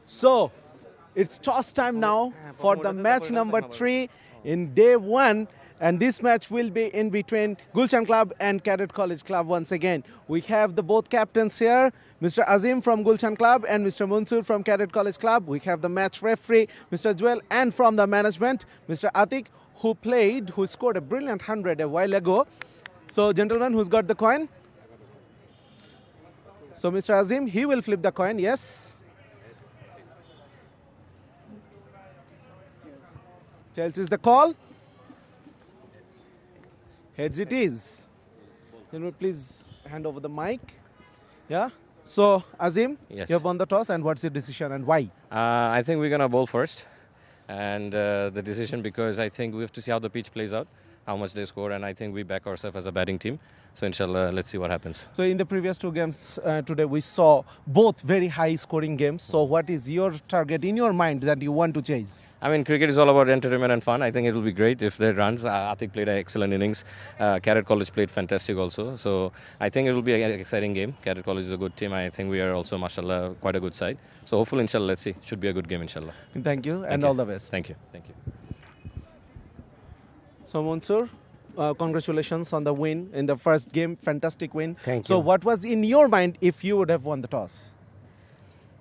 So, it's toss time now for the match number 3 in day 1. And this match will be in between Gulshan Club and Cadet College Club once again. We have the both captains here, Mr. Azim from Gulshan Club and Mr. Mansur from Cadet College Club. We have the match referee, Mr. Joel, and from the management, Mr. Atik, who scored a brilliant 100 a while ago. So, gentlemen, who's got the coin? So, Mr. Azim, he will flip the coin, yes. Tails is the call. Heads it is. Can we please hand over the mic? Yeah. So, Azim, Yes. you have won the toss, and what's your decision and why? I think we're going to bowl first. And the decision, because I think we have to see how the pitch plays out, how much they score, and I think we back ourselves as a batting team. So, inshallah, let's see what happens. So, in the previous 2 games today, we saw both very high scoring games. So, what is your target in your mind that you want to chase? I mean, cricket is all about entertainment and fun. I think it will be great if there runs. Atik played an excellent innings. Cadet College played fantastic also. So I think it will be an exciting game. Cadet College is a good team. I think we are also, mashallah, quite a good side. So hopefully, inshallah, let's see. Should be a good game, inshallah. Thank you, and all the best. Thank you. Thank you. So, Mansur, congratulations on the win in the first game. Fantastic win. Thank So, you. what was in your mind if you would have won the toss?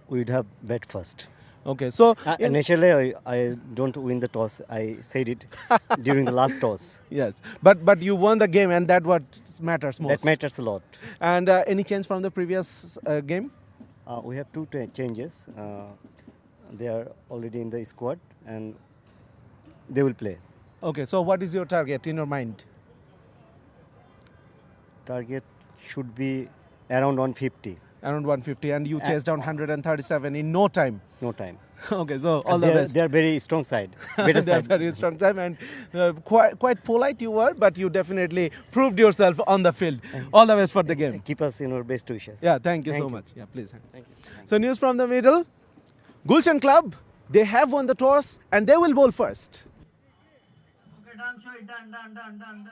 We'd have bet first. Okay, so Initially, I don't win the toss. I said it during the last toss. yes, but you won the game, and that what matters most. That matters a lot. And any change from the previous game? We have 2 changes. They are already in the squad and they will play. Okay, so what is your target in your mind? Target should be around 150. Around 150, and you chased down 137 in no time. No time. Okay, so all the best. They are very strong side. Better They are side. very strong time, and quite polite you were, but you definitely proved yourself on the field. All the best for the game. Keep us in our best wishes. Yeah, thank you so much. Yeah, please. Thank you. So news from the middle. Gulshan Club, they have won the toss and they will bowl first. Okay, done, Shoaib. Done.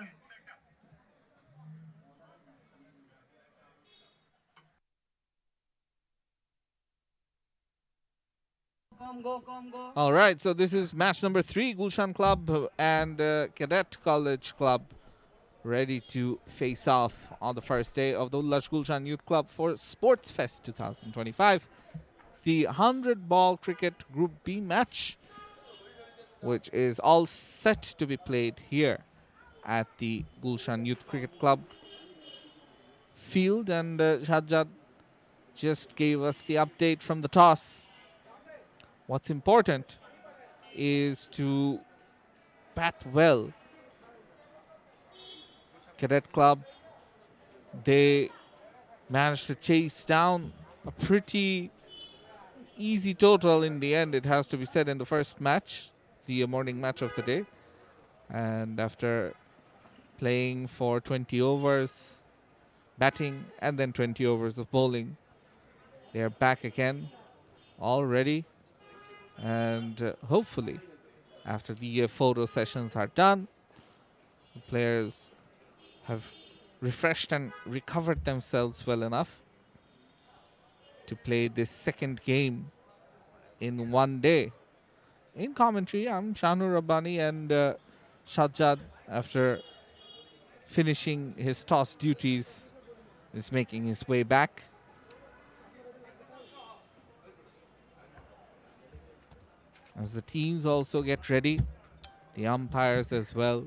Go. All right, so this is match number 3, Gulshan Club and Cadet College Club ready to face off on the first day of the Ullash Gulshan Youth Club for SportsFest 2025. The 100-ball cricket Group B match, which is all set to be played here at the Gulshan Youth Cricket Club field, and Shahjad just gave us the update from the toss. What's important is to bat well. Cadet Club, they managed to chase down a pretty easy total in the end, it has to be said, in the first match, the morning match of the day. And after playing for 20 overs, batting, and then 20 overs of bowling, they are back again, all ready. And hopefully, after the photo sessions are done, the players have refreshed and recovered themselves well enough to play this second game in one day. In commentary, I'm Shahnur Rabbani, and Shahjad, after finishing his toss duties, is making his way back. As the teams also get ready, the umpires as well.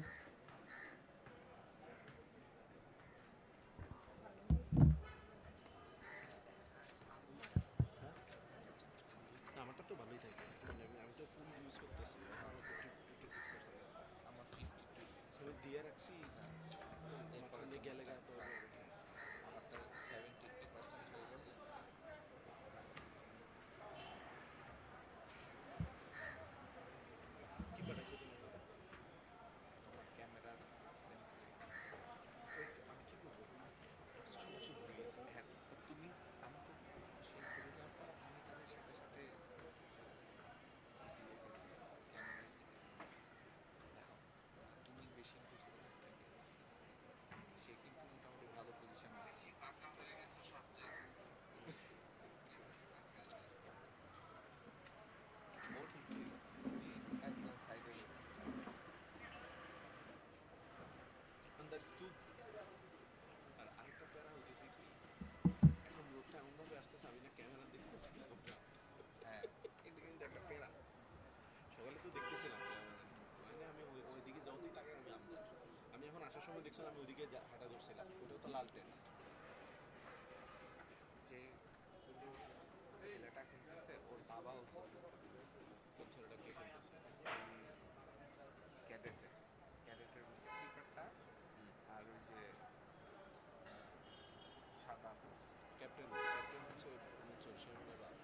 সময় দেখছিলাম আমি ওইদিকে হাঁটা ধরছিলাম, ওটাও তো লাল train. যে ছেলেটা খেলতেছে ওর বাবা হচ্ছে কোন ছেলেটা কে খেলতেছে? ক্যাডেটের ক্যাডেটের কিপারটা আর ওই যে সাদা ক্যাপ্টেন হচ্ছে মনসুর শেমিনের বাবা।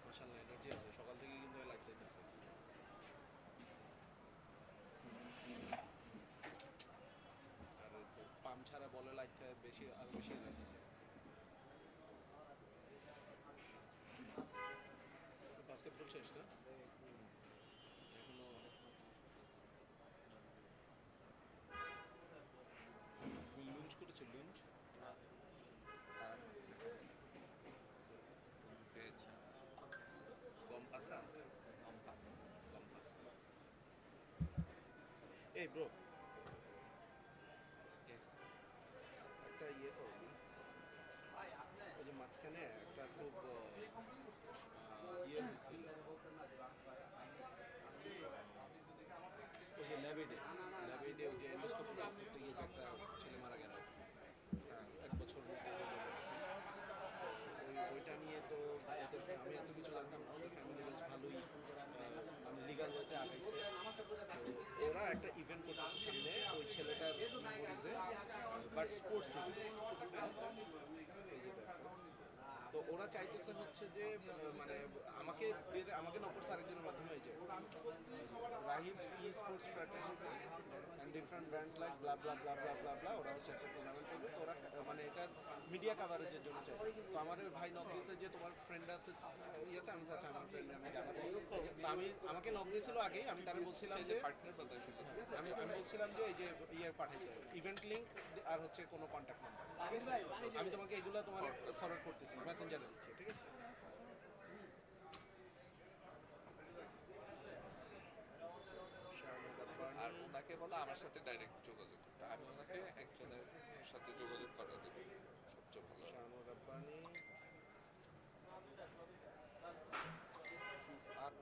মাশাআল্লাহ, এনার্জি আছে, সকাল থেকে কিন্তু লাইট দিতেছে। আর পাম্প ছাড়া বলে লাইট খায় বেশি, আরো বেশি এনার্জি। বাস্কেটবল শেষ না এখনো? লুঞ্চ করেছে, লুঞ্চ পেয়েছে গম্পাসা। কম্পাস গম্পাসা। এই ব্রো, একটা ইয়ে তো ওই যে মাঝখানে একটা খুব ইয়ে হয়েছিল, ওই যে ল্যাবেডে ওই যে এন্ডোস্কোপি করতে গিয়ে যে একটা ছেলে মারা গেল, এক বছর মতো হলো। So, ওইটা নিয়ে তো আমি এত কিছু জানতাম না, ওদের ফ্যামিলি বেশ ভালোই মানে লিগাল ওয়েতে আগাইছে। তো ওরা একটা ইভেন্ট করতেছে সামনে ওই ছেলেটার মেমোরিজে, বাট স্পোর্টস তো ওরা চাইতেছে হচ্ছে যে মানে আমাকে নক করছে আরেকজনের মাধ্যমে, এই যে রাহিবস esports fraternity and different brands like blah blah blah blah blah blah, ওরা হচ্ছে একটা টুর্নামেন্ট করবে। তো ওরা মানে এটার মিডিয়া কাভারেজের জন্য চাইছে। তো আমার ভাই নক দিয়েছে যে তোমার ফ্রেন্ড আছে ইয়েতে, আমি চাচ্ছি আমার ফ্রেন্ড আমি জানাবো। তো আমাকে নক দিয়েছিল আগেই, আমি তারা বলছিলাম যে পার্টনার বলতে আমি বলছিলাম যে এই যে ইয়ে পাঠাইতে হবে, ইভেন্ট লিঙ্ক আর হচ্ছে কোনো কন্ট্যাক্ট নাম্বার, ঠিক আছে? আমি তোমাকে এগুলো তোমার ফরওয়ার্ড করতেছি, মেসেঞ্জারে দিচ্ছি, ঠিক আছে? আর ওনাকে বলো আমার সাথে ডাইরেক্ট যোগাযোগ করতে, আমি ওনাকে একজনের সাথে যোগাযোগ করা দেবো সবচেয়ে ভালো। শাহানুর রাব্বানি। আর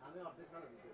আমি অর্ধেক খেলা দিতে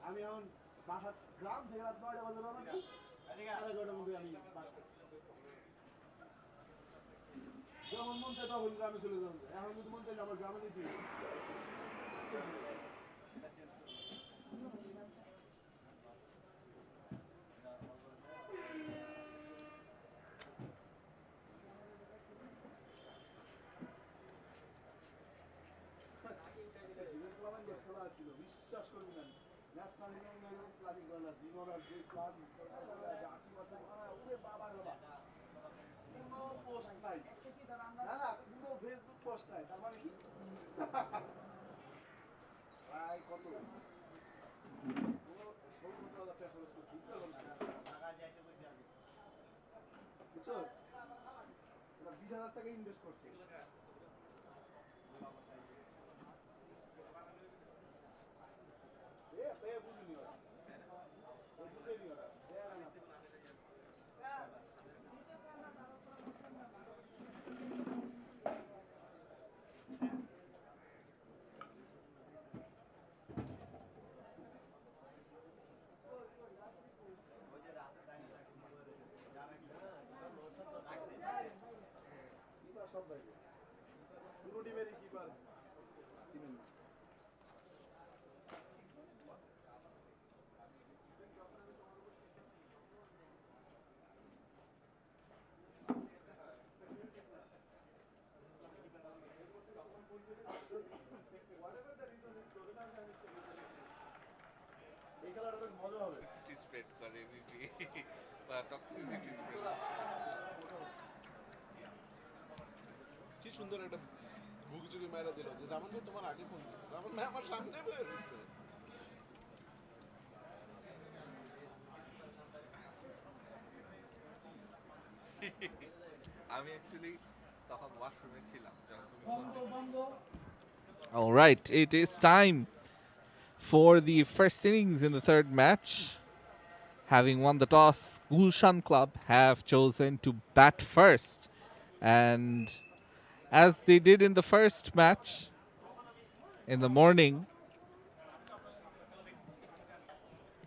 আমি এখন বাসা গ্রাম থেকে রাত 9টা বাজে রওনা দিই, 11:30টার মধ্যে আমি যখন মন চাই তখন গ্রামে চলে যাবো। এখন যদি মন চাই আমার গ্রামে যেতে হবে। বিশ্বাস করবি না, ন্যাশনাল ইউনিয়ন প্ল্যানিং করে না, জিনোরার যে প্ল্যান 80% ওরে বাবা বাবা, কোনো পোস্ট নাই, না না কোনো ফেসবুক পোস্ট নাই, তার মানে কি প্রায় কত বুঝছো, 20,000 টাকা ইনভেস্ট করছে। পুরো টিমেরই কিপার টিমের না। এই খেলাটা বেশ মজা হবে। স্প্রেড করে এবিপি বা টক্সিসিটি স্প্রেড। কি সুন্দর একটা বুকি চুকি মারা দিল যে জামান ভাই তোমার আগে ফোন দিয়েছে, জামান ভাই আমার সামনে বয়ে রয়েছে। আমি অ্যাকচুয়ালি তখন ওয়াশরুমে ছিলাম যখন তুমি ফোন দিলে। All right, it is time for the first innings in the third match. Having won the toss, Gulshan Club have chosen to bat first. And as they did in the first match in the morning,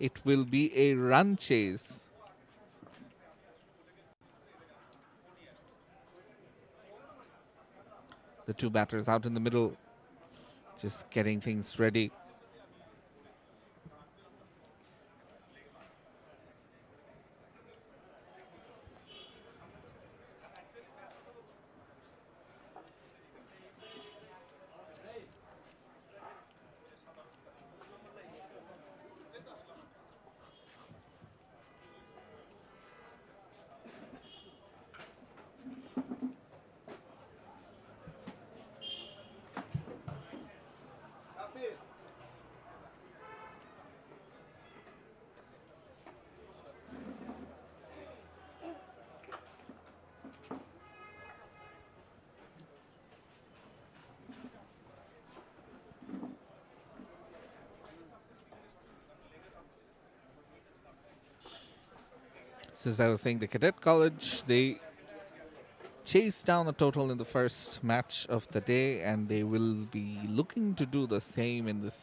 it will be a run chase. The two batters out in the middle, just getting things ready. So as I was saying, the Cadet College, they chased down a total in the first match of the day, and they will be looking to do the same in this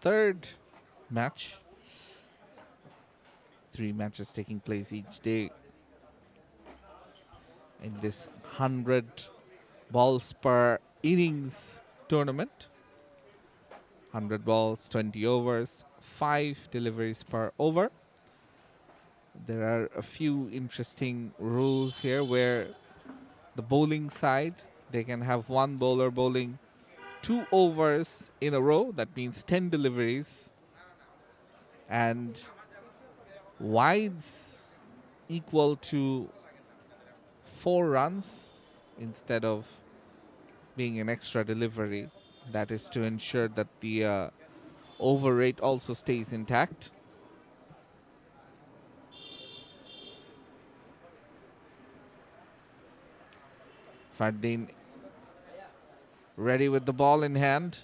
third match. 3 matches taking place each day in this 100 balls per innings tournament. 100 balls, 20 overs, 5 deliveries per over. There are a few interesting rules here where the bowling side, they can have one bowler bowling 2 overs in a row. That means 10 deliveries. And wides equal to 4 runs instead of being an extra delivery. That is to ensure that the over rate also stays intact. Fardin ready with the ball in hand.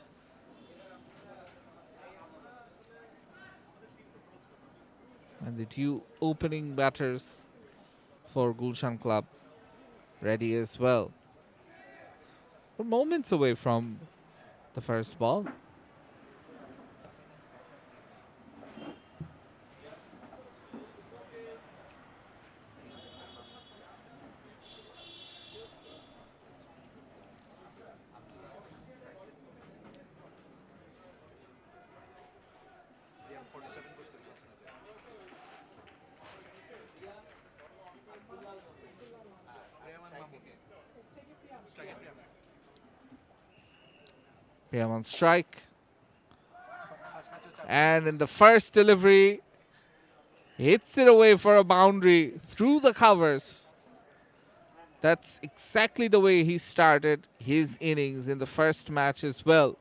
And the two opening batters for Gulshan Club ready as well. We're moments away from the first ball. Priyam on strike. And in the first delivery, hits it away for a boundary through the covers. That's exactly the way he started his innings in the first match as well.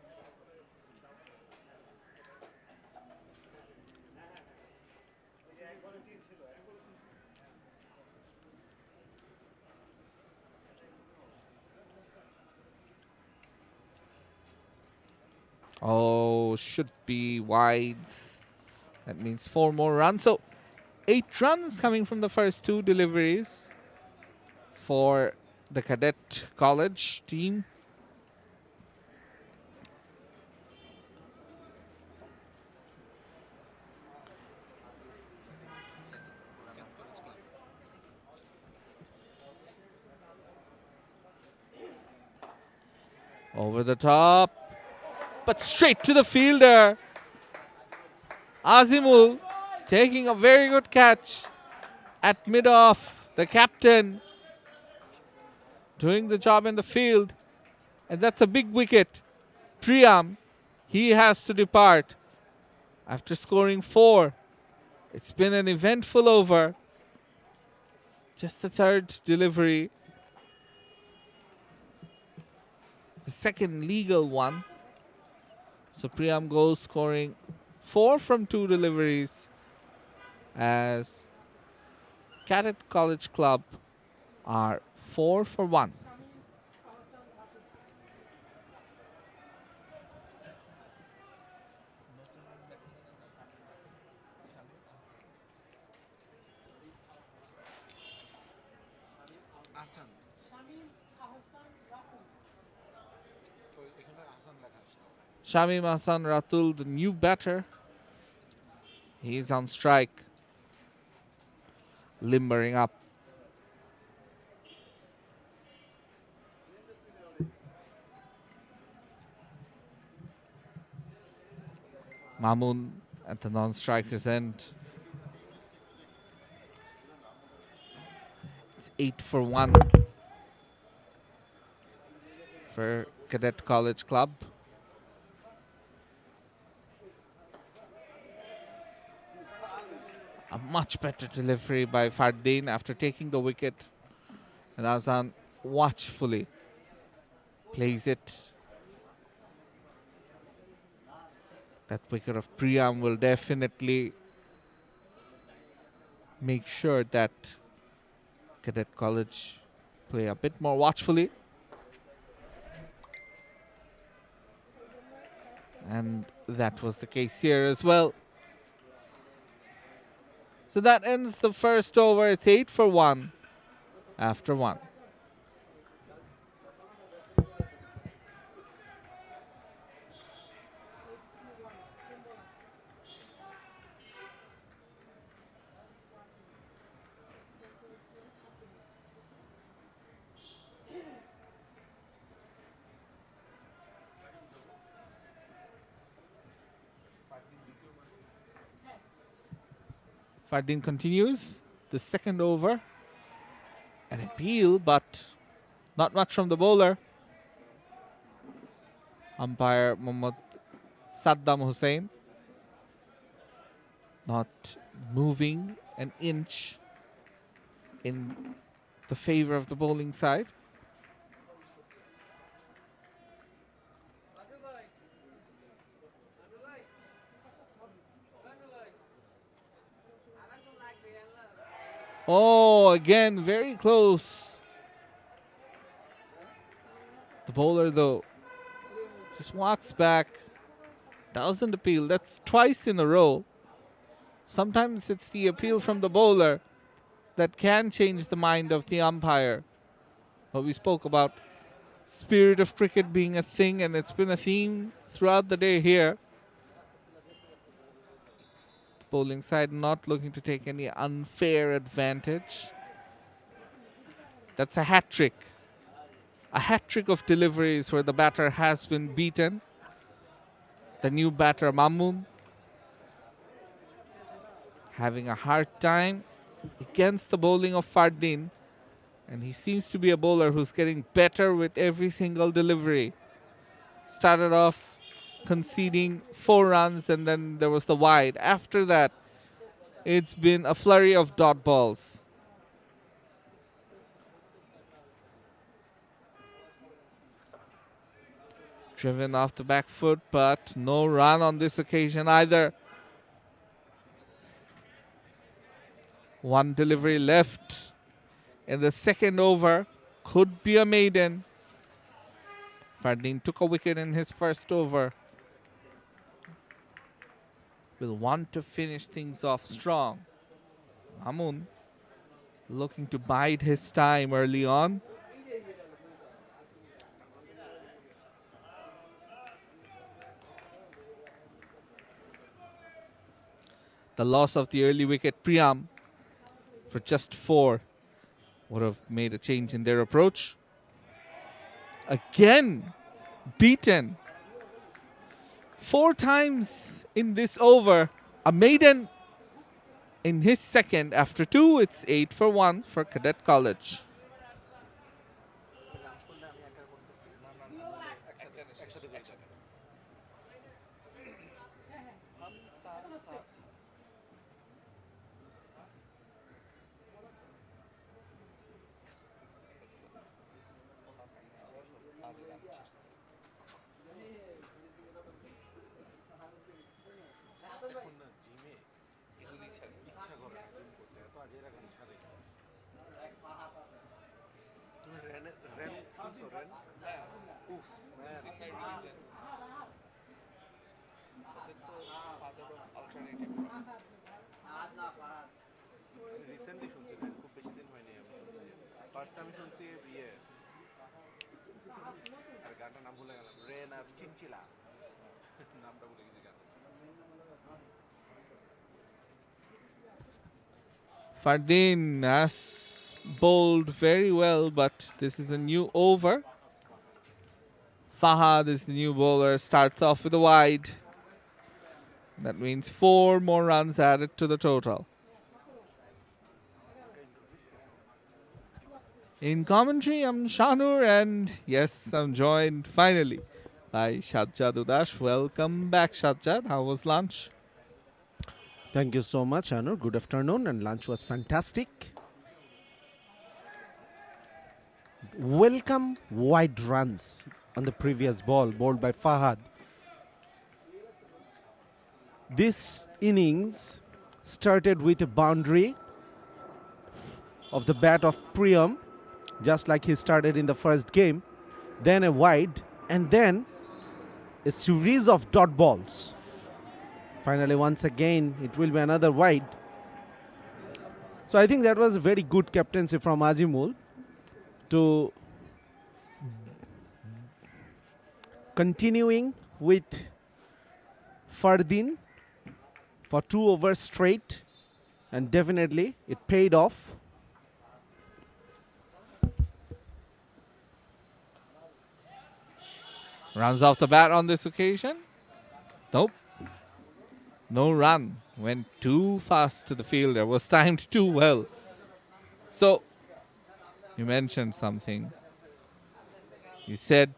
Oh, should be wides. That means 4 more runs. So 8 runs coming from the first 2 deliveries for the Cadet College team. Over the top, but straight to the fielder. Azimul taking a very good catch at mid-off. The captain doing the job in the field. And that's a big wicket. Priyam, he has to depart after scoring 4. It's been an eventful over. Just the third delivery. The second legal one. So Priyam goes scoring 4 from 2 deliveries as Cadet College Club are 4 for 1. Shamim Hassan Ratul, the new batter. He's on strike. Limbering up. Mamun at the non-striker's end. It's 8 for 1 for Cadet College Club. A much better delivery by Fardin after taking the wicket. And Azan watchfully plays it. That wicket of Priyam will definitely make sure that Cadet College play a bit more watchfully. And that was the case here as well. So that ends the first over. It's 8 for 1 after 1. Fardin continues the second over. An appeal, but not much from the bowler. Umpire Mohammad Saddam Hussain not moving an inch in the favor of the bowling side. Oh, again, very close. The bowler, though, just walks back, doesn't appeal. That's twice in a row. Sometimes it's the appeal from the bowler that can change the mind of the umpire. But we spoke about spirit of cricket being a thing, and it's been a theme throughout the day here. The bowling side not looking to take any unfair advantage. That's a hat trick. A hat trick of deliveries where the batter has been beaten. The new batter, Mamun, having a hard time against the bowling of Fardin. And he seems to be a bowler who's getting better with every single delivery. Started off conceding 4 runs and then there was the wide. After that, it's been a flurry of dot balls. Driven off the back foot, but no run on this occasion either. One delivery left in the second over. Could be a maiden. Fardin took a wicket in his first over. Will want to finish things off strong. Mamun looking to bide his time early on. The loss of the early wicket Priyam for just 4 would have made a change in their approach. Again beaten 4 times in this over. A maiden in his second. After 2, it's 8 for 1 for Cadet College. এখন না জিমে এগুলি ইচ্ছা করে না gym করতে, এত আজ এরকম ছাড়ে। তুমি র্যান শুনছো? র্যান উফ ম্যান, রিসেন্টলি শুনছি, র্যান খুব বেশি দিন হয়নি আমি শুনছি। ফার্স্ট আমি শুনছি ইয়ে, আর গানটার নাম ভুলে গেলাম, রেন আর চিনচিলা, নামটা ভুলে গেছি গান। Fardin has bowled very well, but this is a new over. Fahad is the new bowler, starts off with a wide. That means 4 more runs added to the total. In commentary, I'm Shanur, and yes, I'm joined finally by Shadjad Udash. Welcome back, Shadjad. How was lunch? Thank you so much, Anur. Good afternoon, and lunch was fantastic. Welcome wide runs on the previous ball, bowled by Fahad. This innings started with a boundary of the bat of Priyam, just like he started in the first game, then a wide, and then a series of dot balls. Finally, once again, it will be another wide. So I think that was a very good captaincy from Azimul to continuing with Fardin for 2 overs straight, and definitely it paid off. Runs off the bat on this occasion? Nope. No run. Went too fast to the fielder. Was timed too well. So, you mentioned something. You said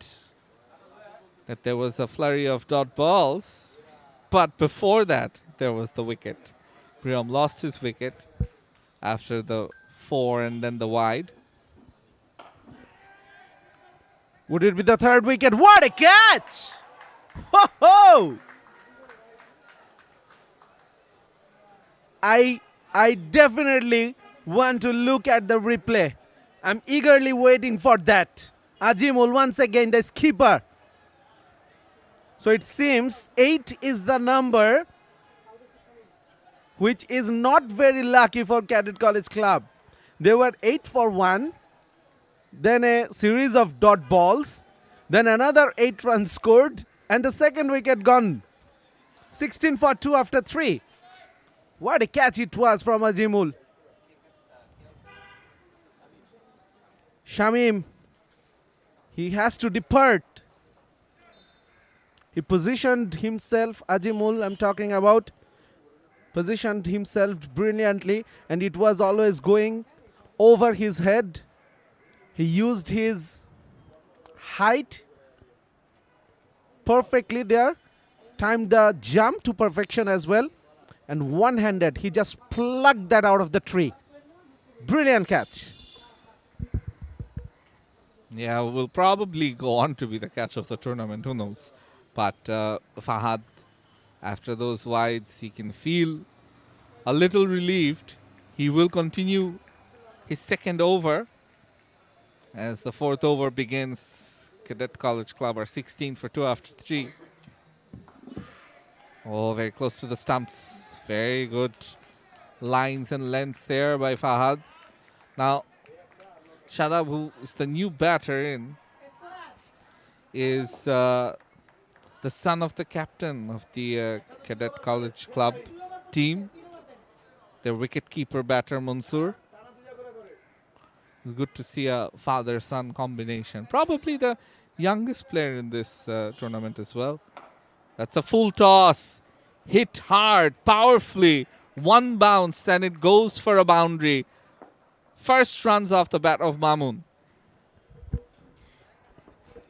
that there was a flurry of dot balls, but before that, there was the wicket. Priyam lost his wicket after the 4 and then the wide. Would it be the third wicket? What a catch! Ho ho! I definitely want to look at the replay. I'm eagerly waiting for that. Ajimul once again the skipper. So it seems 8 is the number, which is not very lucky for Cadet College Club. They were 8 for 1, then a series of dot balls, then another 8 runs scored, and the second wicket gone. 16 for 2 after 3. What a catch it was from Ajimul. Shamim, he has to depart. He positioned himself, Ajimul, I'm talking about, positioned himself brilliantly, and it was always going over his head. He used his height perfectly there, timed the jump to perfection as well, and one-handed, he just plucked that out of the tree. Brilliant catch. Yeah, will probably go on to be the catch of the tournament, who knows. But Fahad, after those wides, he can feel a little relieved. He will continue his second over as the fourth over begins. Cadet College Club are 16 for 2 after 3. Oh, very close to the stumps. Very good lines and lengths there by Fahad. Now, Shadab, who is the new batter in, is the son of the captain of the Cadet College Club team, their wicket-keeper batter Mansoor. It's good to see a father-son combination. Probably the youngest player in this tournament as well. That's a full toss. Hit hard, powerfully. One bounce and it goes for a boundary. First runs off the bat of Mamoon.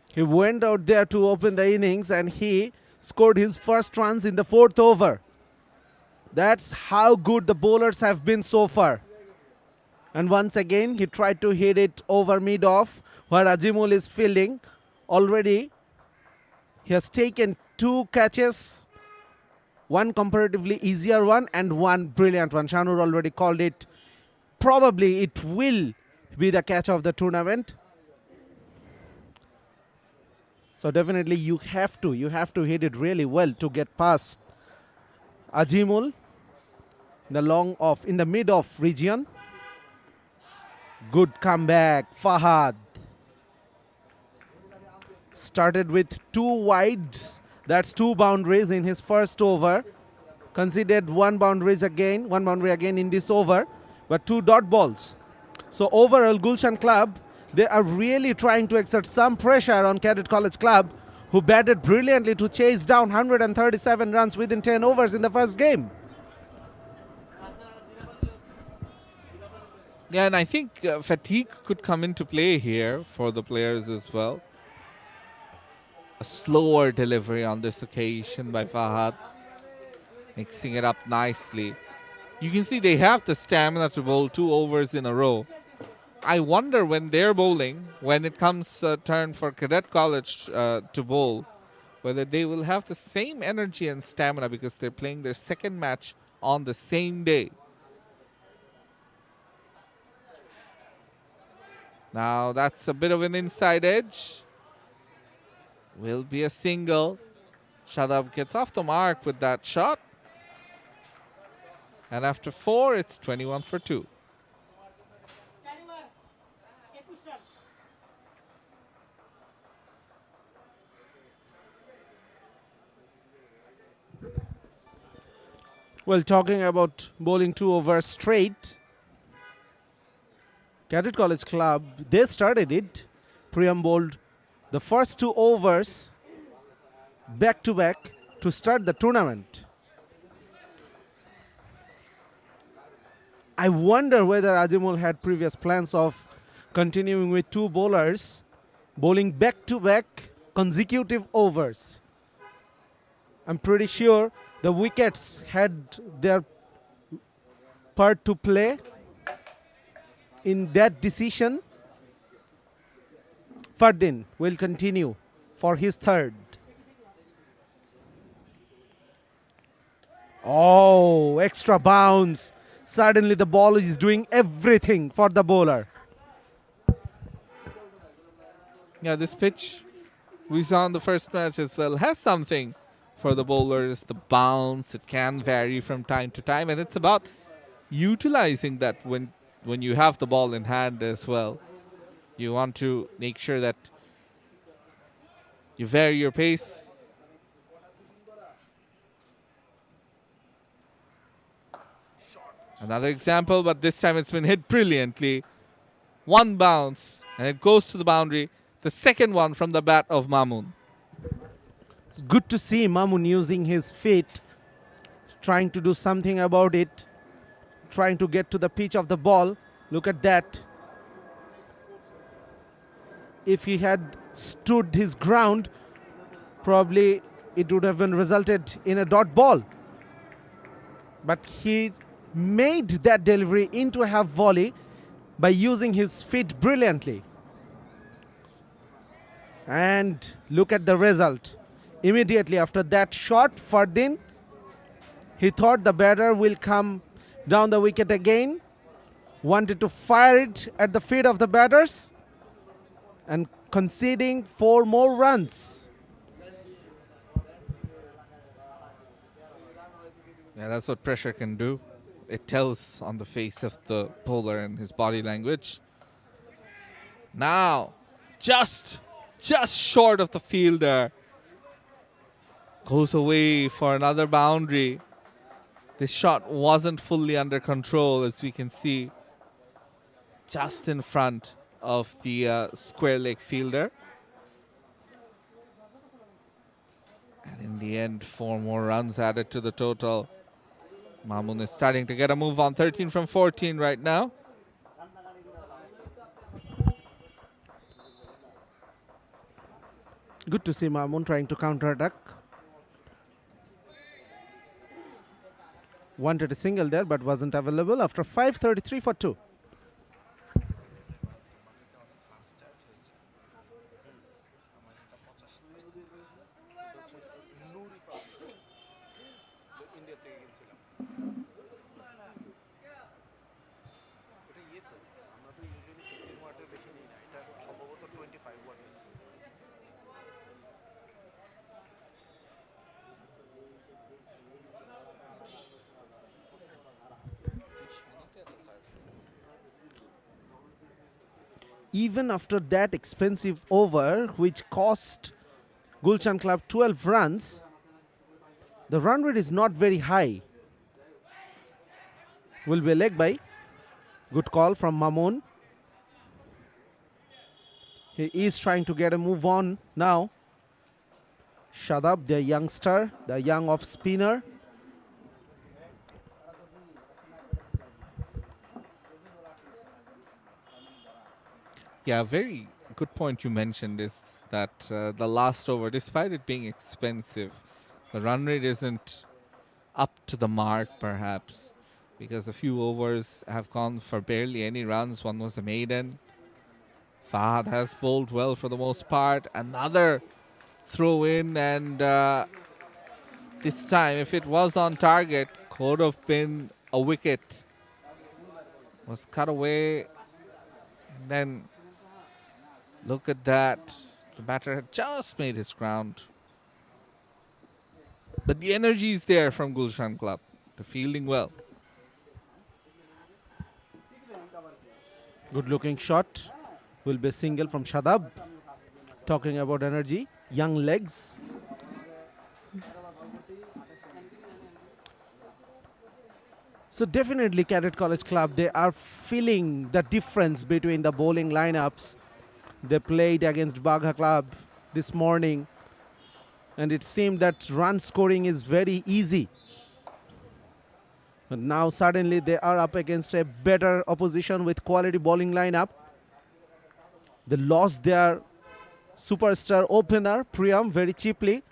He went out there to open the innings and he scored his first runs in the fourth over. That's how good the bowlers have been so far. And once again, he tried to hit it over mid-off where Ajimul is fielding. Already, he has taken 2 catches, one comparatively easier one and one brilliant one. Shanur already called it. Probably it will be the catch of the tournament. So definitely you have to hit it really well to get past Ajimul in the mid-off region. Good comeback, Fahad. Started with 2 wides, that's 2 boundaries in his first over. Conceded one boundary again in this over, but 2 dot balls. So overall, Gulshan Club, they are really trying to exert some pressure on Cadet College Club, who batted brilliantly to chase down 137 runs within 10 overs in the first game. Yeah, and I think fatigue could come into play here for the players as well. A slower delivery on this occasion by Fahad, mixing it up nicely. You can see they have the stamina to bowl 2 overs in a row. I wonder when they're bowling, when it comes turn for Cadet College to bowl, whether they will have the same energy and stamina because they're playing their second match on the same day. Now that's a bit of an inside edge. Will be a single. Shadab gets off the mark with that shot. And after 4, it's 21 for 2. Well, talking about bowling 2 overs straight, Cadet College Club, they started it. Priyam bowled the first 2 overs back to back to start the tournament. I wonder whether Ajimul had previous plans of continuing with 2 bowlers bowling back to back consecutive overs. I'm pretty sure the wickets had their part to play in that decision. Fardin will continue for his third. Oh, extra bounce. Suddenly the ball is doing everything for the bowler. Yeah, this pitch we saw in the first match as well has something for the bowlers. The bounce, it can vary from time to time, and it's about utilizing that when you have the ball in hand as well. You want to make sure that you vary your pace. Another example, but this time it's been hit brilliantly. One bounce, and it goes to the boundary. The second one from the bat of Mamoon. It's good to see Mamoon using his feet, trying to do something about it, trying to get to the pitch of the ball. Look at that. If he had stood his ground, probably it would have been resulted in a dot ball. But he made that delivery into a half volley by using his feet brilliantly. And look at the result. Immediately after that shot, Fardin, he thought the batter will come down the wicket again, wanted to fire it at the feet of the batters, and conceding 4 more runs. Yeah, that's what pressure can do. It tells on the face of the bowler and his body language. Now, just short of the fielder. Goes away for another boundary. This shot wasn't fully under control, as we can see. Just in front of the square leg fielder. And in the end, 4 more runs added to the total. Mamoon is starting to get a move on. 13 from 14 right now. Good to see Mamoon trying to counter-attack. Wanted a single there, but wasn't available after 5:33 for 2. India থেকে কিনছিলাম এটা ইয়ে তো আমরা তো usually 15 ওয়াটের বেশি নিই না এটা সম্ভবত 25 ওয়াট নিছি Even after that expensive over, which cost Gulshan Club 12 runs, the run rate is not very high. Will be a leg by. Good call from Mamoon. He is trying to get a move on now. Shadab, the youngster, the young off spinner. Yeah, very good point you mentioned is that the last over, despite it being expensive, the run rate isn't up to the mark perhaps, because a few overs have gone for barely any runs. One was a maiden. Fahad has bowled well for the most part. Another throw in, and this time, if it was on target, could have been a wicket. Was cut away. And then look at that. The batter had just made his ground. But the energy is there from Gulshan Club. They're fielding well. Good looking shot. Will be a single from Shadab. Talking about energy. Young legs. So definitely Cadet College Club, they are feeling the difference between the bowling lineups. They played against Bagha Club this morning, and it seemed that run scoring is very easy. But now suddenly they are up against a better opposition with quality bowling lineup. They lost their superstar opener, Priyam, very cheaply.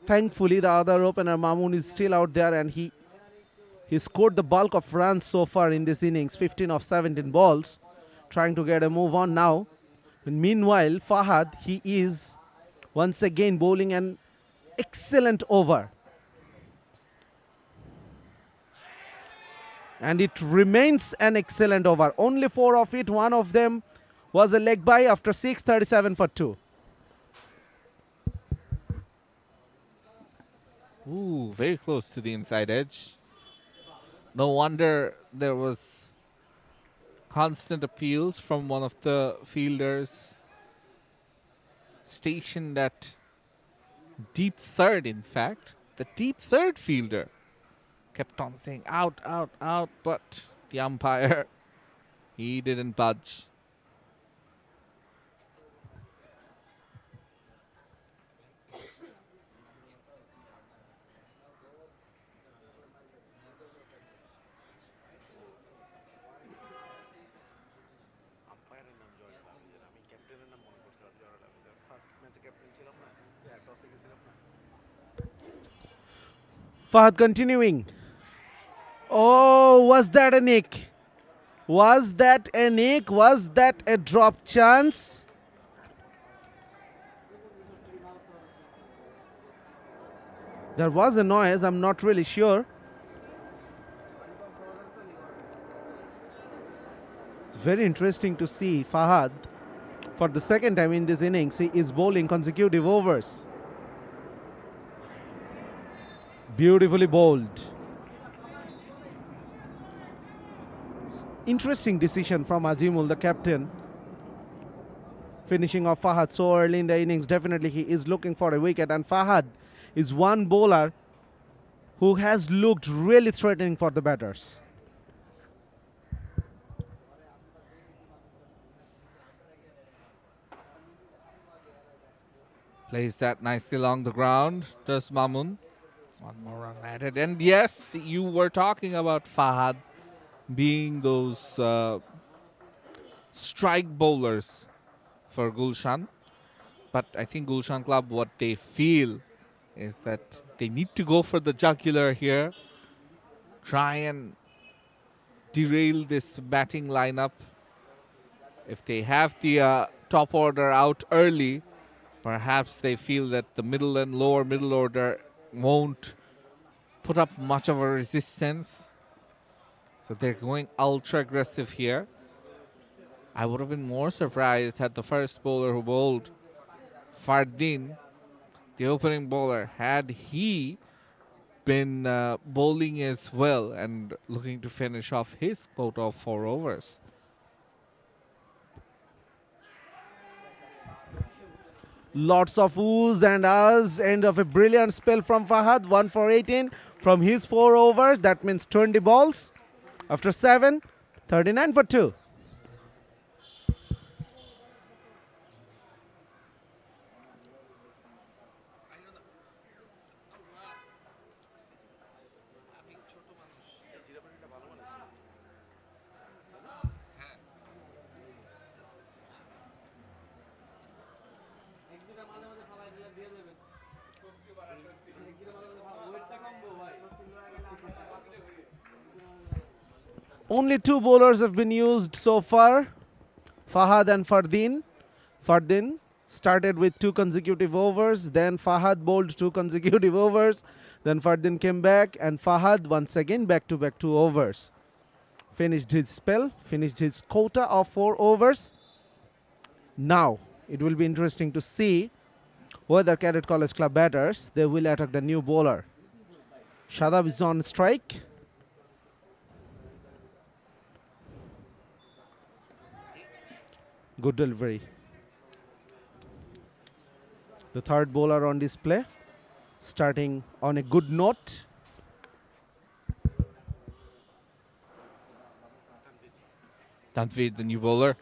Thankfully, the other opener, Mamoon, is still out there, and he scored the bulk of runs so far in this innings, 15 of 17 balls, trying to get a move on now. And meanwhile, Fahad, he is once again bowling an excellent over. And it remains an excellent over. Only 4 of it. One of them was a leg by after 6, 37 for 2. Ooh, very close to the inside edge. No wonder there was constant appeals from one of the fielders stationed at deep third, in fact. The deep third fielder kept on saying out, out, out, but the umpire, he didn't budge. আম্পায়ারের নাম জয়নাল আবেদিন, আমি ক্যাপ্টেনের নাম মনে করছিলাম Joynal Abedin. First ম্যাচে captain ছিলাম না, টসে গেছিলাম না। Fahad continuing. Oh, was that a nick? Was that a nick? Was that a drop chance? There was a noise, I'm not really sure. It's very interesting to see Fahad for the second time in this innings. He is bowling consecutive overs. Beautifully bowled. Interesting decision from Azimul, the captain. Finishing off Fahad so early in the innings. Definitely he is looking for a wicket, and Fahad is one bowler who has looked really threatening for the batters. Plays that nicely along the ground, does Mamun. One more run added. And yes, you were talking about Fahad being those strike bowlers for Gulshan. But I think Gulshan Club, what they feel is that they need to go for the jugular here, try and derail this batting lineup. If they have the top order out early, perhaps they feel that the middle and lower middle order won't put up much of a resistance. So they're going ultra aggressive here. I would have been more surprised had the first bowler who bowled, Fardin, the opening bowler, had he been bowling as well and looking to finish off his quota of 4 overs. Lots of oohs and ahs. End of a brilliant spell from Fahad. 1 for 18 from his 4 overs. That means 20 balls. After 7, 39 for 2. Only 2 bowlers have been used so far, Fahad and Fardin. Fardin started with 2 consecutive overs, then Fahad bowled 2 consecutive overs, then Fardin came back, and Fahad once again back-to-back 2 overs. Finished his spell, finished his quota of 4 overs. Now, it will be interesting to see whether Cadet College Club batters, they will attack the new bowler. Shadab is on strike. Good delivery. The third bowler on display, starting on a good note. Tanveer, the new bowler.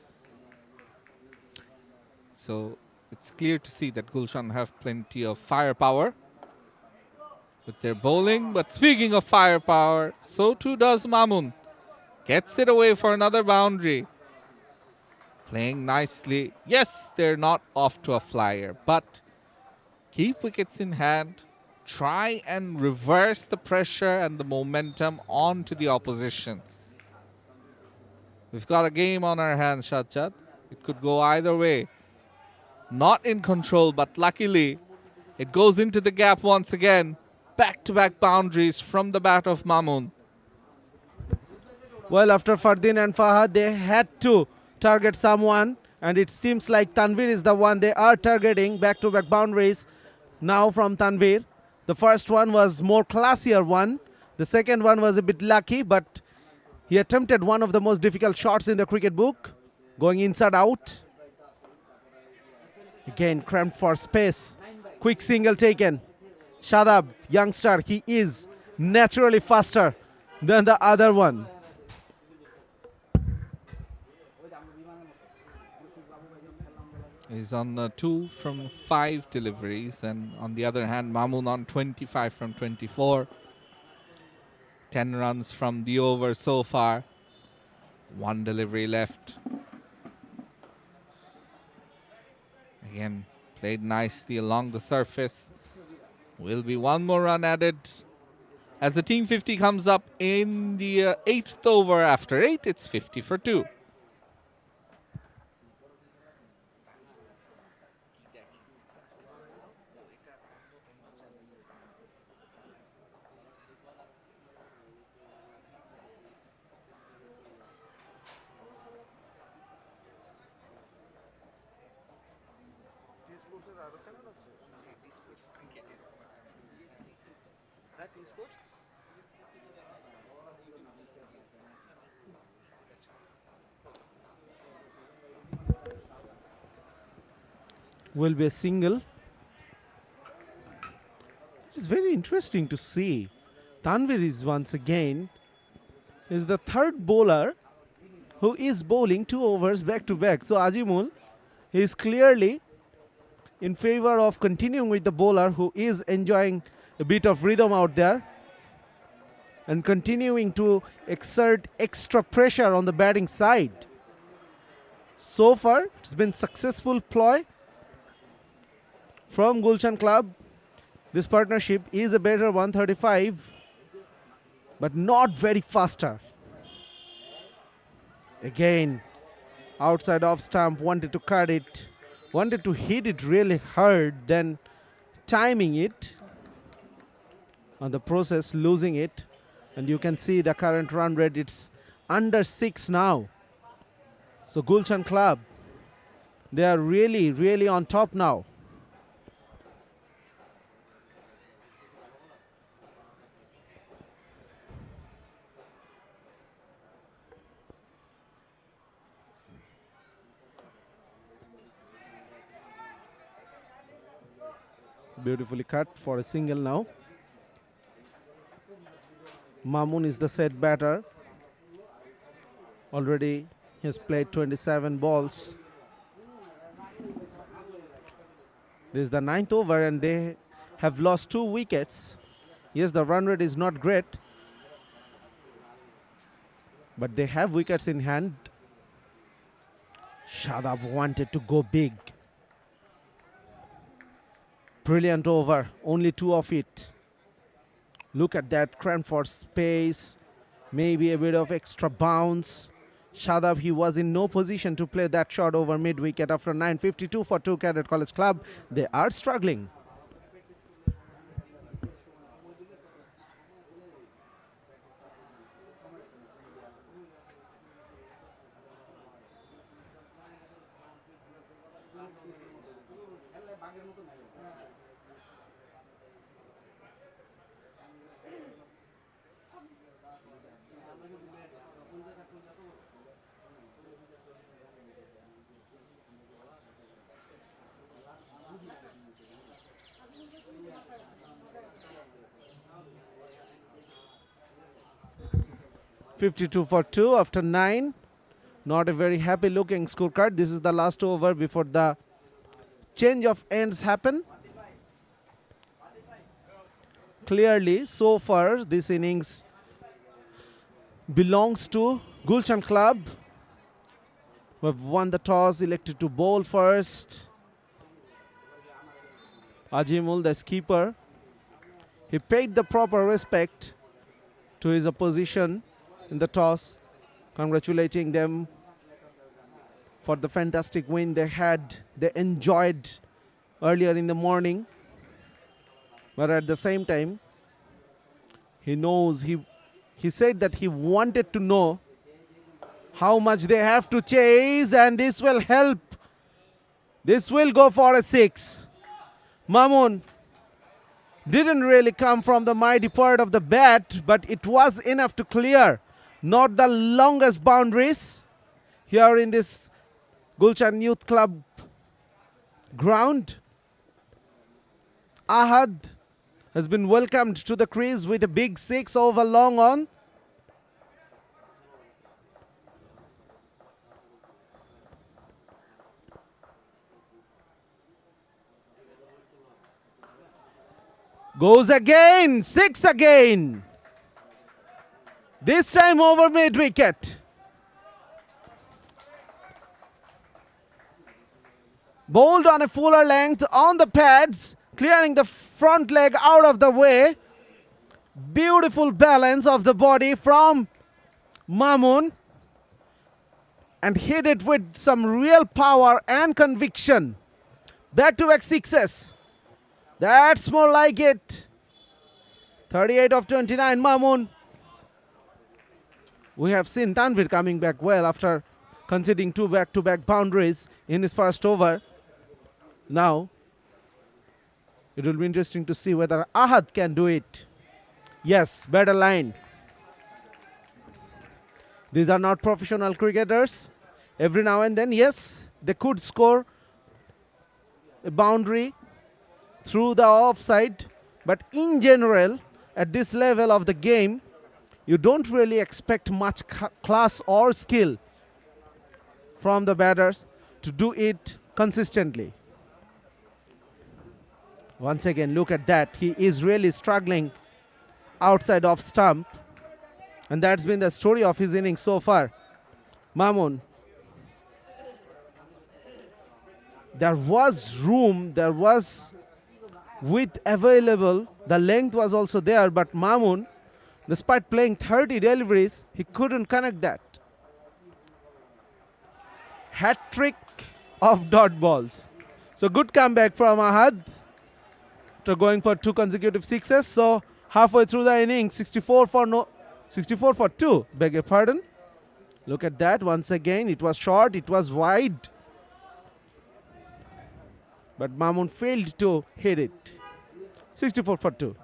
So it's clear to see that Gulshan have plenty of firepower with their bowling. But speaking of firepower, so too does Mamun. Gets it away for another boundary. Playing nicely. Yes, they're not off to a flyer, but keep wickets in hand. Try and reverse the pressure and the momentum onto the opposition. We've got a game on our hands, Shadjad. It could go either way. Not in control, but luckily it goes into the gap once again. Back-to-back boundaries from the bat of Mamun. Well, after Fardin and Fahad, they had to target someone, and it seems like Tanvir is the one they are targeting. Back-to-back boundaries now from Tanvir. The first one was more classier one. The second one was a bit lucky, but he attempted one of the most difficult shots in the cricket book, going inside out. Again, cramped for space. Quick single taken. Shadab, youngster, he is naturally faster than the other one. He's on 2 from 5 deliveries, and on the other hand, Mamun on 25 from 24. 10 runs from the over so far. 1 delivery left. Again, played nicely along the surface. Will be 1 more run added as the team 50 comes up in the 8th over. After 8, it's 50 for 2. স্পোর্টসের আরো channel আছে sports ক্রিকেটের হ্যাঁ sports Will be a single. It's very interesting to see. Tanvir is once again is the third bowler who is bowling 2 overs back to back. So Ajimul is clearly in favor of continuing with the bowler who is enjoying a bit of rhythm out there and continuing to exert extra pressure on the batting side. So far, it's been successful ploy from Gulshan Club. This partnership is a better 135, but not very faster. Again, outside off stump, wanted to cut it, wanted to hit it really hard, then timing it. On the process, losing it. And you can see the current run rate, it's under 6 now. So Gulshan Club, they are really on top now. Beautifully cut for a single now. Mamun is the set batter. Already he has played 27 balls. This is the 9th over and they have lost 2 wickets. Yes, the run rate is not great, but they have wickets in hand. Shadab wanted to go big. Brilliant over, only 2 of it. Look at that, cramp for space, maybe a bit of extra bounce. Shadab, he was in no position to play that shot over mid-wicket after 9:52 for 2 Cadet College Club. They are struggling. .52 for 2 after 9. Not a very happy looking scorecard. This is the last over before the change of ends happen. Clearly, so far, this innings belongs to Gulshan Club, who have won the toss, elected to bowl first. Ajimul, the skipper, he paid the proper respect to his opposition in the toss, congratulating them for the fantastic win they enjoyed earlier in the morning. But at the same time, he knows, he said that he wanted to know how much they have to chase, and this will help. This will go for a 6. Mamun didn't really come from the mighty part of the bat, but it was enough to clear. Not the longest boundaries here in this Gulshan Youth Club ground. Ahad has been welcomed to the crease with a big 6 over long on. Goes again, 6 again. This time over mid wicket. Bowled on a fuller length on the pads, clearing the front leg out of the way. Beautiful balance of the body from Mamun, and hit it with some real power and conviction. Back-to-back 6s. That's more like it. 38 of 29, Mamun. We have seen Tanvir coming back well after conceding 2 back-to-back boundaries in his first over. Now, it will be interesting to see whether Ahad can do it. Yes, better line. These are not professional cricketers. Every now and then, yes, they could score a boundary through the offside, but in general, at this level of the game, you don't really expect much class or skill from the batters to do it consistently. Once again, look at that. He is really struggling outside of stump, and that's been the story of his innings so far. Mamun. There was room, there was width available, the length was also there, but Mamun, despite playing 30 deliveries, he couldn't connect that. Hat-trick of dot balls. So good comeback from Ahad after going for 2 consecutive 6s. So halfway through the innings, 64 for 2, beg your pardon. Look at that once again. It was short, it was wide, but Mamun failed to hit it. 64 for 2.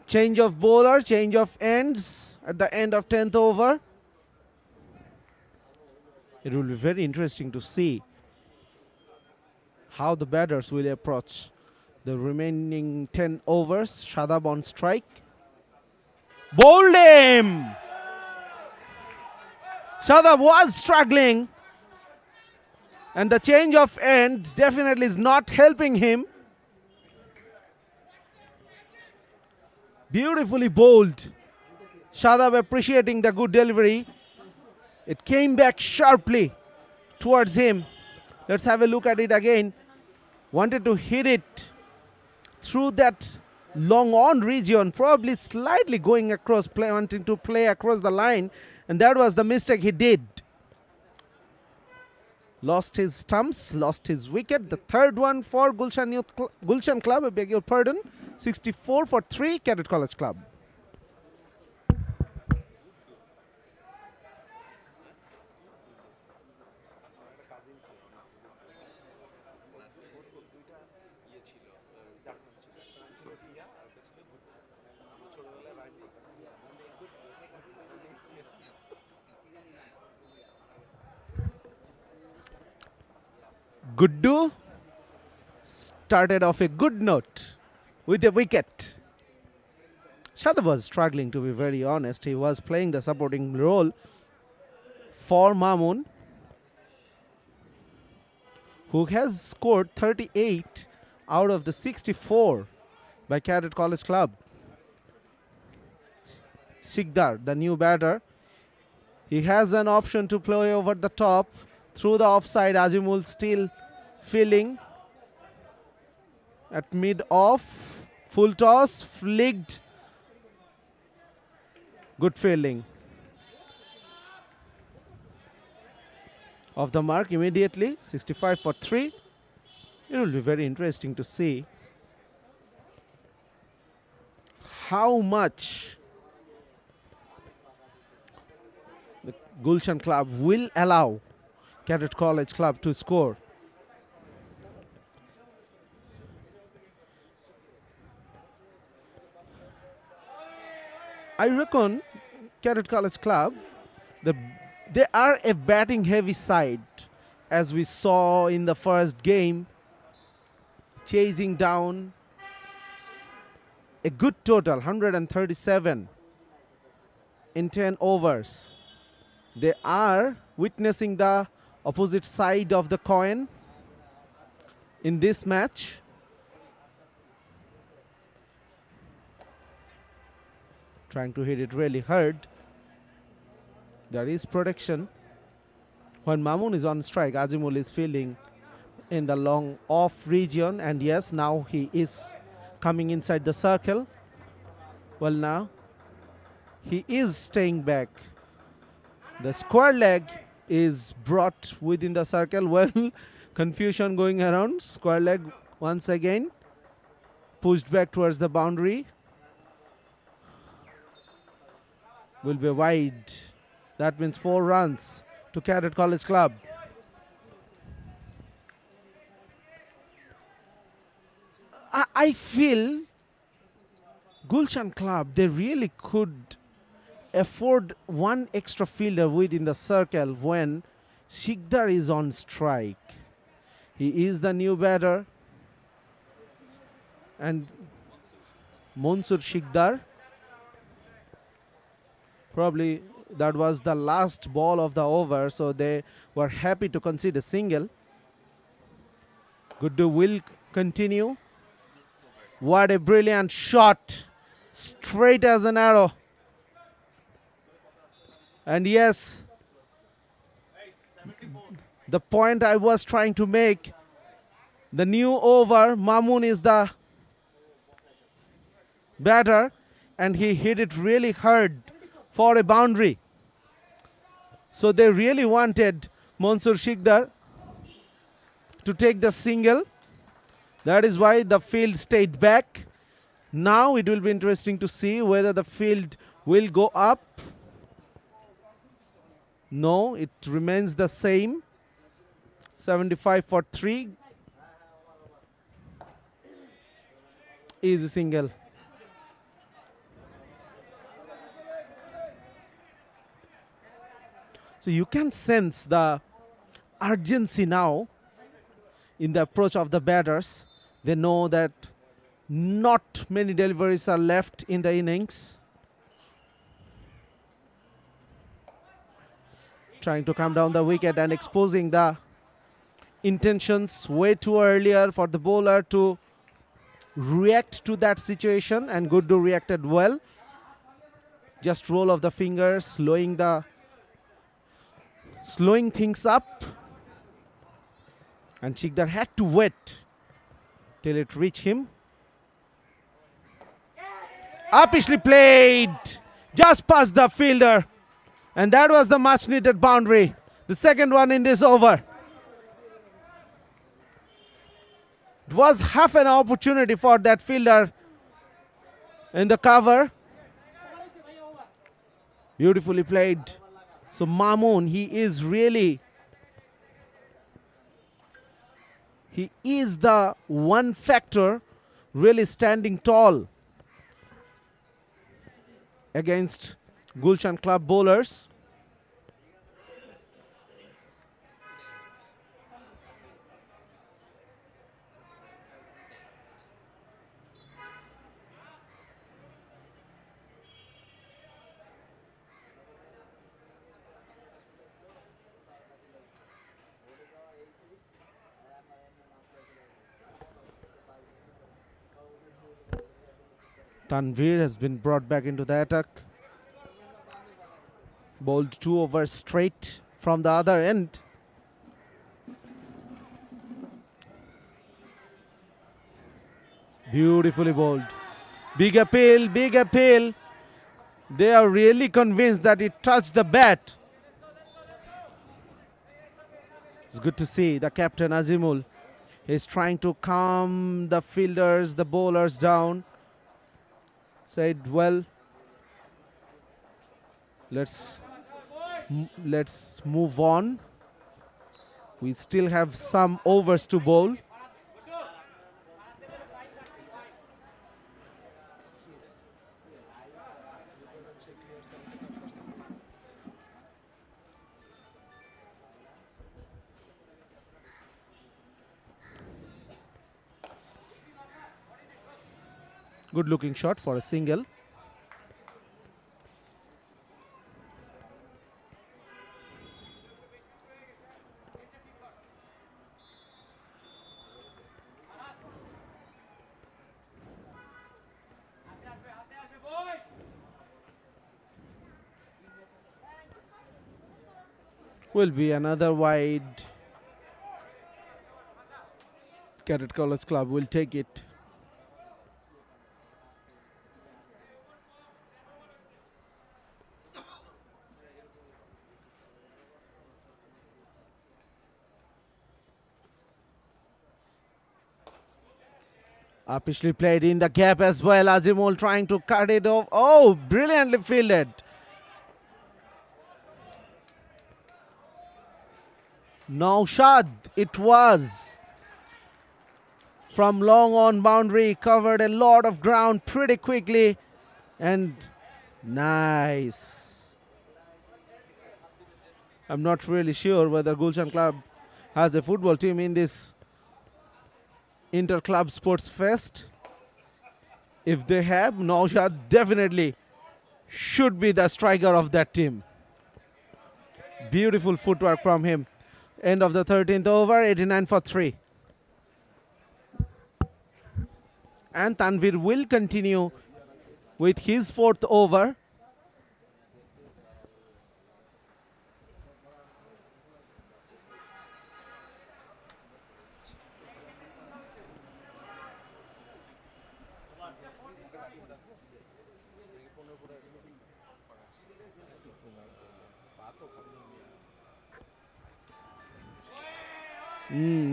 Change of bowler, change of ends at the end of 10th over. It will be very interesting to see how the batters will approach the remaining 10 overs. Shadab on strike. Bowled him! Shadab was struggling, and the change of ends definitely is not helping him. Beautifully bowled. Shadab appreciating the good delivery. It came back sharply towards him. Let's have a look at it again. Wanted to hit it through that long on region, probably slightly going across, wanting to play across the line, And that was the mistake he did. Lost his stumps, lost his wicket. The third one for Gulshan Club, I beg your pardon. 64 for 3, Cadet College Club. Guddu started off a good note with a wicket. Shadab was struggling, to be very honest. He was playing the supporting role for Mamun, who has scored 38 out of the 64 by Cadet College Club. Sikdar, the new batter, he has an option to play over the top through the offside. Azimul still filling at mid-off. Full toss, flicked. Good fielding. Off the mark immediately, 65 for 3. It will be very interesting to see how much the Gulshan Club will allow Cadet College Club to score. I reckon Cadet College Club, they are a batting heavy side, as we saw in the first game, chasing down a good total, 137 in 10 overs. They are witnessing the opposite side of the coin in this match. Trying to hit it really hard. There is protection. When Mamun is on strike, Azimul is fielding in the long off region, and yes, now he is coming inside the circle. Well, now he is staying back. The square leg is brought within the circle. Well, confusion going around. Square leg once again pushed back towards the boundary. Will be wide. That means 4 runs to Cadet College Club. I feel Gulshan Club, they really could afford one extra fielder within the circle when Sikdar is on strike. He is the new batter, and Mansur Sikdar, probably that was the last ball of the over, so they were happy to concede a single. Guddu will continue. What a brilliant shot, straight as an arrow. And yes, the point I was trying to make, the new over, Mamun is the batter, and he hit it really hard for a boundary. So they really wanted Mansur Sikdar to take the single. That is why the field stayed back. Now it will be interesting to see whether the field will go up. No, it remains the same. 75 for 3. Easy single. So you can sense the urgency now in the approach of the batters. They know that not many deliveries are left in the innings. Trying to come down the wicket and exposing the intentions way too earlier for the bowler to react to that situation, and Guddu reacted well. Just roll of the fingers, slowing things up, and Sikdar had to wait till it reached him. Uppishly played, just past the fielder. And that was the much needed boundary. The second one in this over. It was half an opportunity for that fielder in the cover. Beautifully played. So Mamoon, he is the one factor really standing tall against Gulshan Club bowlers. Tanvir has been brought back into the attack. Bowled 2 overs straight from the other end. Beautifully bowled. Big appeal, big appeal. They are really convinced that it touched the bat. It's good to see the captain Azimul is trying to calm the fielders, the bowlers down. Said, well, let's move on. We still have some overs to bowl. Good looking shot for a single. Will be another wide. Cadet College Club will take it. Upishly played in the gap as well. Azimul trying to cut it off. Oh, brilliantly fielded. Naushad, it was. From long on boundary, covered a lot of ground pretty quickly. And nice. I'm not really sure whether Gulshan Club has a football team in this Inter-Club Sports Fest. If they have, Naushad definitely should be the striker of that team. Beautiful footwork from him. End of the 13th over, 89 for 3. And Tanvir will continue with his 4th over.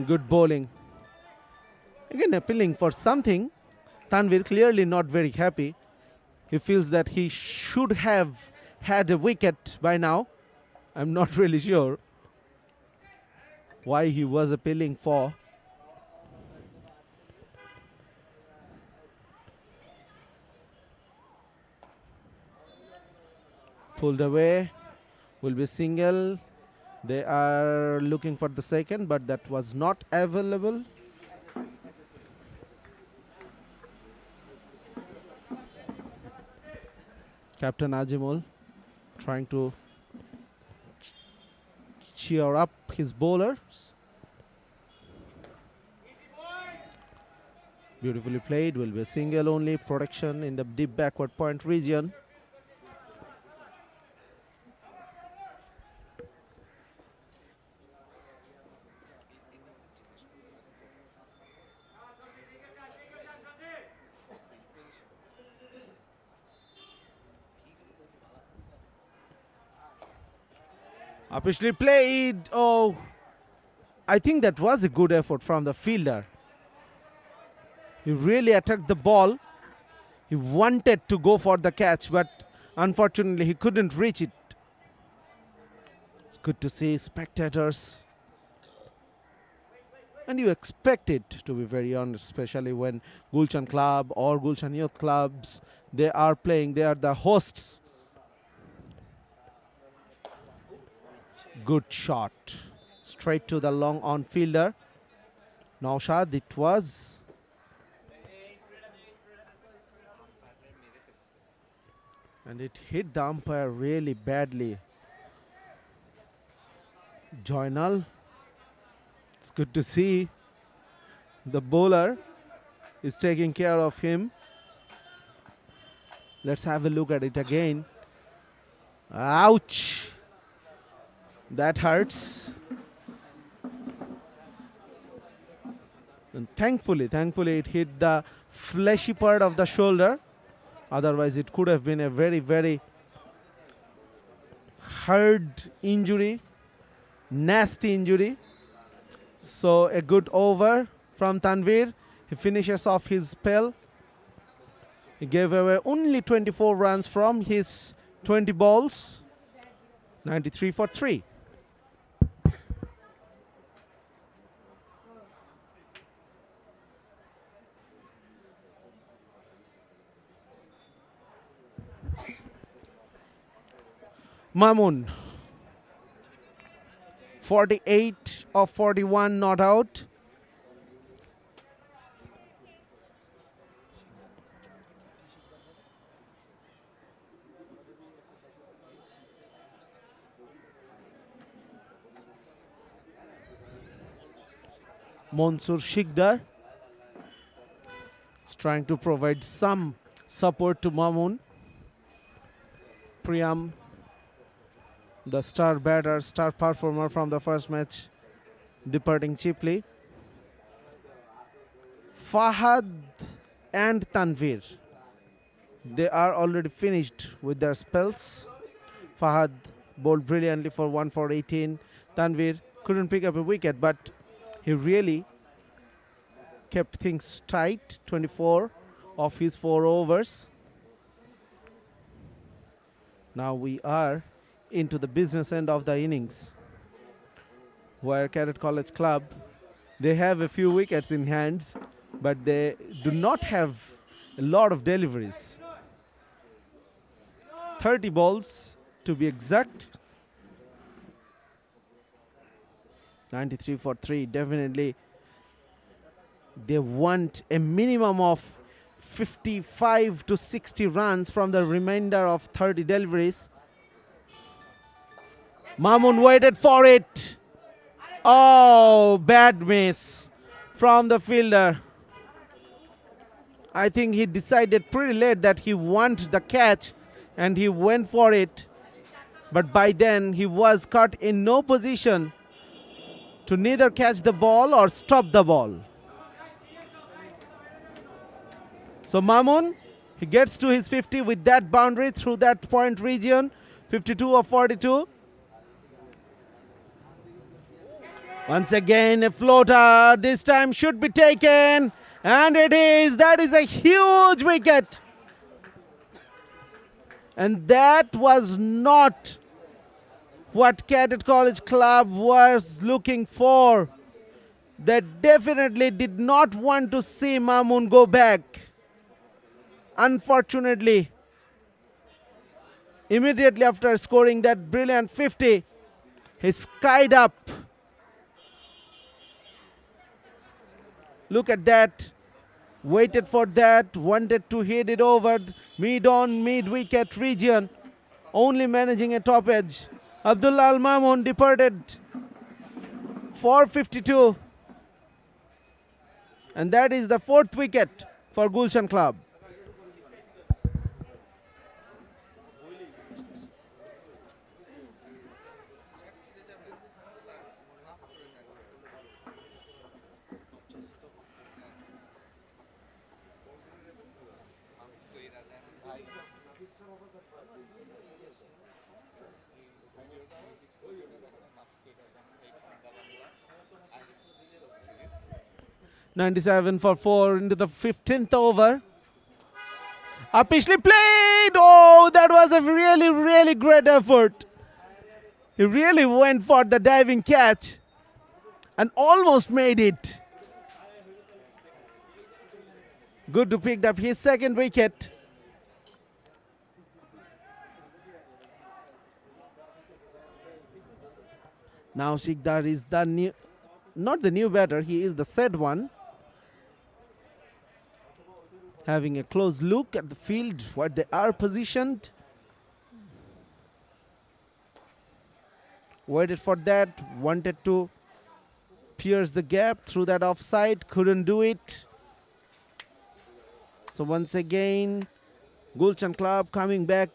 Good bowling. Again appealing for something. Tanvir clearly not very happy. He feels that he should have had a wicket by now. I'm not really sure why he was appealing for. Pulled away. Will be single. They are looking for the second, but that was not available. Captain Azimul trying to cheer up his bowlers. Beautifully played. Will be a single only. Protection in the deep backward point region. Officially played. Oh, I think that was a good effort from the fielder. He really attacked the ball. He wanted to go for the catch, but unfortunately he couldn't reach it. It's good to see spectators. And you expect it, to be very honest, especially when Gulshan Club or Gulshan Youth Clubs, they are playing, they are the hosts. Good shot. Straight to the long on fielder. Naushad, it was. And it hit the umpire really badly. Joynal. It's good to see the bowler is taking care of him. Let's have a look at it again. Ouch! That hurts. And thankfully it hit the fleshy part of the shoulder. Otherwise, it could have been a very, very hard injury, nasty injury. So a good over from Tanvir. He finishes off his spell. He gave away only 24 runs from his 20 balls. 93 for 3. Mamun, 48 of 41 not out. Mansur Shikdar is trying to provide some support to Mamun. Priyam, the star batter, star performer from the first match, departing cheaply. Fahad and Tanvir, they are already finished with their spells. Fahad bowled brilliantly for 1 for 18. Tanvir couldn't pick up a wicket, but he really kept things tight. 24 of his 4 overs. Now we are into the business end of the innings, where Cadet College Club, they have a few wickets in hands, but they do not have a lot of deliveries. 30 balls to be exact. 93 for 3. Definitely they want a minimum of 55 to 60 runs from the remainder of 30 deliveries. Mamun waited for it. Oh, bad miss from the fielder. I think he decided pretty late that he wants the catch and he went for it. But by then he was caught in no position to neither catch the ball or stop the ball. So Mamun, he gets to his 50 with that boundary through that point region. 52 of 42. Once again, a floater. This time should be taken. And it is. That is a huge wicket. And that was not what Cadet College Club was looking for. They definitely did not want to see Mamun go back. Unfortunately, immediately after scoring that brilliant 50, he skied up. Look at that. Waited for that. Wanted to hit it over mid-on, mid-wicket region. Only managing a top edge. Abdullah Al Mamun departed for 52. And that is the 4th wicket for Gulshan Club. .97 for 4 into the 15th over. Apishly played! Oh, that was a really, really great effort. He really went for the diving catch and almost made it. Good to pick up his second wicket. Now Shikdar is the new, not the new batter, he is the said one. Having a close look at the field, where they are positioned. Waited for that, wanted to pierce the gap through that offside, couldn't do it. So once again, Gulshan Club coming back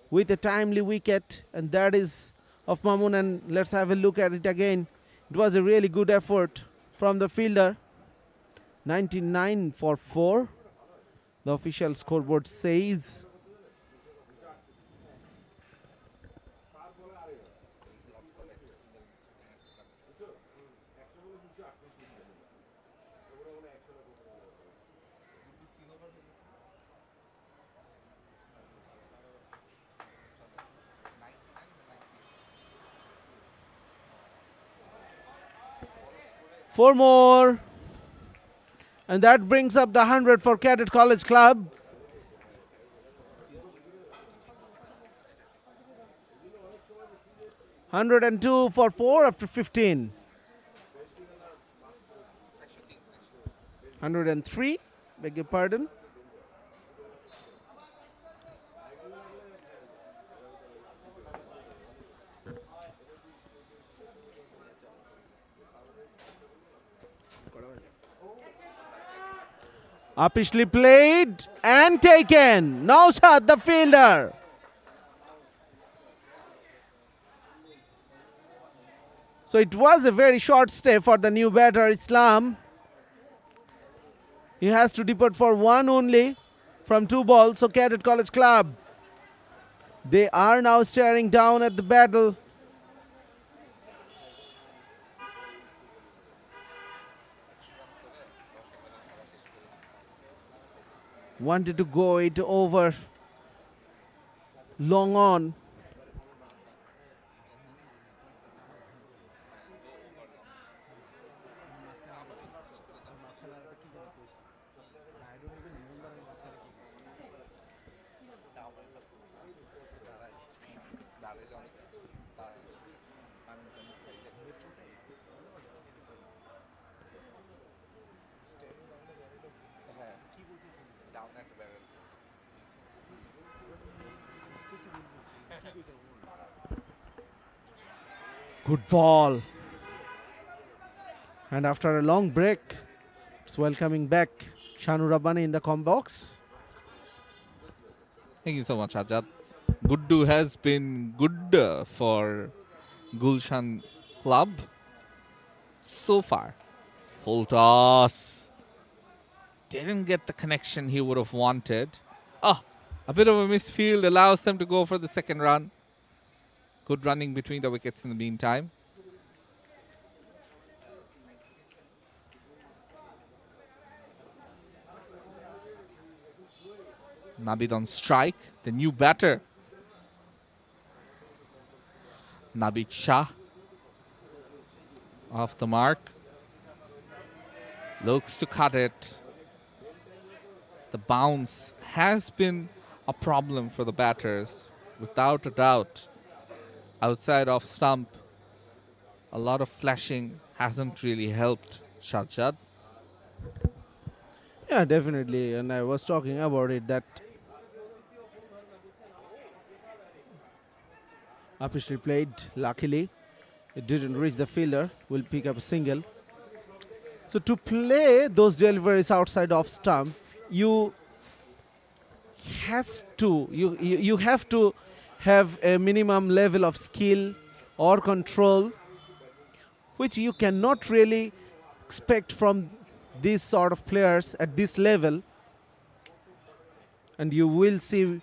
with a timely wicket, and that is of Mamun. And let's have a look at it again. It was a really good effort from the fielder. 99 for 4. The official scoreboard says. Four more. And that brings up the 100 for Cadet College Club. $102 for 4 after 15. 103, beg your pardon. Apishly played and taken. Naushad, the fielder. So it was a very short stay for the new batter, Islam. He has to depart for one only from 2 balls. So Cadet College Club, they are now staring down at the battle. Wanted to go it over long on. Good ball. And after a long break, it's welcoming back Shanu Rabbani in the com box. Thank you so much, Ajad. Guddu has been good for Gulshan Club so far. Full toss. Didn't get the connection he would have wanted. Ah, a bit of a misfield allows them to go for the second run. Good running between the wickets in the meantime. Nabid on strike, the new batter. Nabid Shah off the mark. Looks to cut it. The bounce has been a problem for the batters, without a doubt. Outside of stump, a lot of flashing hasn't really helped Shadshad. Yeah, definitely. And I was talking about it that Apishly played. Luckily, it didn't reach the fielder. Will pick up a single. So to play those deliveries outside of stump, you have to have a minimum level of skill or control, which you cannot really expect from these sort of players at this level. And you will see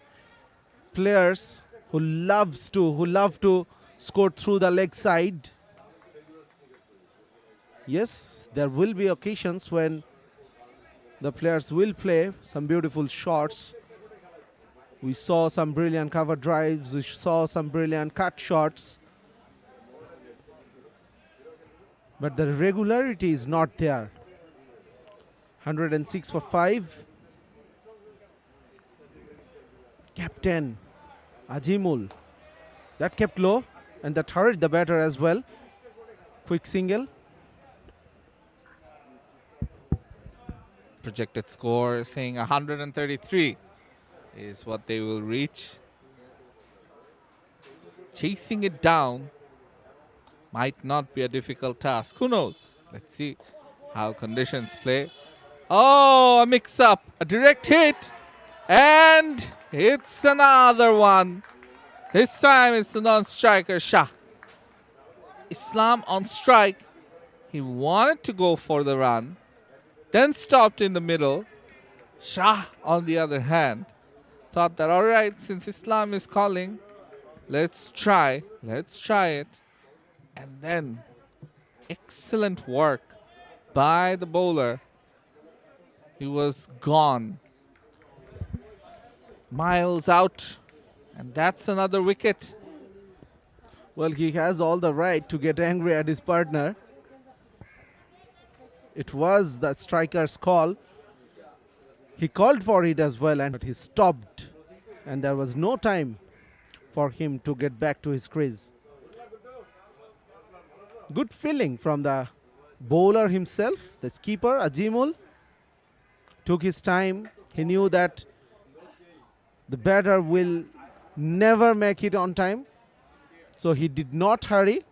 players who love to scored through the leg side. Yes, there will be occasions when the players will play some beautiful shots. We saw some brilliant cover drives. We saw some brilliant cut shots. But the regularity is not there. 106 for 5. Captain Ajimul. That kept low and that hurried the batter as well. Quick single. Projected score saying 133 is what they will reach. Chasing it down might not be a difficult task. Who knows? Let's see how conditions play. Oh, a mix-up, a direct hit, and it's another one. This time it's the non-striker Shah. Islam on strike. He wanted to go for the run, then stopped in the middle. Shah, on the other hand, thought that, all right, since Islam is calling, let's try it. And then, excellent work by the bowler. He was gone. Miles out, and that's another wicket. Well, he has all the right to get angry at his partner. It was the striker's call. He called for it as well, but he stopped. And there was no time for him to get back to his crease. Good feeling from the bowler himself, the skipper, Ajimul. Took his time. He knew that the batter will never make it on time. So he did not hurry.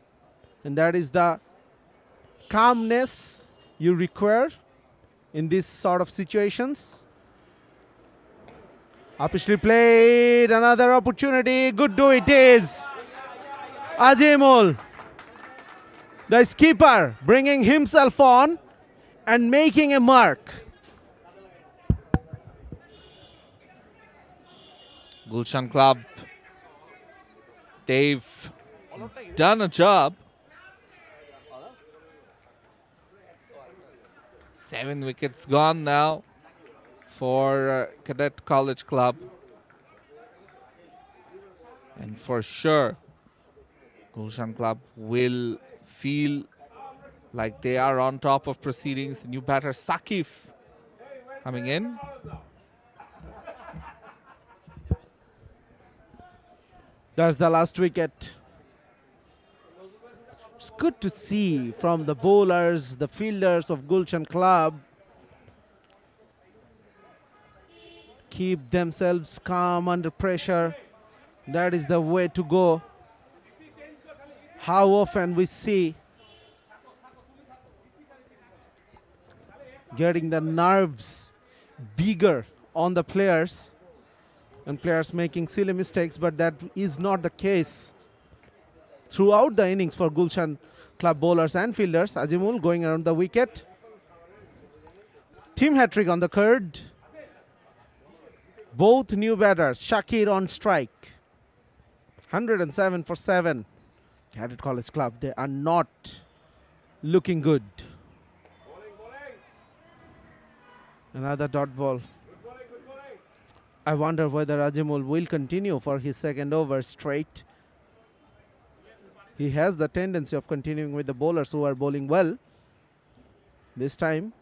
And that is the calmness you require in this sort of situations. Upishly played, another opportunity. Good do it is. Ajimul, the skipper, bringing himself on and making a mark. Gulshan Club, they've done a job. 7 wickets gone now for Cadet College Club. And for sure, Gulshan Club will feel like they are on top of proceedings. The new batter, Sakif, coming in. That's the last wicket. It's good to see from the bowlers, the fielders of Gulshan Club keep themselves calm under pressure. That is the way to go. How often we see getting the nerves bigger on the players and players making silly mistakes, but that is not the case throughout the innings for Gulshan Club bowlers and fielders. Ajimul going around the wicket. Team hat-trick on the card. Both new batters, Shakir on strike. 107 for 7. Cadet College Club, they are not looking good. Another dot ball. I wonder whether Ajimul will continue for his second over straight. He has the tendency of continuing with the bowlers who are bowling well. This time,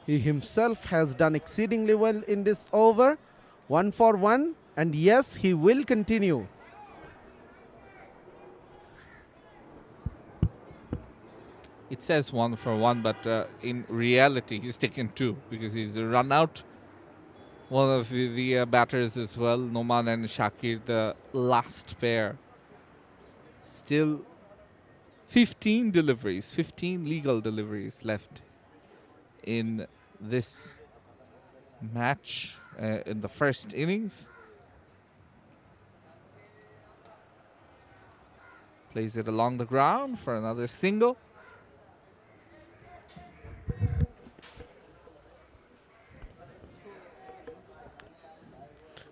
he himself has done exceedingly well in this over. 1 for 1, and yes, he will continue. It says 1 for 1, but in reality, he's taken 2 because he's run out one of the batters as well, Noman and Shakir, the last pair. Still 15 deliveries, 15 legal deliveries left in this match in the first innings. Plays it along the ground for another single.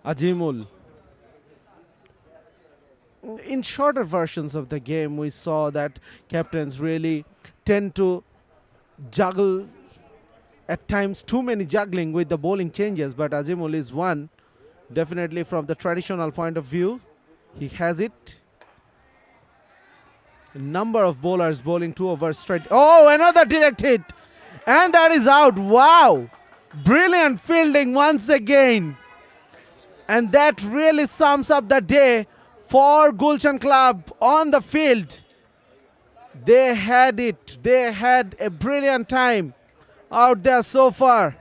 Ajimul. in shorter versions of the game, we saw that captains really tend to juggle at times, too many juggling with the bowling changes, but Azimul is one. Definitely from the traditional point of view, he has it. A number of bowlers bowling 2 overs straight. Oh, another direct hit. And that is out. Wow. Brilliant fielding once again. And that really sums up the day for Gulshan Club on the field. They had it. They had a brilliant time out there so far.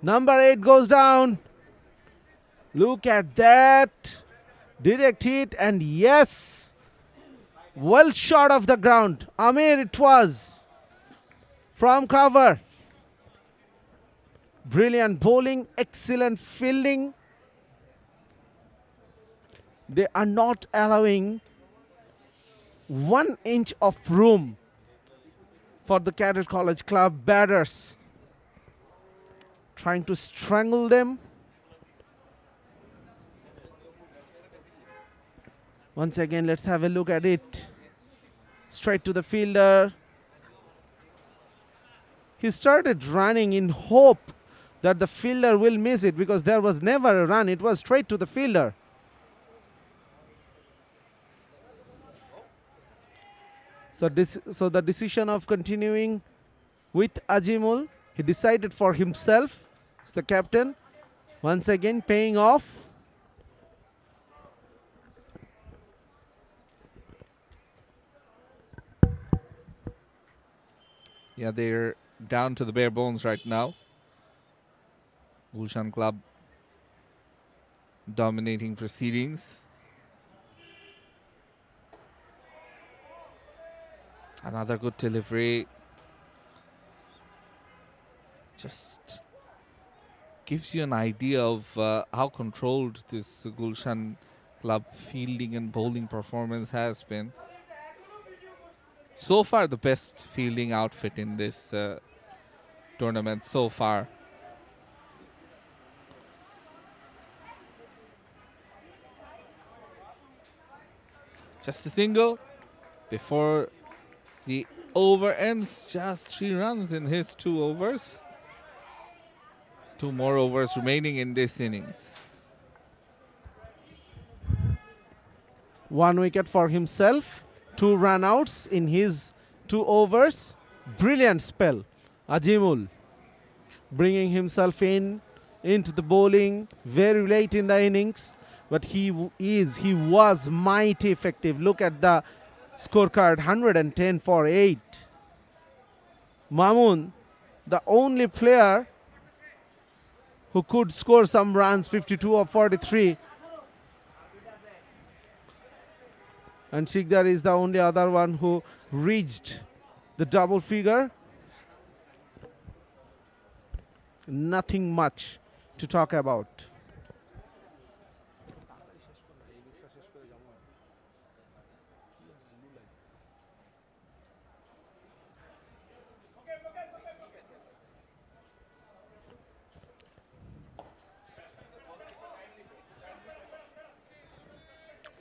Number 8 goes down. Look at that. Direct hit, and yes, well shot of the ground. Amir it was. From cover. Brilliant bowling, excellent fielding. They are not allowing 1 inch of room for the Cadet College Club batters. Trying to strangle them. Once again, let's have a look at it. Straight to the fielder. He started running in hope that the fielder will miss it, because there was never a run. It was straight to the fielder. So the decision of continuing with Azimul, he decided for himself. It's the captain. Once again paying off. Yeah, they're down to the bare bones right now. Gulshan Club dominating proceedings. Another good delivery. Just gives you an idea of how controlled this Gulshan Club fielding and bowling performance has been. So far, the best fielding outfit in this tournament so far. Just a single before the over ends. Just 3 runs in his 2 overs. 2 more overs remaining in this innings. 1 wicket for himself. 2 run-outs in his 2 overs. Brilliant spell. Azimul bringing himself into the bowling very late in the innings, but he was mighty effective. Look at the scorecard, 110 for 8. Mamun, the only player who could score some runs, 52 or 43. And Shikdar is the only other one who reached the double figure. Nothing much to talk about.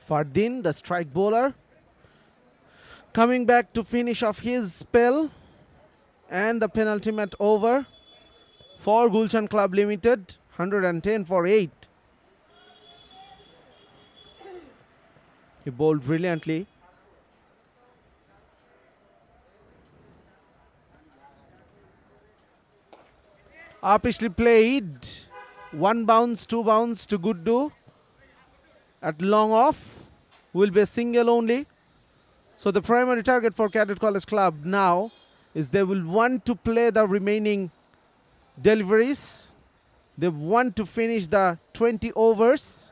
Fardin, the strike bowler, coming back to finish off his spell, and the penultimate over for Gulshan Club Limited, 110 for 8. He bowled brilliantly. Upishly played. 1 bounce, 2 bounce to Guddu. At long off will be a single only. So the primary target for Cadet College Club now is they will want to play the remaining deliveries. They want to finish the 20 overs.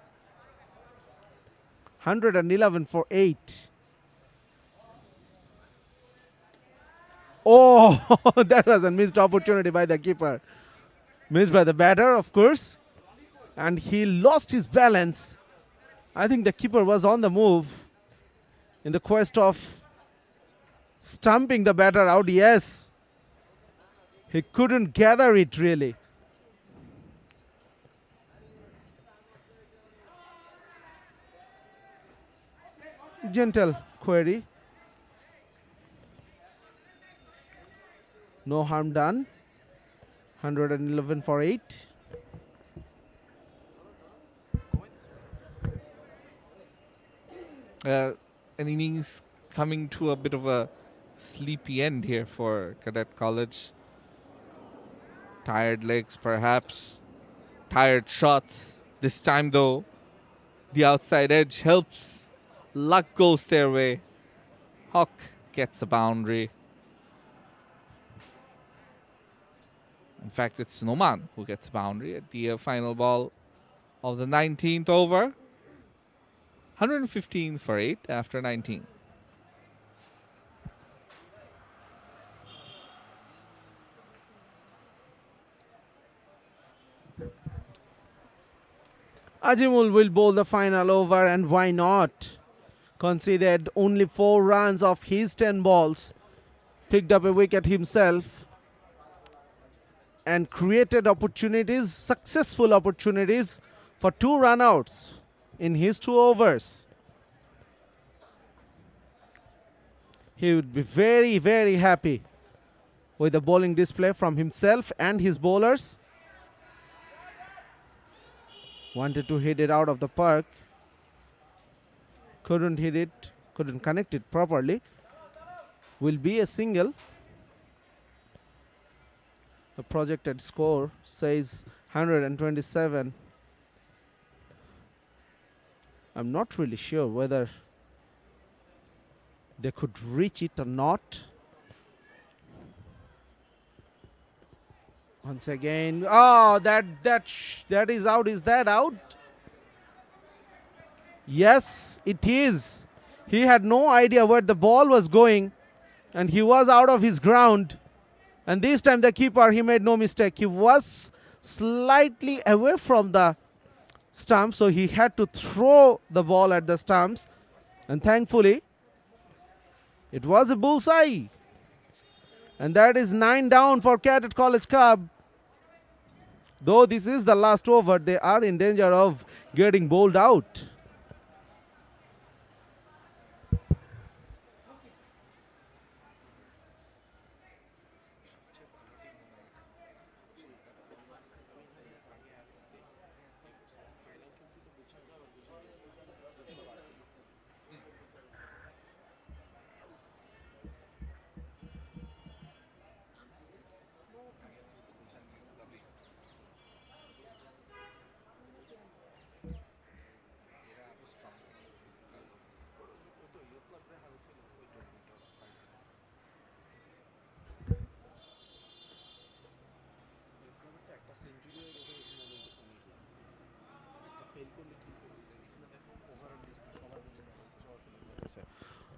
111 for 8. Oh, that was a missed opportunity by the keeper. Missed by the batter, of course. And he lost his balance. I think the keeper was on the move in the quest of stumping the batter out. Yes, he couldn't gather it really. gentle query. No harm done. 111 for 8. An innings coming to a bit of a sleepy end here for Cadet College. Tired legs, perhaps. Tired shots. This time, though, the outside edge helps. Luck goes their way. Hawk gets a boundary. In fact, it's Noman who gets a boundary at the final ball of the 19th over. 115 for 8 after 19. Ajimul will bowl the final over, and why not? Conceded only 4 runs of his 10 balls, picked up a wicket himself, and created opportunities, successful opportunities for 2 runouts in his 2 overs. He would be very, very happy with the bowling display from himself and his bowlers. Wanted to hit it out of the park. Couldn't hit it, couldn't connect it properly. Will be a single. The projected score says 127. I'm not really sure whether they could reach it or not. Once again, oh, that is out. Is that out? Yes, it is. He had no idea where the ball was going, and he was out of his ground. And this time the keeper, he made no mistake. He was slightly away from the stump, so he had to throw the ball at the stumps. And thankfully, it was a bullseye. And that is 9 down for Cadet College Club. Though this is the last over, they are in danger of getting bowled out.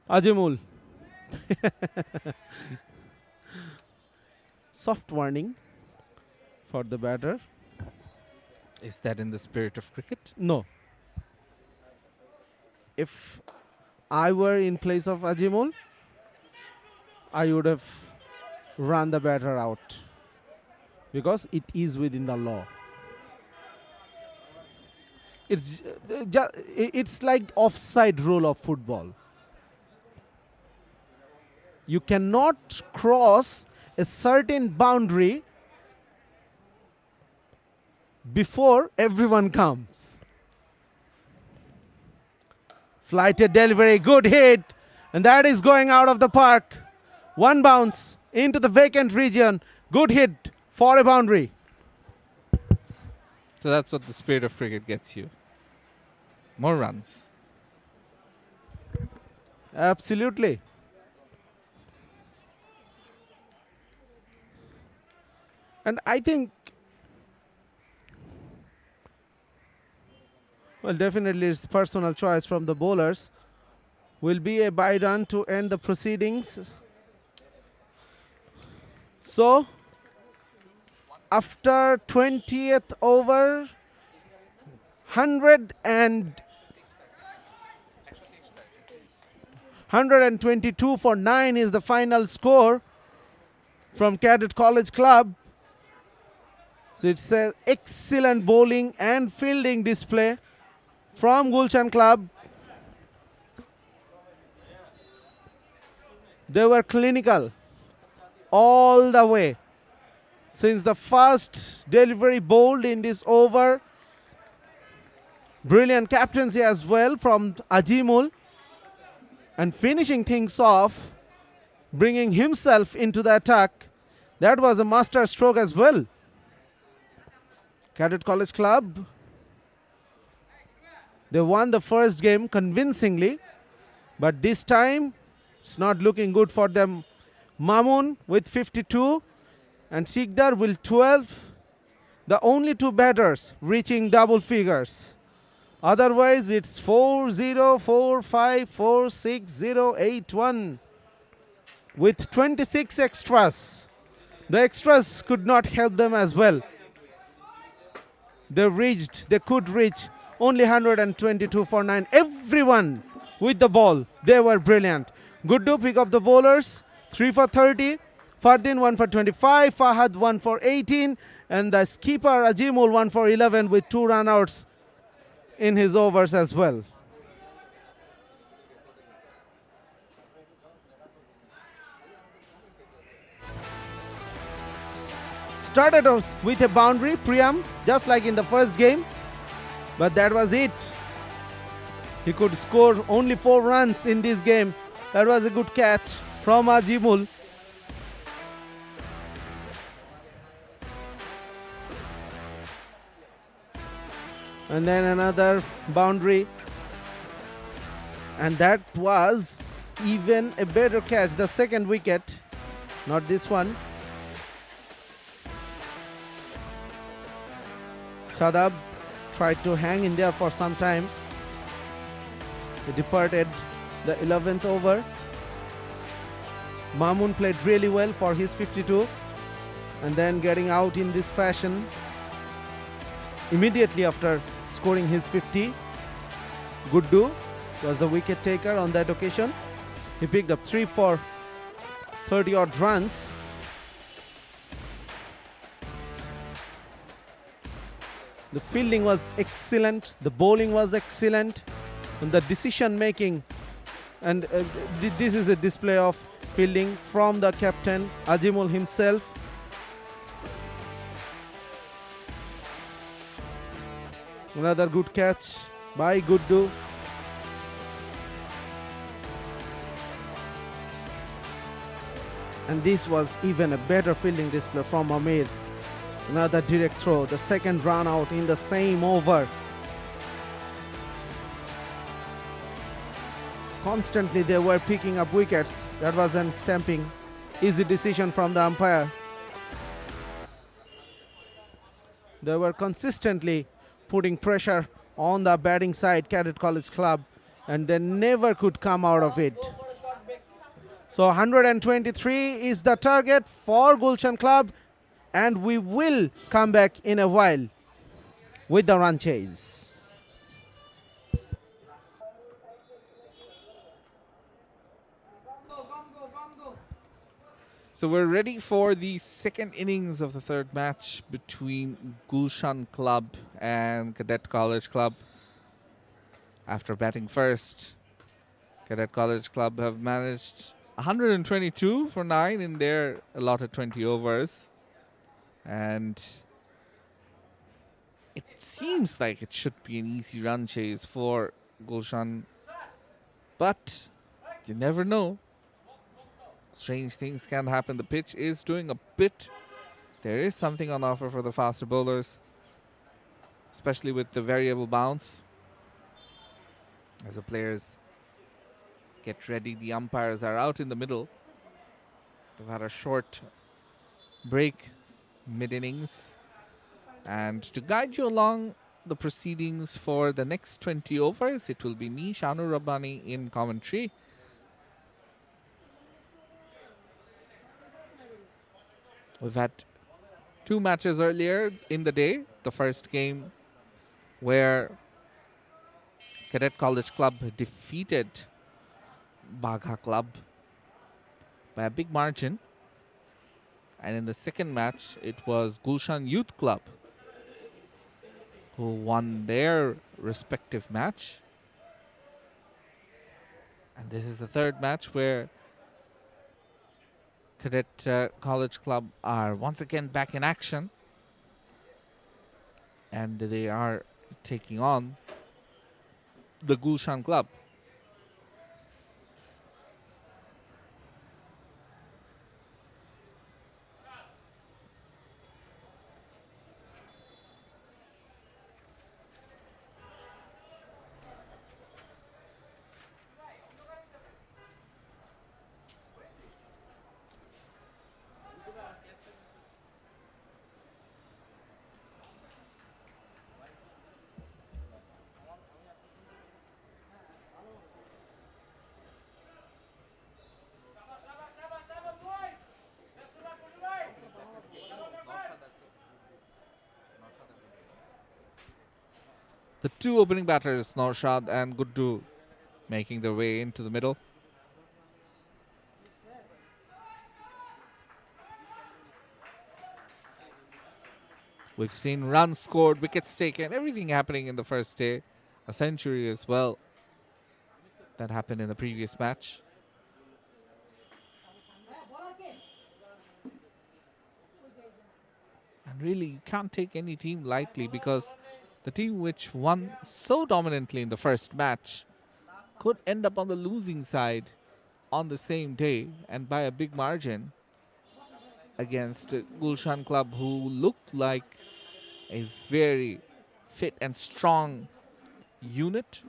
Ajimul. Soft warning for the batter. Is that in the spirit of cricket? No. If I were in place of Ajimul, I would have run the batter out, because it is within the law. It's like offside rule of football. You cannot cross a certain boundary before everyone comes. Flighted delivery, good hit, and that is going out of the park. 1 bounce into the vacant region. Good hit for a boundary. So that's what the spirit of cricket gets you. More runs. Absolutely. And I think, well, definitely it's personal choice from the bowlers. Will be a bye run to end the proceedings. So, after 20th over, 122 for 9 is the final score from Cadet College Club. So it's an excellent bowling and fielding display from Gulshan Club. They were clinical all the way. Since the first delivery bowled in this over, brilliant captaincy as well from Ajimul, and finishing things off, bringing himself into the attack. That was a master stroke as well. Cadet College Club, they won the first game convincingly, but this time it's not looking good for them. Mamun with 52 and Sikdar with 12, the only two batters reaching double figures. Otherwise, it's 4-0, 4-5, 4-6, 0-8-1 with 26 extras. The extras could not help them as well. They could reach only 122 for 9. Everyone with the ball, they were brilliant. Good to pick up the bowlers, 3 for 30. Fardin 1 for 25, Fahad 1 for 18, and the skipper Ajimul 1 for 11 with 2 run-outs in his overs as well. Started off with a boundary, Priyam, just like in the first game, but that was it. He could score only 4 runs in this game. That was a good catch from Ajimul. And then another boundary, and that was even a better catch, the second wicket, not this one. Shadab tried to hang in there for some time. He departed the 11th over. Mamun played really well for his 52, and then getting out in this fashion immediately after scoring his 50. Guddu was the wicket taker on that occasion. He picked up 3 for 30 odd runs. The fielding was excellent, the bowling was excellent, and the decision making, and this is a display of fielding from the captain Ajimul himself. Another good catch by Guddu. And this was even a better fielding display from Amir. Another direct throw, the second run out in the same over. Constantly they were picking up wickets. That was an stamping. Easy decision from the umpire. They were consistently putting pressure on the batting side, Cadet College Club, and they never could come out of it. So 123 is the target for Gulshan Club, and we will come back in a while with the run chase. So we're ready for the second innings of the third match between Gulshan Club and Cadet College Club. After batting first, Cadet College Club have managed 122 for 9 in their allotted 20 overs. And it seems like it should be an easy run chase for Gulshan, but you never know. Strange things can happen. The pitch is doing a bit. There is something on offer for the faster bowlers, especially with the variable bounce. As the players get ready, the umpires are out in the middle. They've had a short break mid-innings. And to guide you along the proceedings for the next 20 overs, it will be me, Shanu Rabbani, in commentary. We've had 2 matches earlier in the day. The first game where Cadet College Club defeated Bagha Club by a big margin. And in the second match, it was Gulshan Youth Club who won their respective match. And this is the third match where Cadet College Club are once again back in action, and they are taking on the Gulshan Club. The two opening batters, Norshad and Guddu, making their way into the middle. We've seen runs scored, wickets taken, everything happening in the first day. A century as well. That happened in the previous match. And really, you can't take any team lightly, because the team which won so dominantly in the first match could end up on the losing side on the same day and by a big margin against Gulshan Club, who looked like a very fit and strong unit.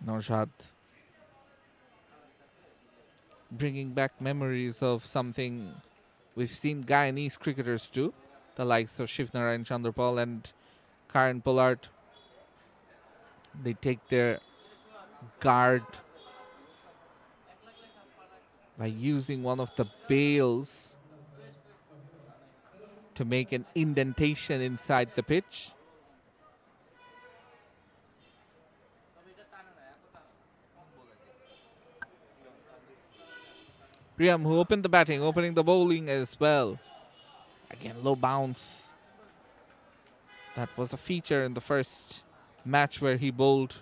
Norshad bringing back memories of something we've seen Guyanese cricketers do, the likes of Shivnarayan Chandrapal and Karen Pollard. They take their guard by using one of the bails to make an indentation inside the pitch. Priyam, who opened the batting, opening the bowling as well. Again, low bounce. That was a feature in the first match where he bowled.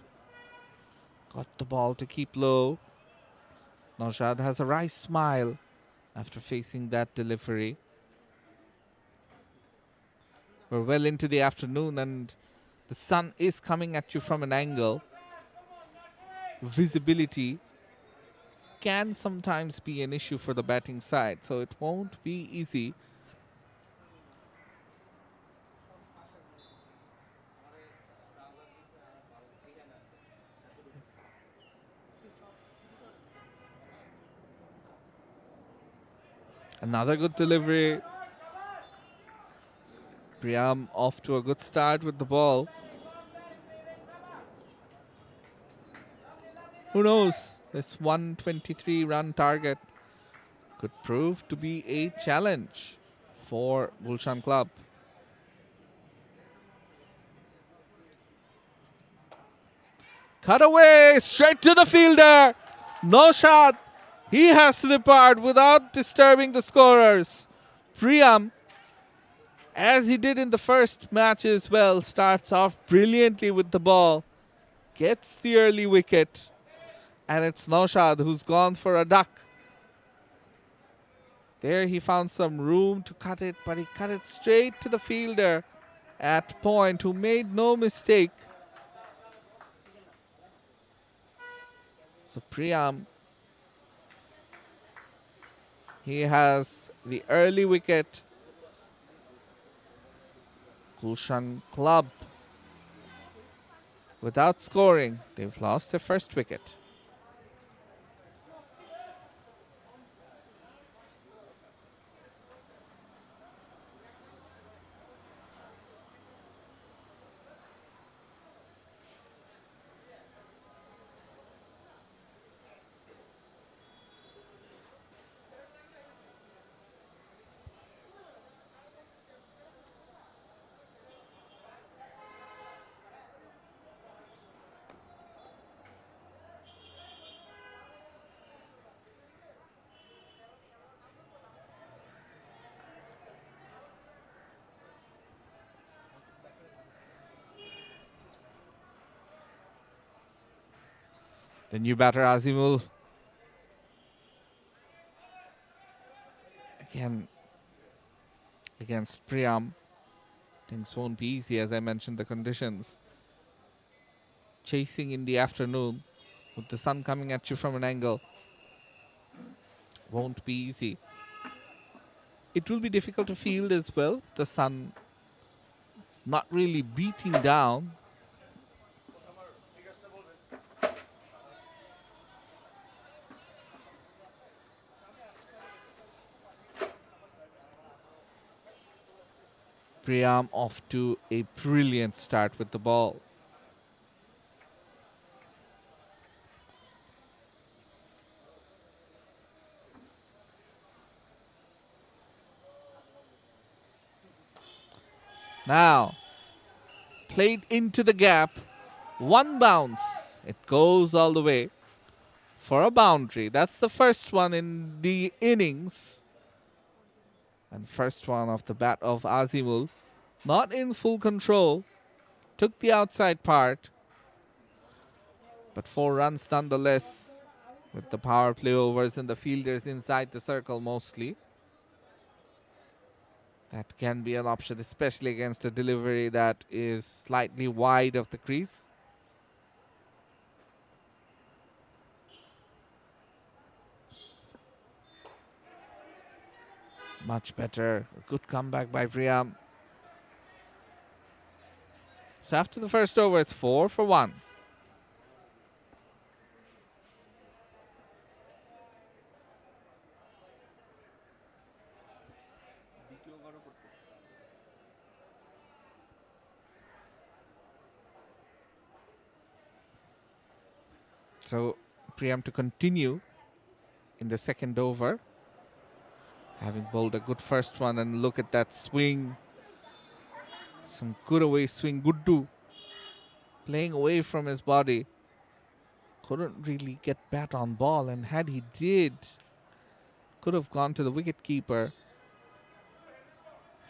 Got the ball to keep low. Naushad has a wry smile after facing that delivery. We're well into the afternoon and the sun is coming at you from an angle. Visibility can sometimes be an issue for the batting side, so it won't be easy. Another good delivery. Priyam off to a good start with the ball. Who knows? This 123 run target could prove to be a challenge for Gulshan Club. Cut away, straight to the fielder. No shot. He has to depart without disturbing the scorers. Priyam, as he did in the first match as well, starts off brilliantly with the ball. Gets the early wicket. And it's Naushad who's gone for a duck. There he found some room to cut it, but he cut it straight to the fielder at point, who made no mistake. So Priyam, he has the early wicket. Gulshan Club, without scoring, they've lost their first wicket. The new batter Azimul. Again, against Priyam. Things won't be easy, as I mentioned the conditions. Chasing in the afternoon with the sun coming at you from an angle won't be easy. It will be difficult to field as well. The sun not really beating down. Priyam off to a brilliant start with the ball. Now, played into the gap. One bounce. It goes all the way for a boundary. That's the first one in the innings. And first one off the bat of Azimul. Not in full control. Took the outside part. But 4 runs nonetheless. With the power play overs and the fielders inside the circle mostly. That can be an option, especially against a delivery that is slightly wide of the crease. Much better. A good comeback by Priyam. So after the first over, it's 4 for 1. So Priyam to continue in the second over. Having bowled a good first one, and look at that swing. Some good away swing. Guddu playing away from his body. Couldn't really get bat on ball, and had he did, could have gone to the wicket keeper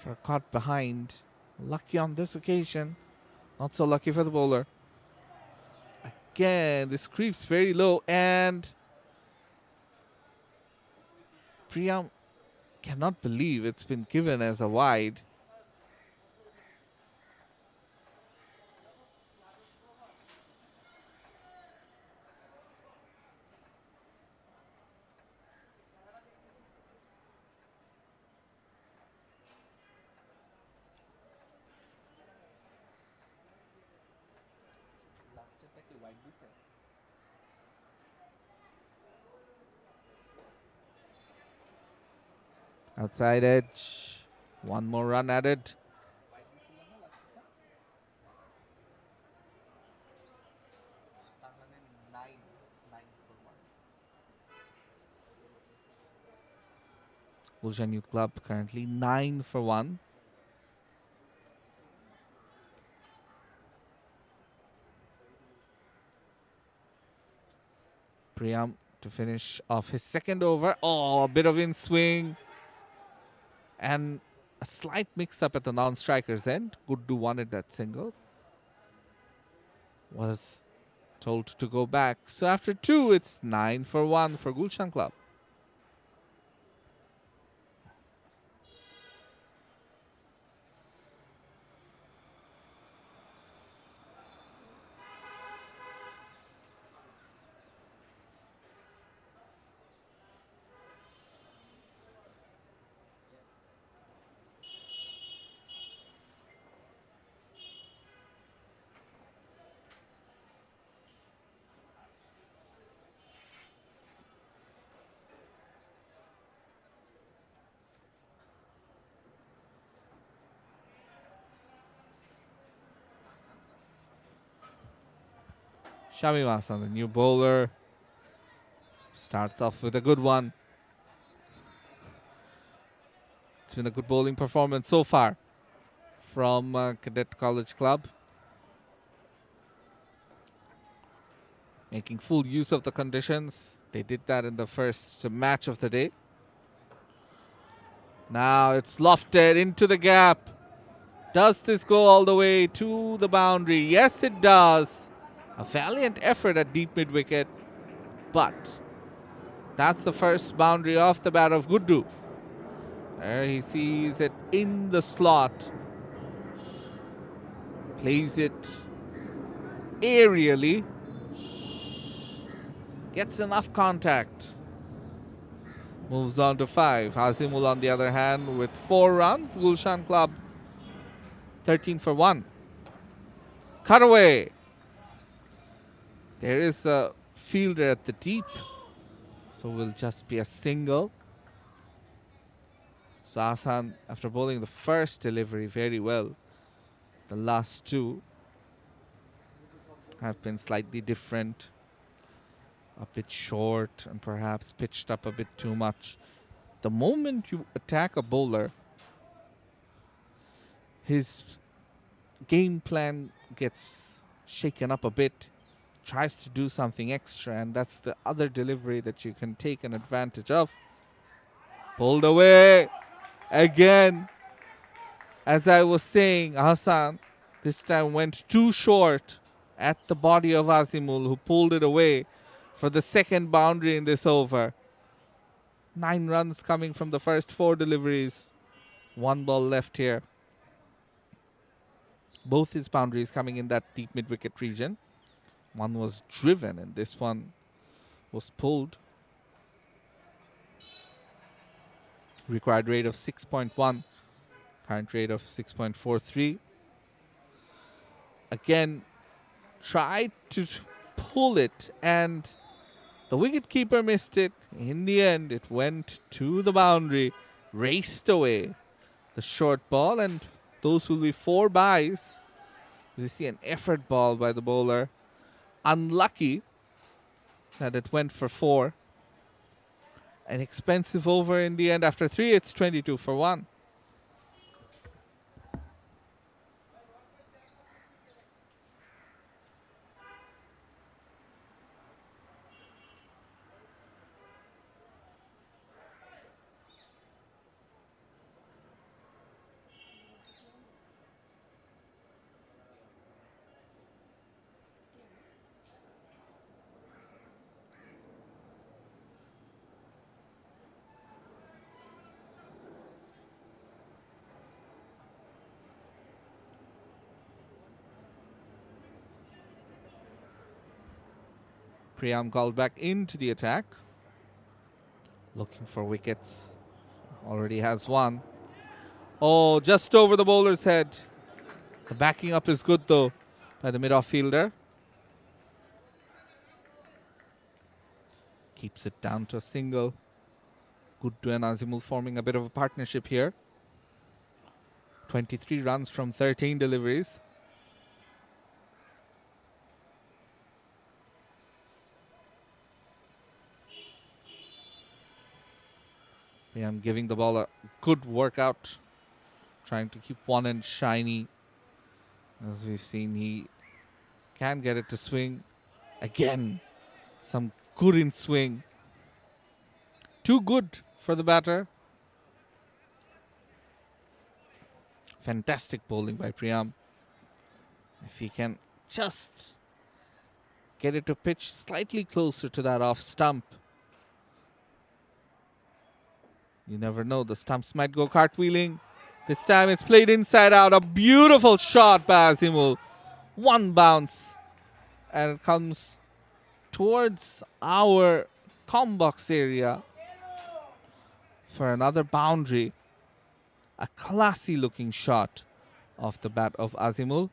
for a caught behind. Lucky on this occasion. Not so lucky for the bowler. Again, this creeps very low, and Priyam cannot believe it's been given as a wide. Outside edge. One more run added. Gulshan Youth Club currently 9 for 1. Priyam to finish off his second over. Oh, a bit of in swing. And a slight mix-up at the non-striker's end. Guddu wanted that single. Was told to go back. So after 2, it's 9 for 1 for Gulshan Club. Shamim Hassan, the new bowler, starts off with a good one. It's been a good bowling performance so far from Cadet College Club. Making full use of the conditions. They did that in the first match of the day. Now it's lofted into the gap. Does this go all the way to the boundary? Yes, it does. A valiant effort at deep mid-wicket. but that's the first boundary off the bat of Guddu. There he sees it in the slot, plays it aerially, gets enough contact, moves on to 5. Azimul on the other hand with 4 runs. Gulshan Club 13 for 1. Cutaway. There is a fielder at the deep, so will just be a single. So Asan, after bowling the first delivery very well, the last 2 have been slightly different, a bit short and perhaps pitched up a bit too much. The moment you attack a bowler, his game plan gets shaken up a bit, tries to do something extra, and that's the other delivery that you can take an advantage of. Pulled away again. As I was saying, Hassan this time went too short at the body of Azimul, who pulled it away for the second boundary in this over. 9 runs coming from the first 4 deliveries. 1 ball left here. Both his boundaries coming in that deep mid-wicket region. One was driven and this one was pulled. Required rate of 6.1. Current rate of 6.43. Again, tried to pull it and the wicketkeeper missed it. In the end, it went to the boundary, raced away the short ball, and those will be 4 byes. You see an effort ball by the bowler. Unlucky that it went for 4. An expensive over in the end. After 3, it's 22 for 1. Priyam called back into the attack. Looking for wickets. Already has 1. Oh, just over the bowler's head. The backing up is good though by the mid-off fielder. Keeps it down to a single. Guddu and Azimul forming a bit of a partnership here. 23 runs from 13 deliveries. I'm giving the ball a good workout, trying to keep one end shiny. As we've seen, he can get it to swing. Again, some good in swing. Too good for the batter. Fantastic bowling by Priyam. If he can just get it to pitch slightly closer to that off stump. You never know, the stumps might go cartwheeling. This time it's played inside out. A beautiful shot by Azimul. 1 bounce. And it comes towards our com box area for another boundary. A classy looking shot off the bat of Azimul.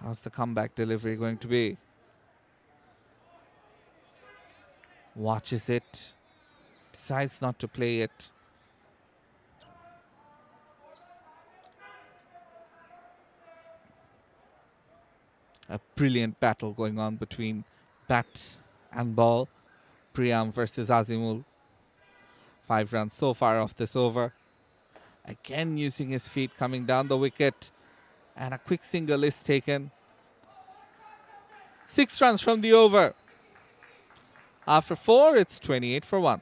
How's the comeback delivery going to be? Watches it. Decides not to play it. A brilliant battle going on between bat and ball. Priyam versus Azimul. 5 runs so far off this over. Again using his feet, coming down the wicket. And a quick single is taken. 6 runs from the over. After 4, it's 28 for 1.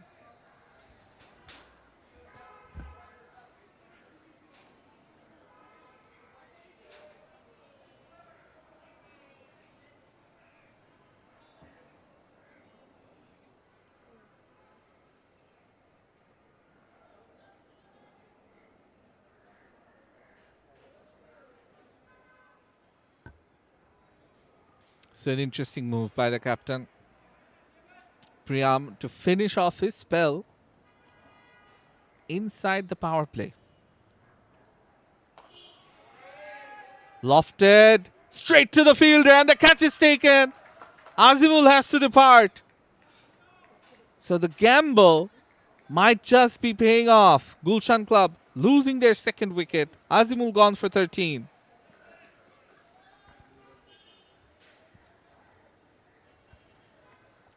It's an interesting move by the captain. Priyam to finish off his spell inside the power play. Lofted straight to the fielder and the catch is taken. Azimul has to depart. So the gamble might just be paying off. Gulshan Club losing their second wicket. Azimul gone for 13.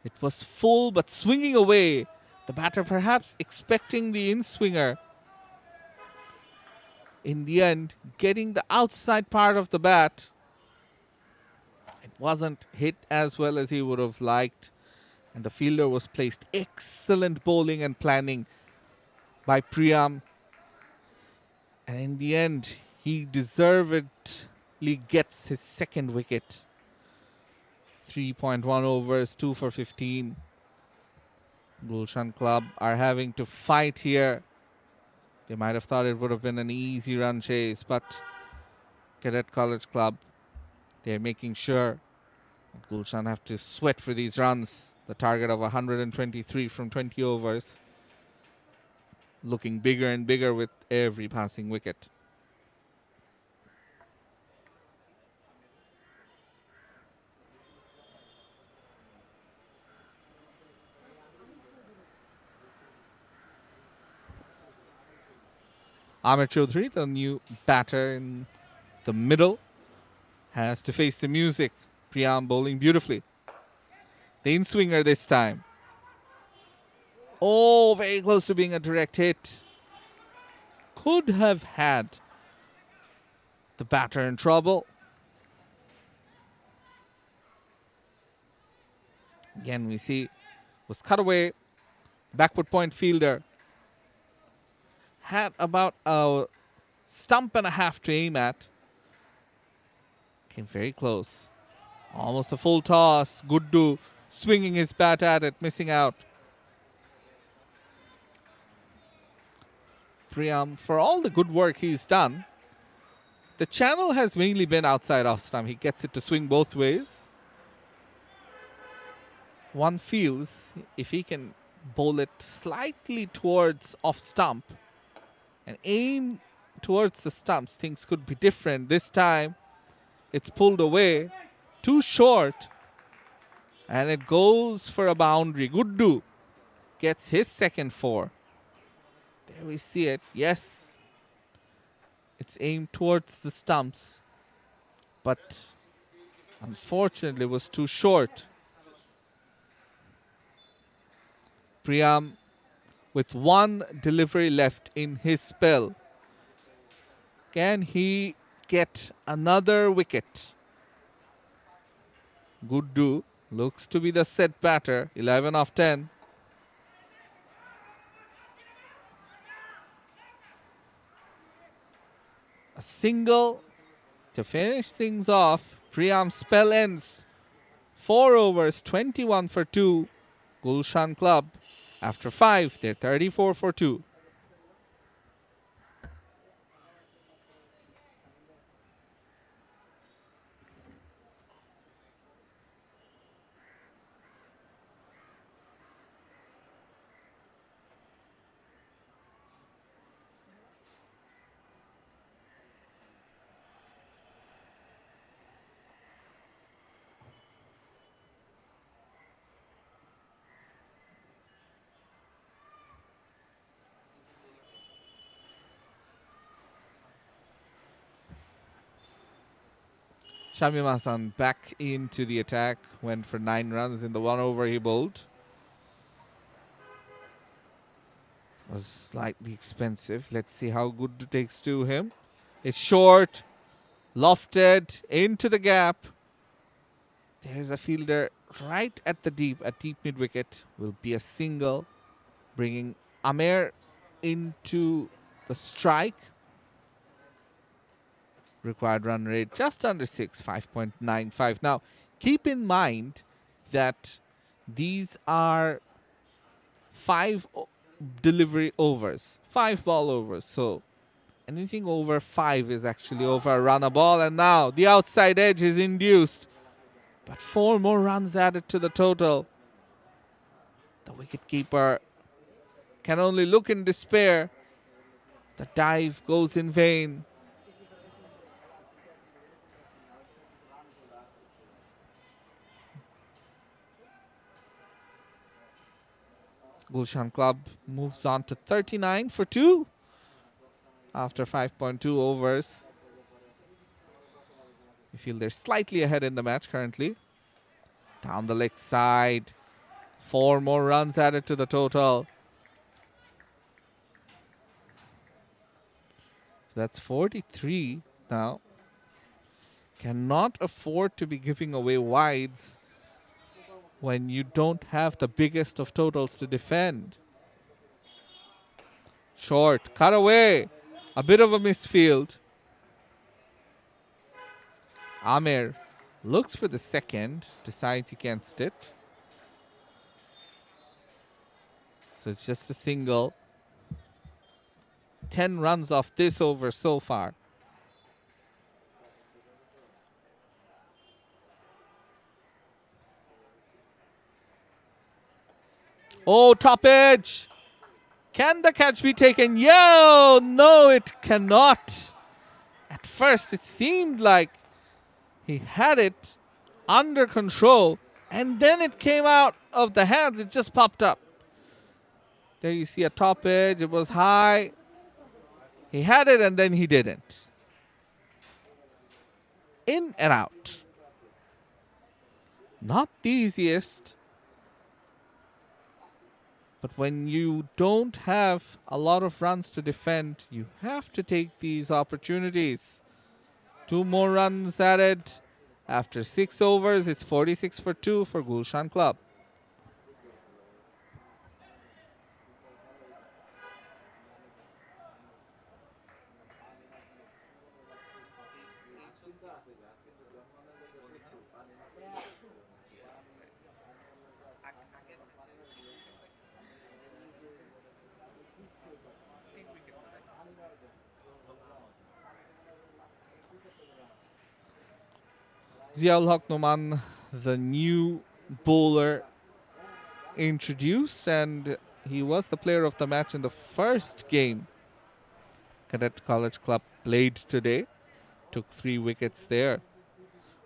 It was full but swinging away. The batter perhaps expecting the in-swinger. In the end, getting the outside part of the bat. It wasn't hit as well as he would have liked. And the fielder was placed. Excellent bowling and planning by Priyam. And in the end, he deservedly gets his second wicket. 3.1 overs, 2 for 15. Gulshan Club are having to fight here. They might have thought it would have been an easy run chase, but Cadet College Club, they're making sure that Gulshan have to sweat for these runs. The target of 123 from 20 overs. Looking bigger and bigger with every passing wicket. Amir Chaudhary, the new batter in the middle, has to face the music. Priyam bowling beautifully. The in-swinger this time. Oh, very close to being a direct hit. Could have had the batter in trouble. Again, we see was cut away. Backward point fielder had about a stump and a half to aim at. Came very close. Almost a full toss. Guddu swinging his bat at it, missing out. Priyam, for all the good work he's done, the channel has mainly been outside off stump. He gets it to swing both ways. One feels if he can bowl it slightly towards off stump and aim towards the stumps, things could be different. This time, it's pulled away, too short, and it goes for a boundary. Guddu gets his second four. There we see it. Yes, it's aimed towards the stumps, but unfortunately was too short. Priyam with one delivery left in his spell. Can he get another wicket? Guddu looks to be the set batter. 11 of 10. A single to finish things off. Priyam's spell ends. 4 overs, 21 for 2. Gulshan Club. After 5, they're 34 for 2. Shamim Hassan back into the attack. Went for 9 runs in the 1 over he bowled. Was slightly expensive. Let's see how good it takes to him. It's short. Lofted into the gap. There's a fielder right at the deep mid wicket. Will be a single. Bringing Amer into the strike. Required run rate just under 6, 5.95. Now, keep in mind that these are 5 delivery overs, 5 ball overs. So anything over 5 is actually over a run a ball. And now the outside edge is induced. But 4 more runs added to the total. The wicketkeeper can only look in despair. The dive goes in vain. Gulshan Club moves on to 39 for 2 after 5.2 overs. We feel they're slightly ahead in the match currently. Down the leg side. 4 more runs added to the total. That's 43 now. Cannot afford to be giving away wides when you don't have the biggest of totals to defend. Short, cut away. A bit of a misfield. Amir looks for the second, decides against it. So it's just a single. 10 runs off this over so far. Oh, top edge. Can the catch be taken? Yo, no, it cannot. At first, it seemed like he had it under control, and then it came out of the hands. It just popped up. There you see a top edge. It was high. He had it, and then he didn't. In and out. Not the easiest. But when you don't have a lot of runs to defend, you have to take these opportunities. 2 more runs added. After 6 overs, it's 46 for 2 for Gulshan Club. Ziaul Haq Noman, the new bowler introduced, and he was the player of the match in the first game Cadet College Club played today. Took 3 wickets there.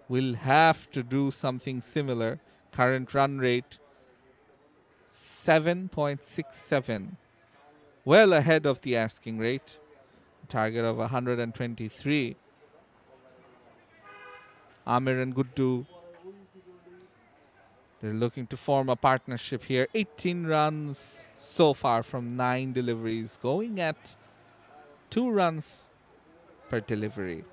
Will have to do something similar. Current run rate 7.67. Well ahead of the asking rate. Target of 123. Amir and Guddu, they're looking to form a partnership here. 18 runs so far from 9 deliveries, going at 2 runs per delivery.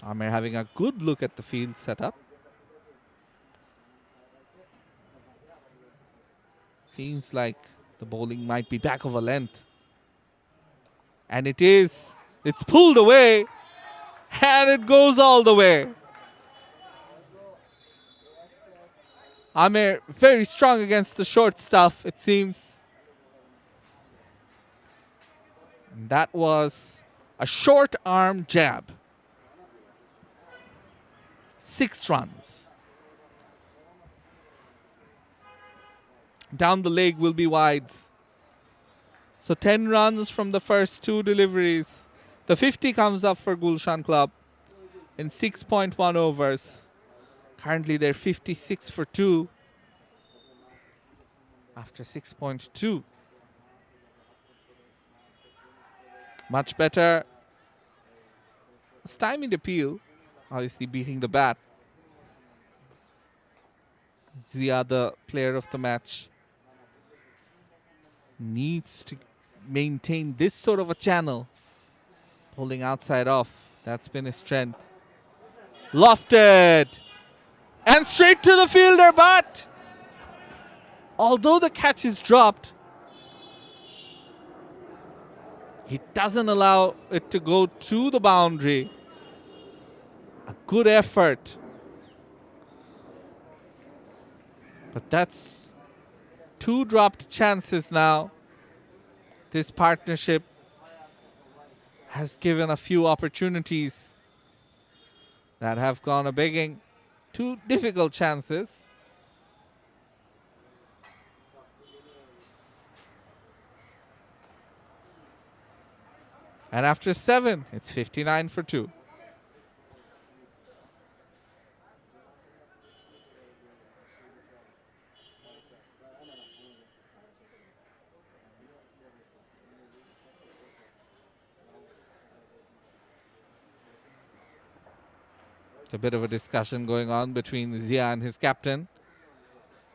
Amir having a good look at the field setup. Seems like the bowling might be back of a length. And it is. It's pulled away. And it goes all the way. Amir very strong against the short stuff, it seems. And that was a short arm jab. 6 runs. Down the leg will be wides. So 10 runs from the first 2 deliveries. The 50 comes up for Gulshan Club in 6.1 overs. Currently they're 56 for 2 after 6.2. Much better. Stymied appeal, obviously beating the bat. Zia, the player of the match, needs to maintain this sort of a channel. Pulling outside off, that's been his strength. Lofted! And straight to the fielder, but although the catch is dropped, he doesn't allow it to go to the boundary. A good effort. But that's 2 dropped chances now. This partnership has given a few opportunities. that have gone a begging. Two difficult chances. And after 7, it's 59 for 2. It's a bit of a discussion going on between Zia and his captain.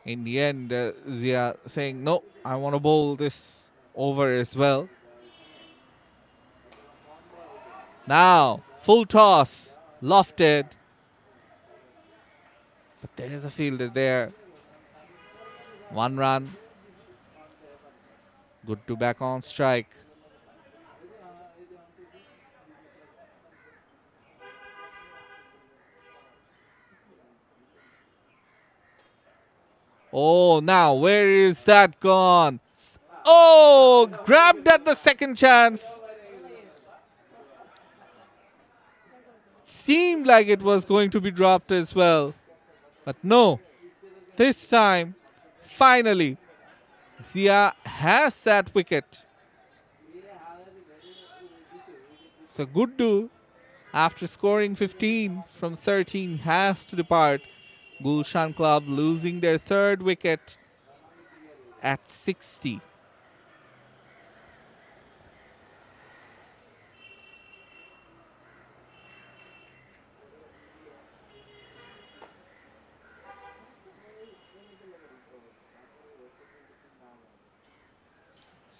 In the end, Zia saying, no, I want to bowl this over as well. Now, full toss, lofted. But there is a fielder there. 1 run. Good to back on strike. Oh, now where is that gone? Oh, grabbed at the second chance. Seemed like it was going to be dropped as well. But no, this time, finally, Zia has that wicket. So Guddu, after scoring 15 from 13, has to depart. Gulshan Club losing their third wicket at 60.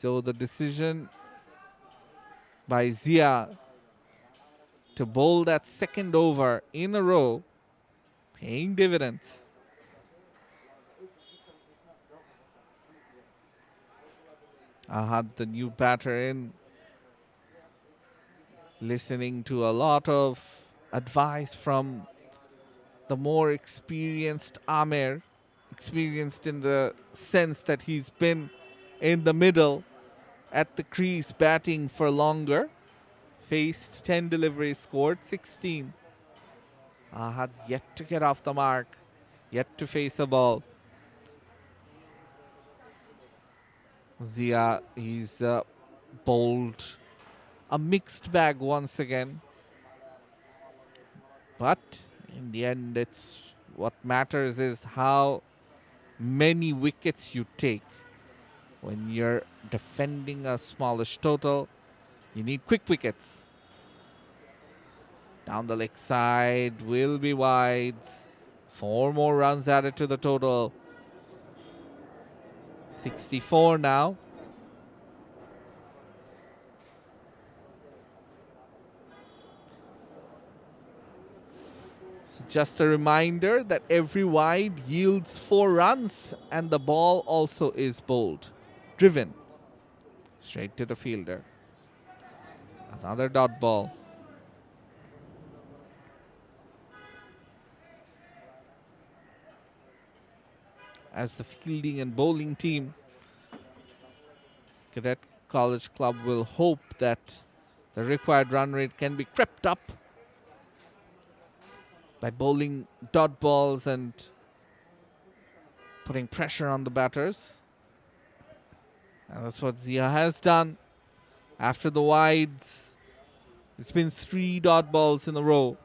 So the decision by Zia to bowl that second over in a row, paying dividends. Ahad, the new batter in, listening to a lot of advice from the more experienced Amer, experienced in the sense that he's been in the middle at the crease batting for longer. Faced 10 deliveries, scored 16. Ahad yet to get off the mark, yet to face a ball. Zia, he's bowled a mixed bag once again. But in the end, it's what matters is how many wickets you take. When you're defending a smallish total, you need quick wickets. Down the leg side will be wide. 4 more runs added to the total. 64 now. So just a reminder that every wide yields 4 runs and the ball also is bowled. Driven straight to the fielder. Another dot ball. As the fielding and bowling team, Cadet College Club will hope that the required run rate can be crept up by bowling dot balls and putting pressure on the batters. And that's what Zia has done. After the wides, it's been 3 dot balls in a row.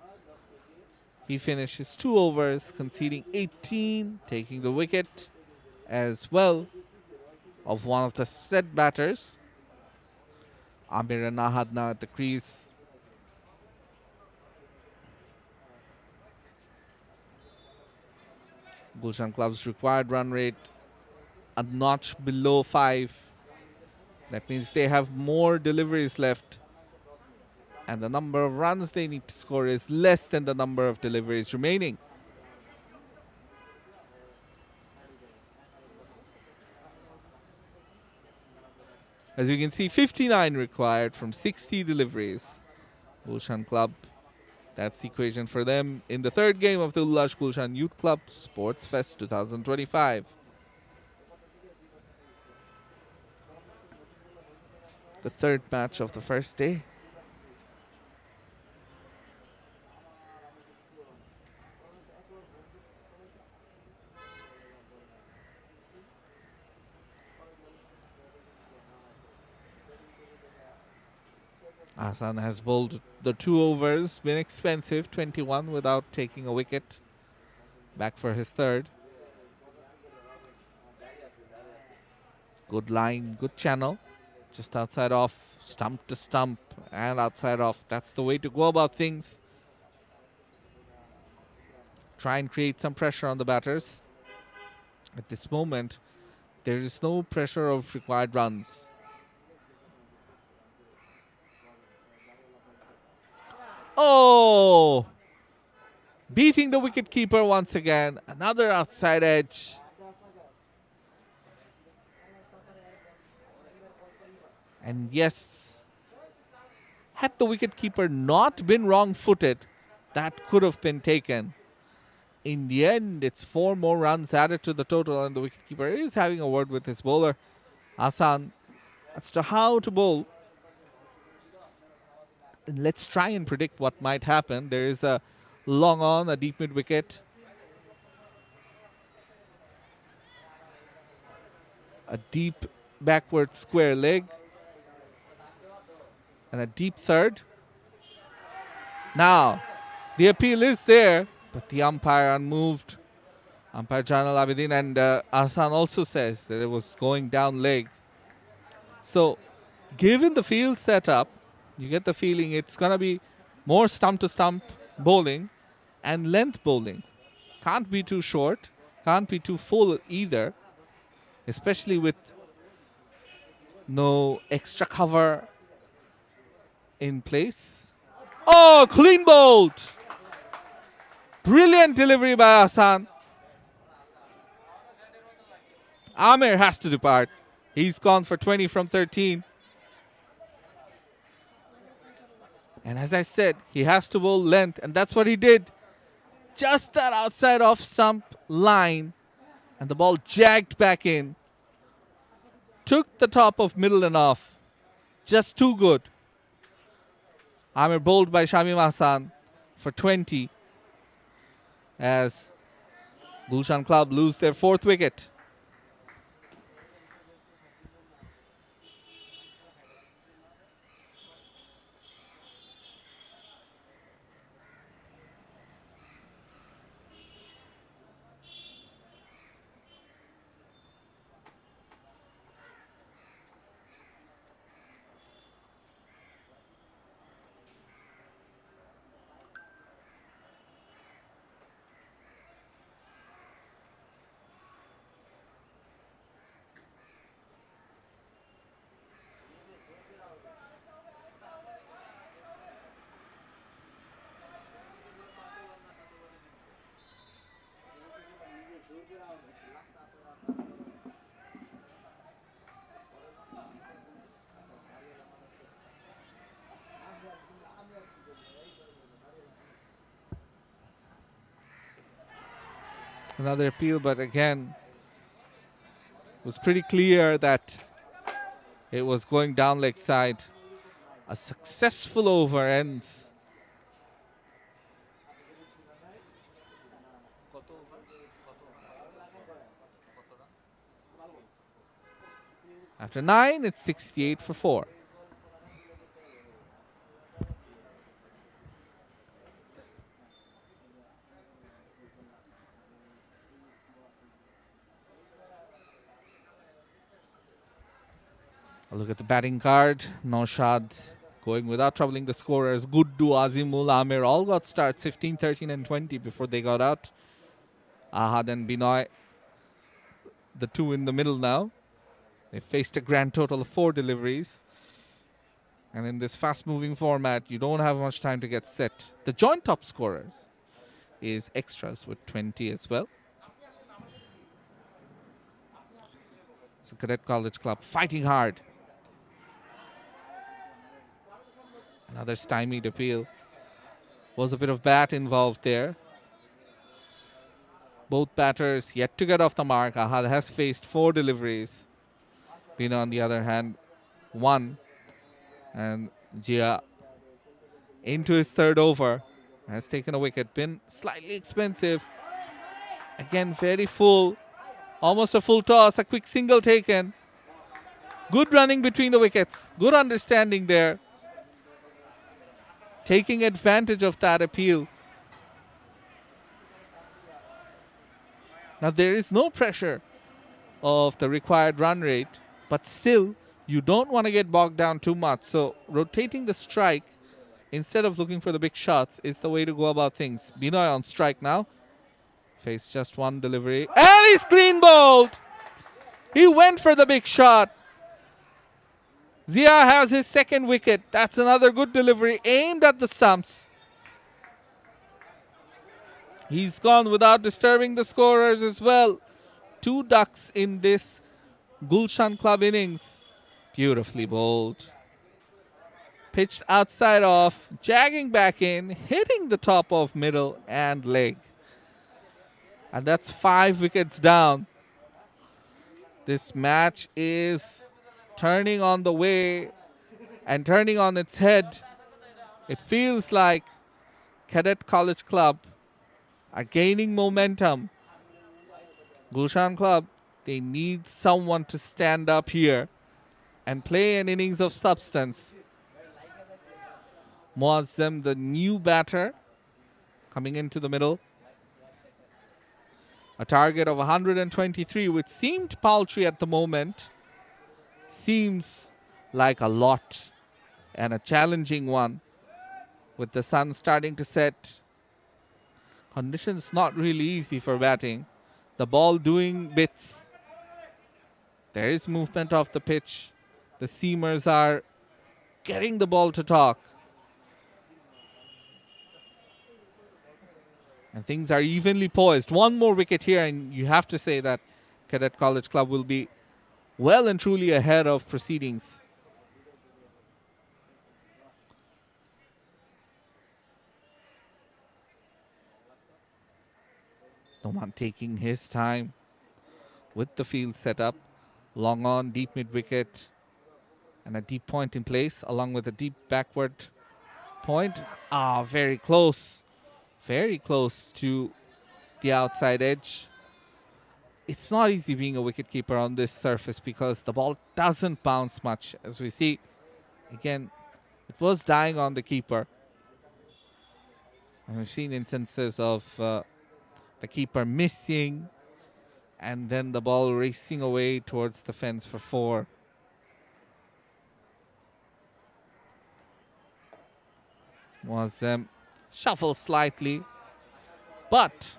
He finishes 2 overs, conceding 18, taking the wicket as well of one of the set batters. Amir and Ahad now at the crease. Gulshan Club's required run rate a notch below 5. That means they have more deliveries left. And the number of runs they need to score is less than the number of deliveries remaining. As you can see, 59 required from 60 deliveries. Gulshan Club, that's the equation for them in the third game of the Ullash Gulshan Youth Club SportsFest 2025. The third match of the first day. Hassan has bowled the 2 overs, been expensive, 21 without taking a wicket. Back for his third. Good line, good channel. Just outside off, stump to stump, and outside off. That's the way to go about things. Try and create some pressure on the batters. At this moment, there is no pressure of required runs. Oh! Beating the wicketkeeper once again. Another outside edge. And yes, had the wicketkeeper not been wrong-footed, that could have been taken. In the end, it's 4 more runs added to the total, and the wicketkeeper is having a word with his bowler, Hassan, as to how to bowl. And let's try and predict what might happen. There is a long on, a deep mid-wicket. A deep backward square leg. And a deep third. Now, the appeal is there, but the umpire unmoved. Umpire Janal Abidin, and Hassan also says that it was going down leg. So, given the field setup, you get the feeling it's going to be more stump to stump bowling and length bowling. Can't be too short, can't be too full either, especially with no extra cover in place. Oh, clean bowled! Brilliant delivery by Hassan. Amir has to depart. He's gone for 20 from 13. And as I said, he has to bowl length, and that's what he did. Just that outside off stump line, and the ball jagged back in. Took the top of middle and off. Just too good. Amir bowled by Shamim Hassan for 20 as Gulshan Club lose their 4th wicket. Another appeal, but again, it was pretty clear that it was going down leg side. A successful over ends. After 9, it's 68 for 4. A look at the batting card. Naushad going without troubling the scorers. Guddu, Azimul, Amir all got starts 15, 13 and 20 before they got out. Ahad and Binoy, the 2 in the middle now. They faced a grand total of 4 deliveries. And in this fast-moving format, you don't have much time to get set. The joint top scorers is Extras with 20 as well. So Cadet College Club fighting hard. Another stymied appeal. Was a bit of bat involved there. Both batters yet to get off the mark. Ahad has faced 4 deliveries. Bino, on the other hand, 1. And Jia, into his 3rd over, has taken a wicket. Been slightly expensive. Again, very full. Almost a full toss. A quick single taken. Good running between the wickets. Good understanding there. taking advantage of that appeal. Now there is no pressure of the required run rate, but still you don't want to get bogged down too much. So rotating the strike instead of looking for the big shots is the way to go about things. Binoy on strike now. Faced just one delivery. And he's clean bowled. He went for the big shot. Zia has his second wicket. That's another good delivery aimed at the stumps. He's gone without disturbing the scorers as well. 2 ducks in this Gulshan Club innings. Beautifully bowled. Pitched outside off, jagging back in, hitting the top of middle and leg. And that's 5 wickets down. This match is turning on the way and turning on its head. It feels like Cadet College Club are gaining momentum. Gulshan Club, they need someone to stand up here and play an innings of substance. Muazzam, the new batter, coming into the middle. A target of 123, which seemed paltry at the moment, seems like a lot and a challenging one. With the sun starting to set, conditions not really easy for batting. The ball doing bits. There is movement off the pitch. The seamers are getting the ball to talk. And things are evenly poised. One more wicket here, and you have to say that Cadet College Club will be well and truly ahead of proceedings. Noman taking his time with the field set up. Long on, deep mid wicket, and a deep point in place, along with a deep backward point. Very close. Very close to the outside edge. It's not easy being a wicketkeeper on this surface because the ball doesn't bounce much. As we see, again, it was dying on the keeper. And we've seen instances of the keeper missing and then the ball racing away towards the fence for 4. Muazzam shuffles slightly, but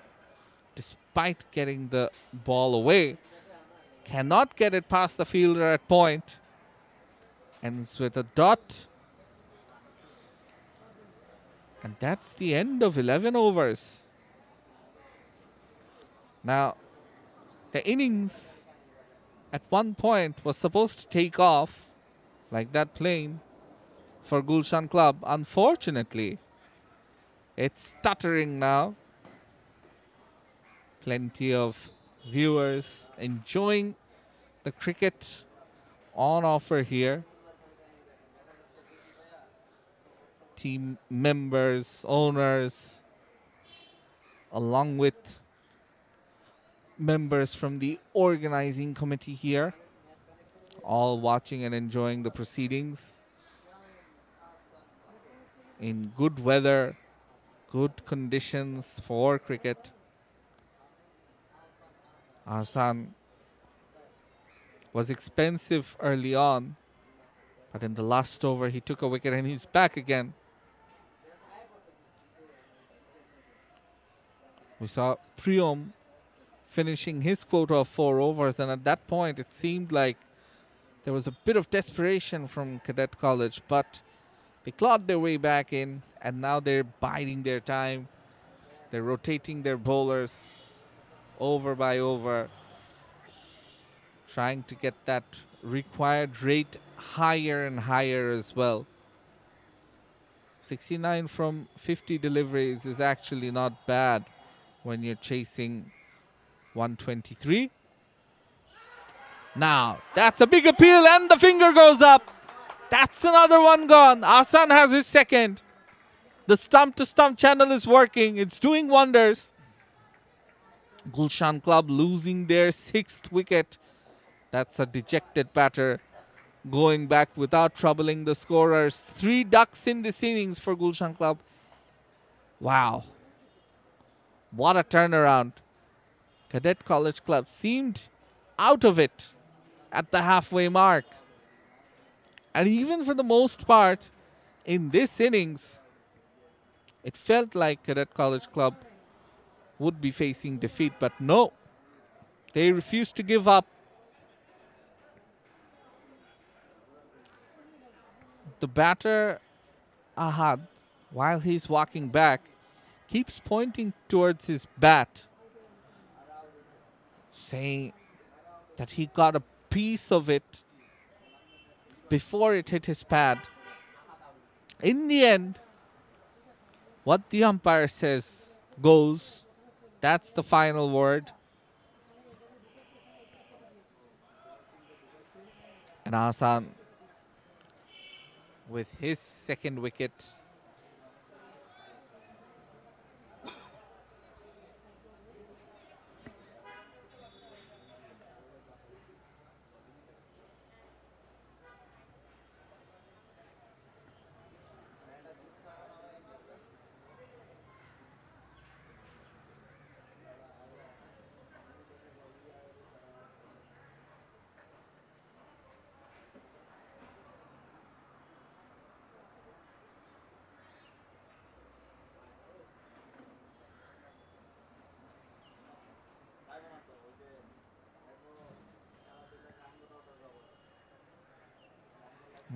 despite getting the ball away, cannot get it past the fielder at point. Ends with a dot. And that's the end of 11 overs. Now, the innings at one point was supposed to take off like that plane for Gulshan Club. Unfortunately, it's stuttering now. Plenty of viewers enjoying the cricket on offer here. Team members, owners, along with members from the organizing committee here, all watching and enjoying the proceedings in good weather, good conditions for cricket. Ahsan was expensive early on, but in the last over he took a wicket and he's back again. We saw Priyom finishing his quota of 4 overs, and at that point it seemed like there was a bit of desperation from Cadet College, but they clawed their way back in, and now they're biding their time. They're rotating their bowlers over by over, trying to get that required rate higher and higher as well. 69 from 50 deliveries is actually not bad when you're chasing 123. Now, that's a big appeal and the finger goes up. That's another one gone. Ahsan has his second. The stump-to-stump channel is working. It's doing wonders. Gulshan Club losing their 6th wicket. That's a dejected batter going back without troubling the scorers. 3 ducks in this innings for Gulshan Club. Wow. What a turnaround. Cadet College Club seemed out of it at the halfway mark. And even for the most part, in this innings, it felt like Cadet College Club would be facing defeat, but no, they refused to give up. The batter, Ahad, while he's walking back, keeps pointing towards his bat, saying that he got a piece of it before it hit his pad. In the end, what the umpire says goes. That's the final word. And Hassan, with his second wicket,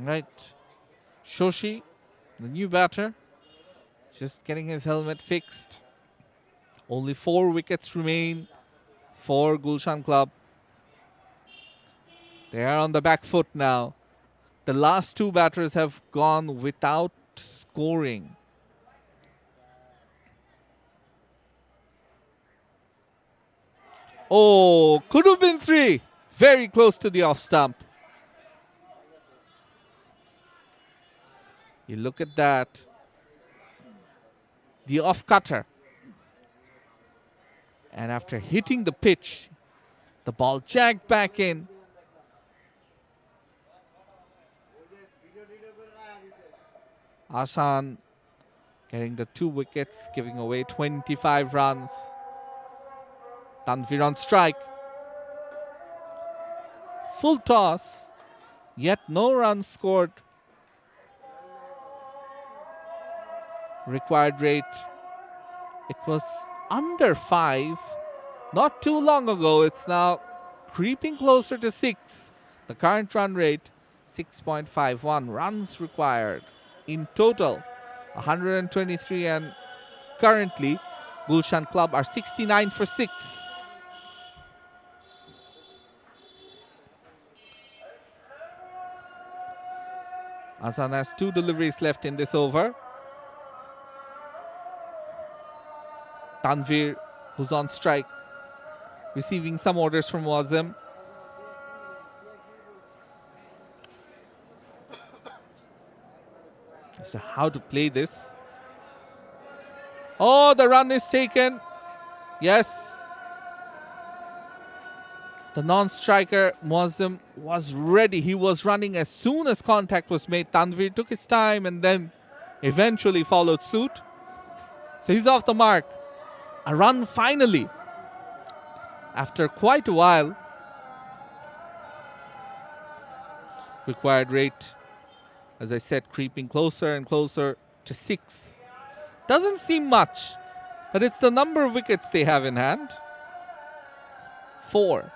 right? Shoshi, the new batter, just getting his helmet fixed. Only 4 wickets remain for Gulshan Club. They are on the back foot now. The last 2 batters have gone without scoring. Oh, could have been 3. Very close to the off stump. You look at that. The off cutter. And after hitting the pitch, the ball jagged back in. Asan getting the 2 wickets, giving away 25 runs. Tanvir on strike. Full toss, yet no runs scored. Required rate, it was under 5 not too long ago. It's now creeping closer to 6. The current run rate, 6.51 runs required. In total, 123, and currently Gulshan Club are 69 for 6. Hasan has 2 deliveries left in this over. Tanvir, who's on strike, receiving some orders from Wazim. As to how to play this. Oh, the run is taken. Yes. The non-striker, Muazzam, was ready. He was running as soon as contact was made. Tanvir took his time and then eventually followed suit. So he's off the mark. A run finally. After quite a while. Required rate, as I said, creeping closer and closer to 6. Doesn't seem much, but it's the number of wickets they have in hand. 4.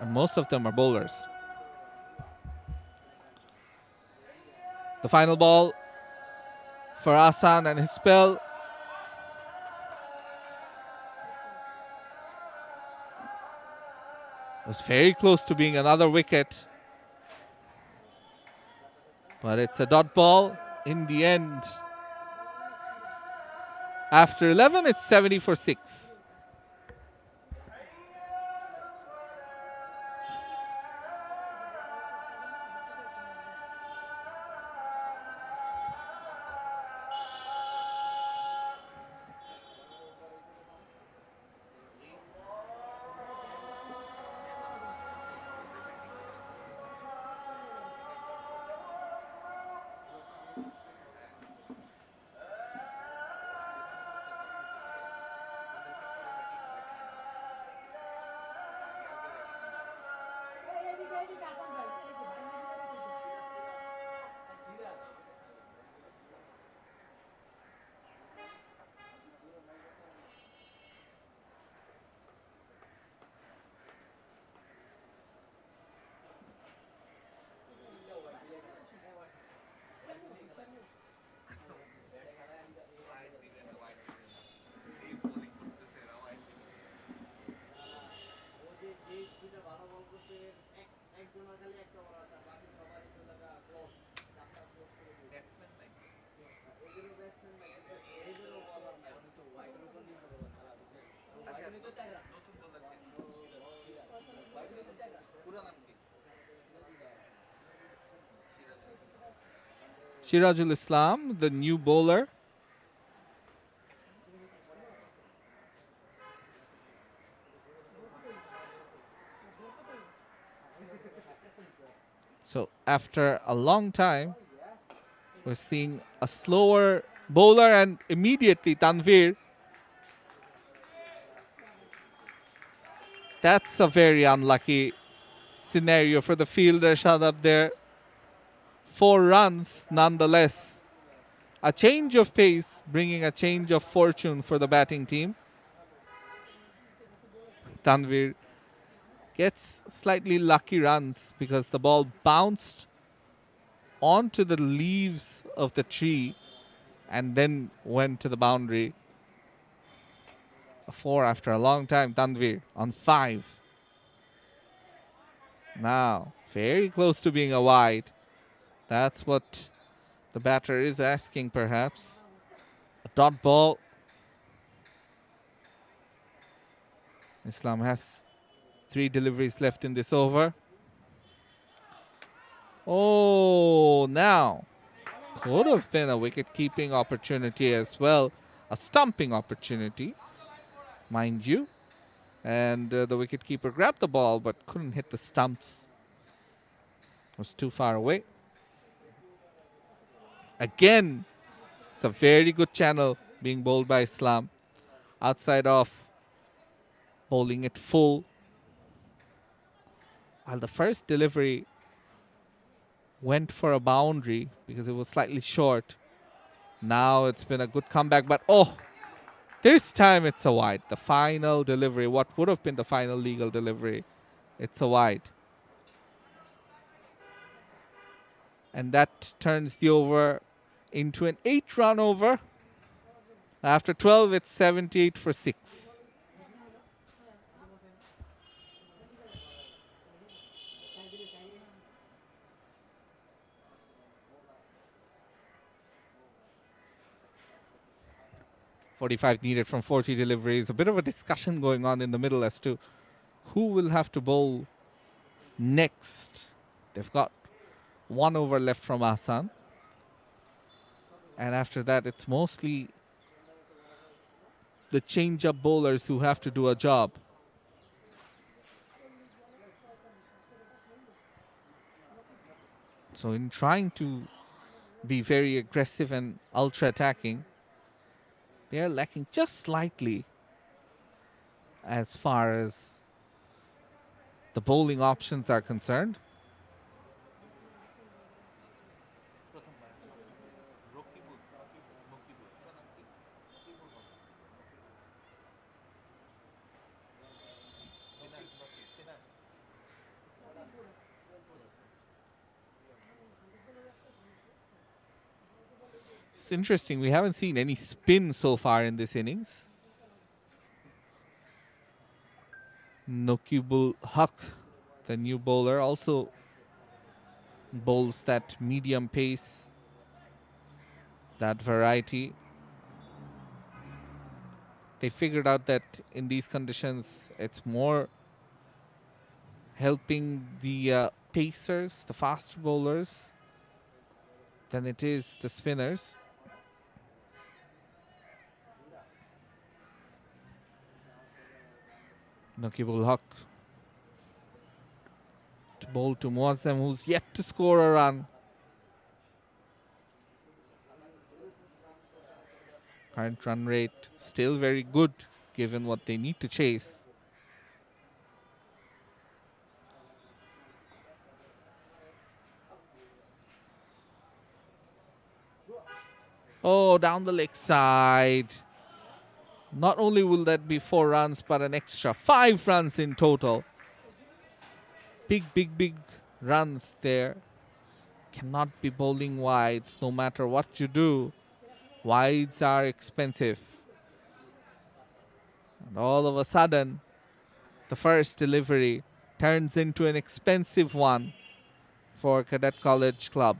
And most of them are bowlers. The final ball for Asan and his spell. Was very close to being another wicket. But it's a dot ball in the end. After 11, it's 70 for 6. Sirajul Islam, the new bowler. So after a long time, we're seeing a slower bowler, and immediately Tanvir. That's a very unlucky scenario for the fielder shot up there. 4 runs nonetheless. A change of pace, bringing a change of fortune for the batting team. Tanvir gets slightly lucky runs because the ball bounced onto the leaves of the tree and then went to the boundary. A 4 after a long time. Tanvir on 5. Now, very close to being a wide. That's what the batter is asking, perhaps. A dot ball. Islam has 3 deliveries left in this over. Oh, now could have been a wicket-keeping opportunity as well. A stumping opportunity, mind you. And the wicketkeeper grabbed the ball but couldn't hit the stumps. It was too far away. Again, it's a very good channel being bowled by Islam. Outside off, bowling it full. While the first delivery went for a boundary because it was slightly short. Now it's been a good comeback, but oh, this time it's a wide. The final delivery, what would have been the final legal delivery, it's a wide. And that turns the over into an 8-run over. After 12, it's 78 for 6. .45 needed from 40 deliveries. A bit of a discussion going on in the middle as to who will have to bowl next. They've got 1 over left from Ahsan. And after that, it's mostly the change-up bowlers who have to do a job. So in trying to be very aggressive and ultra-attacking, they are lacking just slightly as far as the bowling options are concerned. It's interesting, we haven't seen any spin so far in this innings. Nokibul Haq, the new bowler, also bowls that medium pace, that variety. They figured out that in these conditions, it's more helping the pacers, the fast bowlers, than it is the spinners. Nokibul Haq to bowl to Muazzam, who's yet to score a run. Current run rate still very good given what they need to chase. Oh, down the leg side. Not only will that be 4 runs, but an extra 5 runs in total. Big runs there. Cannot be bowling wides no matter what you do. Wides are expensive. And all of a sudden, the first delivery turns into an expensive one for Cadet College Club.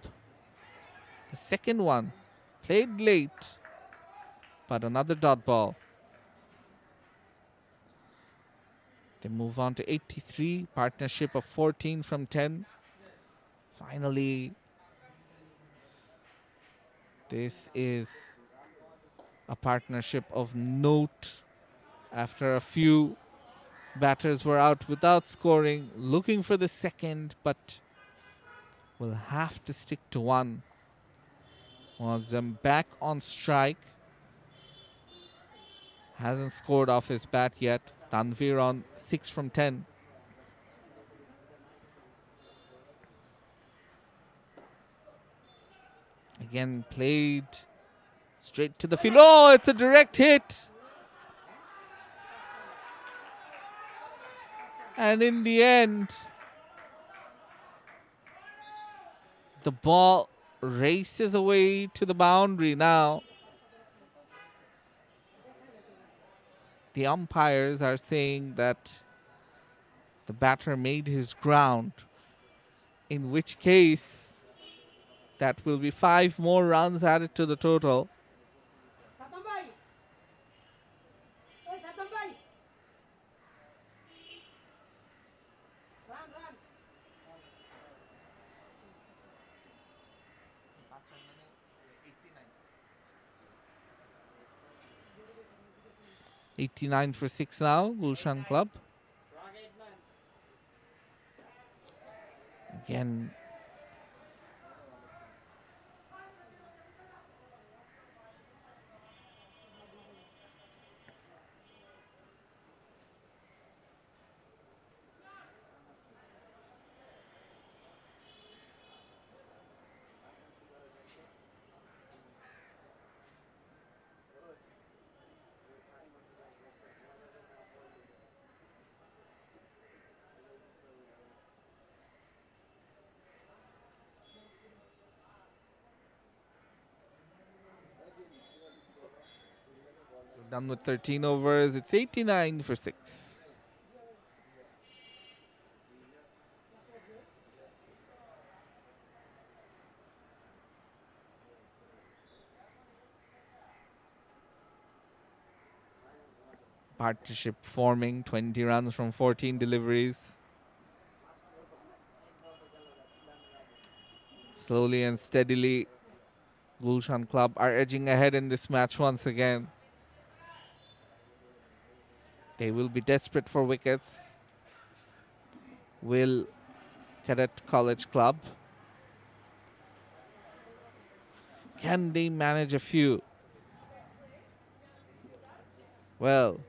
The second one played late, but another dot ball. They move on to 83, partnership of 14 from 10. Finally, this is a partnership of note after a few batters were out without scoring, looking for the second, but will have to stick to one. Muazzam back on strike. Hasn't scored off his bat yet. Tanvir on 6 from 10. Again played straight to the field. Oh, it's a direct hit. And in the end, the ball races away to the boundary now. The umpires are saying that the batter made his ground, in which case that will be 5 more runs added to the total. Satam bhai. Hey Satam bhai. Run, run. 89 for 6 now, Gulshan Club. Again, done with 13 overs. It's 89 for 6. Partnership forming, 20 runs from 14 deliveries. Slowly and steadily, Gulshan Club are edging ahead in this match once again. They will be desperate for wickets. Will Cadet College Club. Can they manage a few? Well,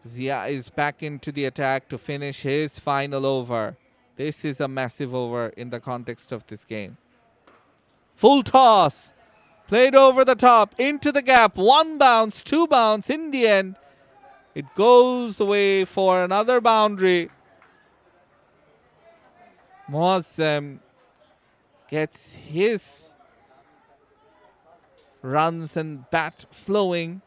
Zia is back into the attack to finish his final over. This is a massive over in the context of this game. Full toss. Played over the top, into the gap. 1 bounce, 2 bounce. In the end, it goes away for another boundary. Muazzam gets his runs and bat flowing.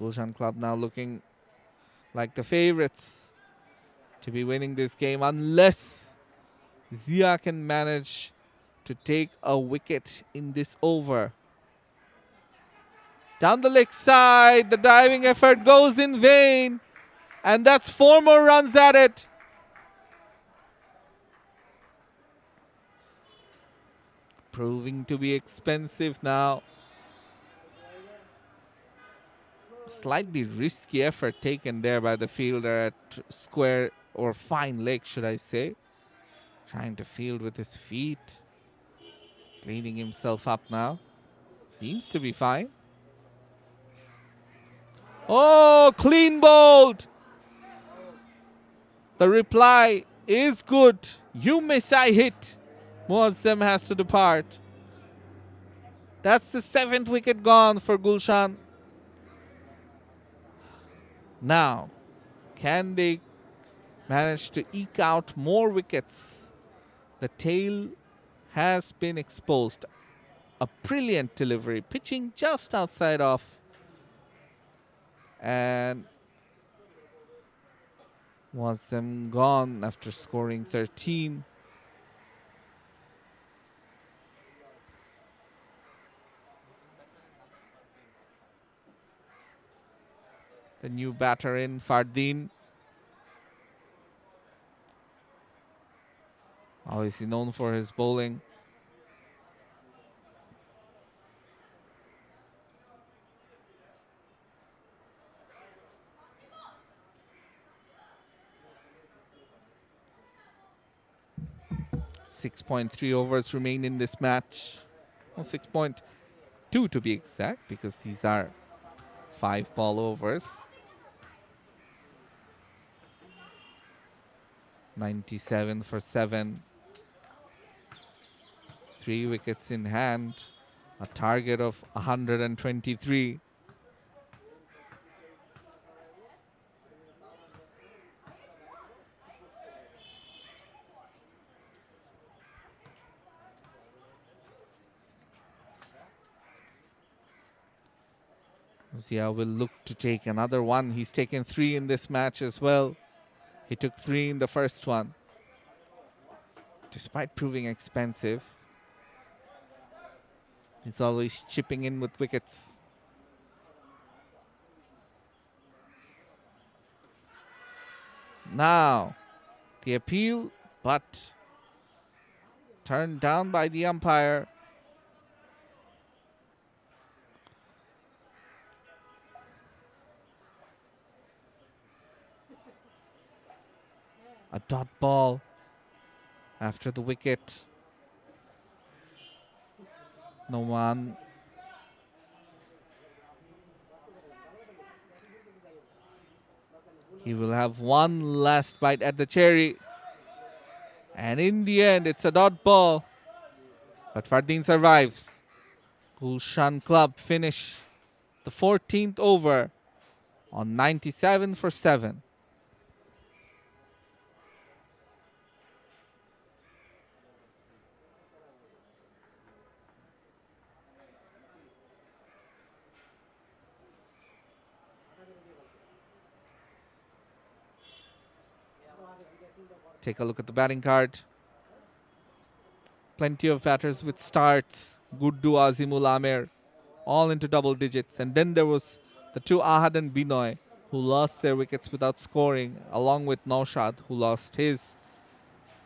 Gulshan Club now looking like the favorites to be winning this game unless Zia can manage to take a wicket in this over. Down the leg side, the diving effort goes in vain, and that's 4 more runs at it. Proving to be expensive now. Slightly risky effort taken there by the fielder at square or fine leg, should I say. Trying to field with his feet. Cleaning himself up now. Seems to be fine. Oh, clean bowled. The reply is good. You miss, I hit. Muazzam has to depart. That's the 7th wicket gone for Gulshan. Now, can they manage to eke out more wickets? The tail has been exposed. A brilliant delivery, pitching just outside off And Muazzam gone after scoring 13. The new batter in, Fardeen. Obviously known for his bowling. .3 overs remain in this match. Well, 6.2 to be exact, because these are 5-ball overs. 97 for 7. 3 wickets in hand. A target of 123. Zia will look to take another one. He's taken 3 in this match as well. He took 3 in the first one. Despite proving expensive, he's always chipping in with wickets. Now, the appeal, but turned down by the umpire. A dot ball after the wicket. No one. He will have one last bite at the cherry. And in the end, it's a dot ball. But Fardeen survives. Gulshan Club finish the 14th over on 97 for 7. Take a look at the batting card. Plenty of batters with starts. Guddu, Azimul Amer, all into double digits. And then there was the 2 Ahad and Binoy, who lost their wickets without scoring, along with Naushad, who lost his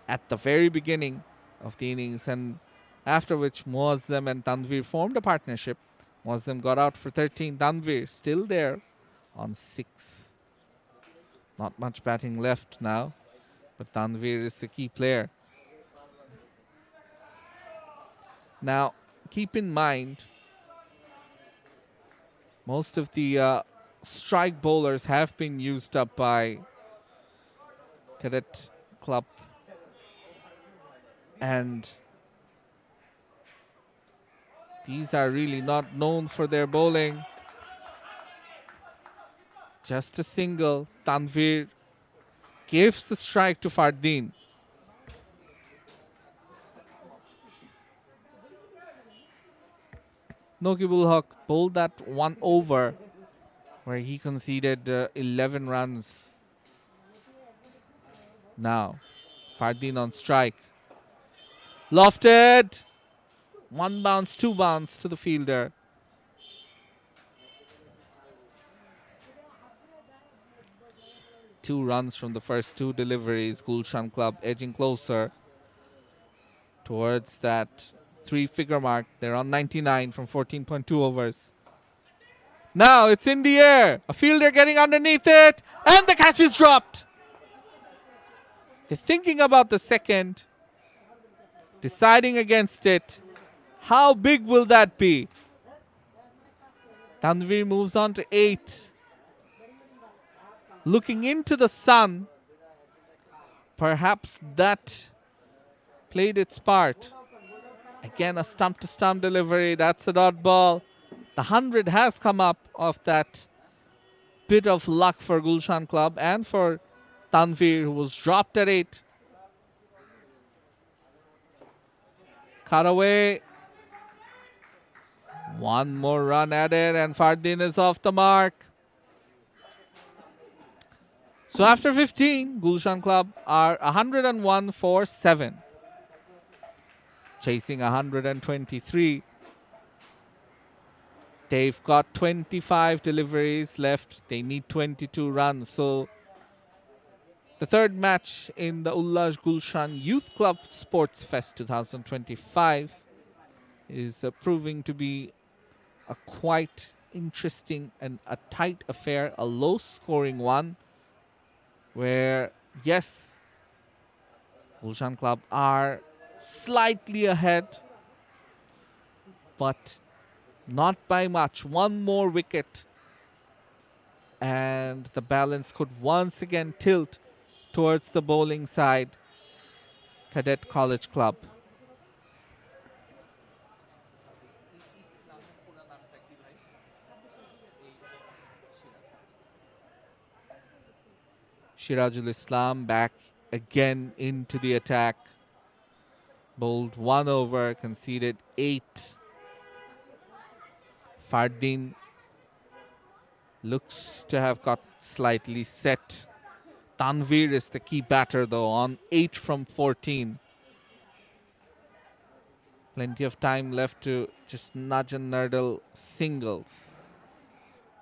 at the very beginning of the innings. And after which Muazzam and Tanvir formed a partnership. Muazzam got out for 13. Tanvir still there on 6. Not much batting left now, but Tanvir is the key player. Now, keep in mind, most of the strike bowlers have been used up by Cadet Club, and these are really not known for their bowling. Just a single. Tanvir gives the strike to Fardeen. Nogibul Haq bowled that one over where he conceded 11 runs. Now, Fardeen on strike. Lofted! 1 bounce, 2 bounce to the fielder. Two runs from the first 2 deliveries. Gulshan Club edging closer towards that 3-figure mark. They're on 99 from 14.2 overs. Now it's in the air. A fielder getting underneath it. And the catch is dropped. They're thinking about the second. Deciding against it. How big will that be? Tanvir moves on to 8. Looking into the sun. Perhaps that played its part. Again, a stump-to-stump delivery. That's a dot ball. The 100 has come up of that bit of luck for Gulshan Club and for Tanvir, who was dropped at 8. Cut away. One more run added, and Fardeen is off the mark. So after 15, Gulshan Club are 101 for 7. Chasing 123. They've got 25 deliveries left. They need 22 runs. So the third match in the Ullash Gulshan Youth Club SportsFest 2025 is proving to be a quite interesting and a tight affair, a low-scoring one, where, yes, Gulshan Club are slightly ahead, but not by much. One more wicket, and the balance could once again tilt towards the bowling side, Cadet College Club. Shirajul Islam back again into the attack. Bowled 1 over, conceded 8. Fardin looks to have got slightly set. Tanvir is the key batter though, on 8 from 14. Plenty of time left to just nudge and nurdle singles.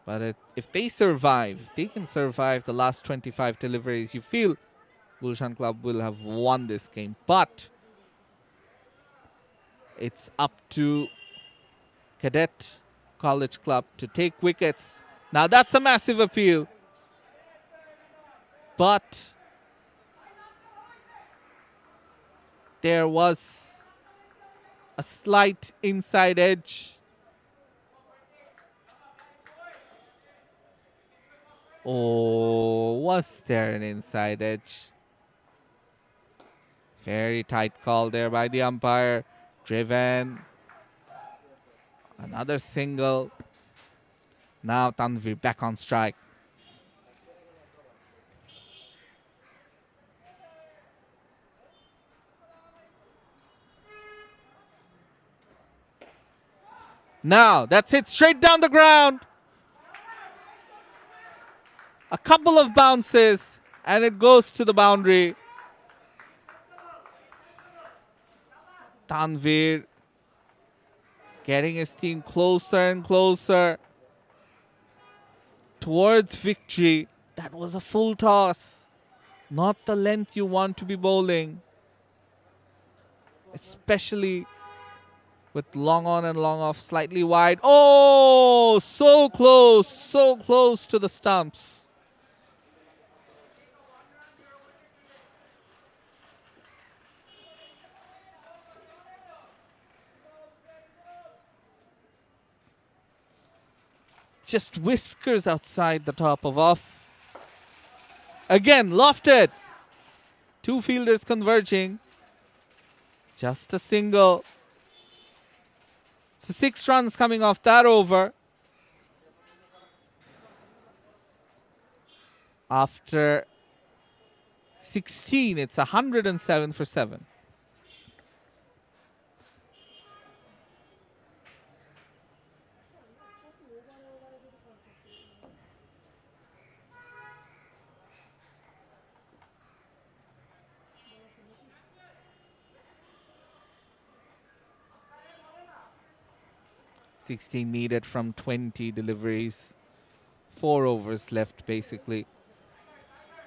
But if they survive, they can survive the last 25 deliveries, you feel Gulshan Club will have won this game. But it's up to Cadet College Club to take wickets. Now that's a massive appeal. But there was a slight inside edge. Oh, was there an inside edge? Very tight call there by the umpire. Driven. Another single. Now Tanvir back on strike. Now that's it straight down the ground. A couple of bounces and it goes to the boundary. Tanvir getting his team closer and closer towards victory. That was a full toss. Not the length you want to be bowling. Especially with long on and long off, slightly wide. Oh, so close to the stumps. Just whiskers outside the top of off. Again, lofted. Two fielders converging. Just a single. So 6 runs coming off that over. After 16, it's 107 for 7. $16 needed from 20 deliveries. 4 overs left, basically.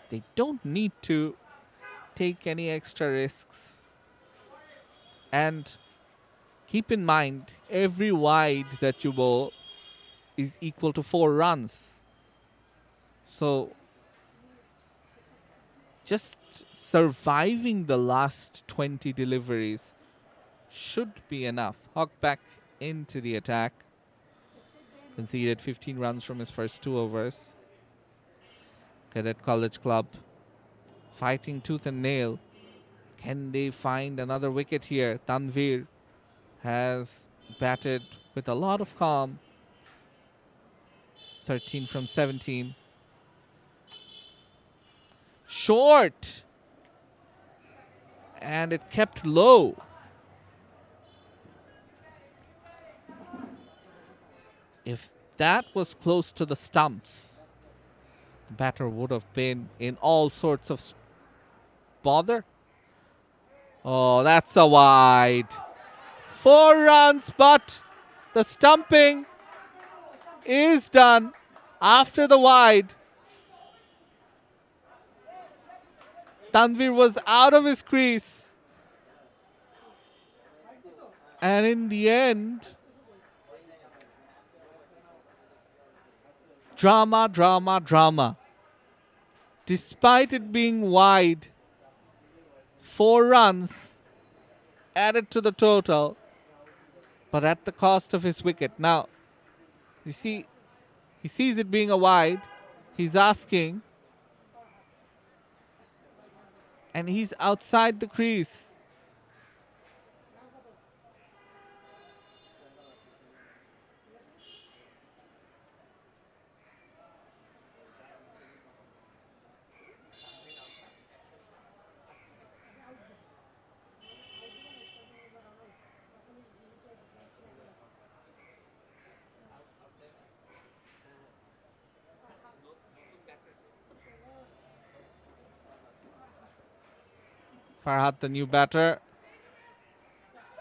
They don't need to take any extra risks. And keep in mind, every wide that you bowl is equal to 4 runs. So just surviving the last 20 deliveries should be enough. Hawk back into the attack. Conceded 15 runs from his first 2 overs. Cadet College Club fighting tooth and nail. Can they find another wicket here? Tanvir has batted with a lot of calm. 13 from 17. Short! And it kept low. If that was close to the stumps, the batter would have been in all sorts of bother. Oh, that's a wide. 4 runs, but the stumping is done after the wide. Tanvir was out of his crease. And in the end, drama, drama, drama. Despite it being wide, 4 runs added to the total, but at the cost of his wicket. Now, you see, he sees it being a wide. He's asking, and he's outside the crease. Farhad, the new batter.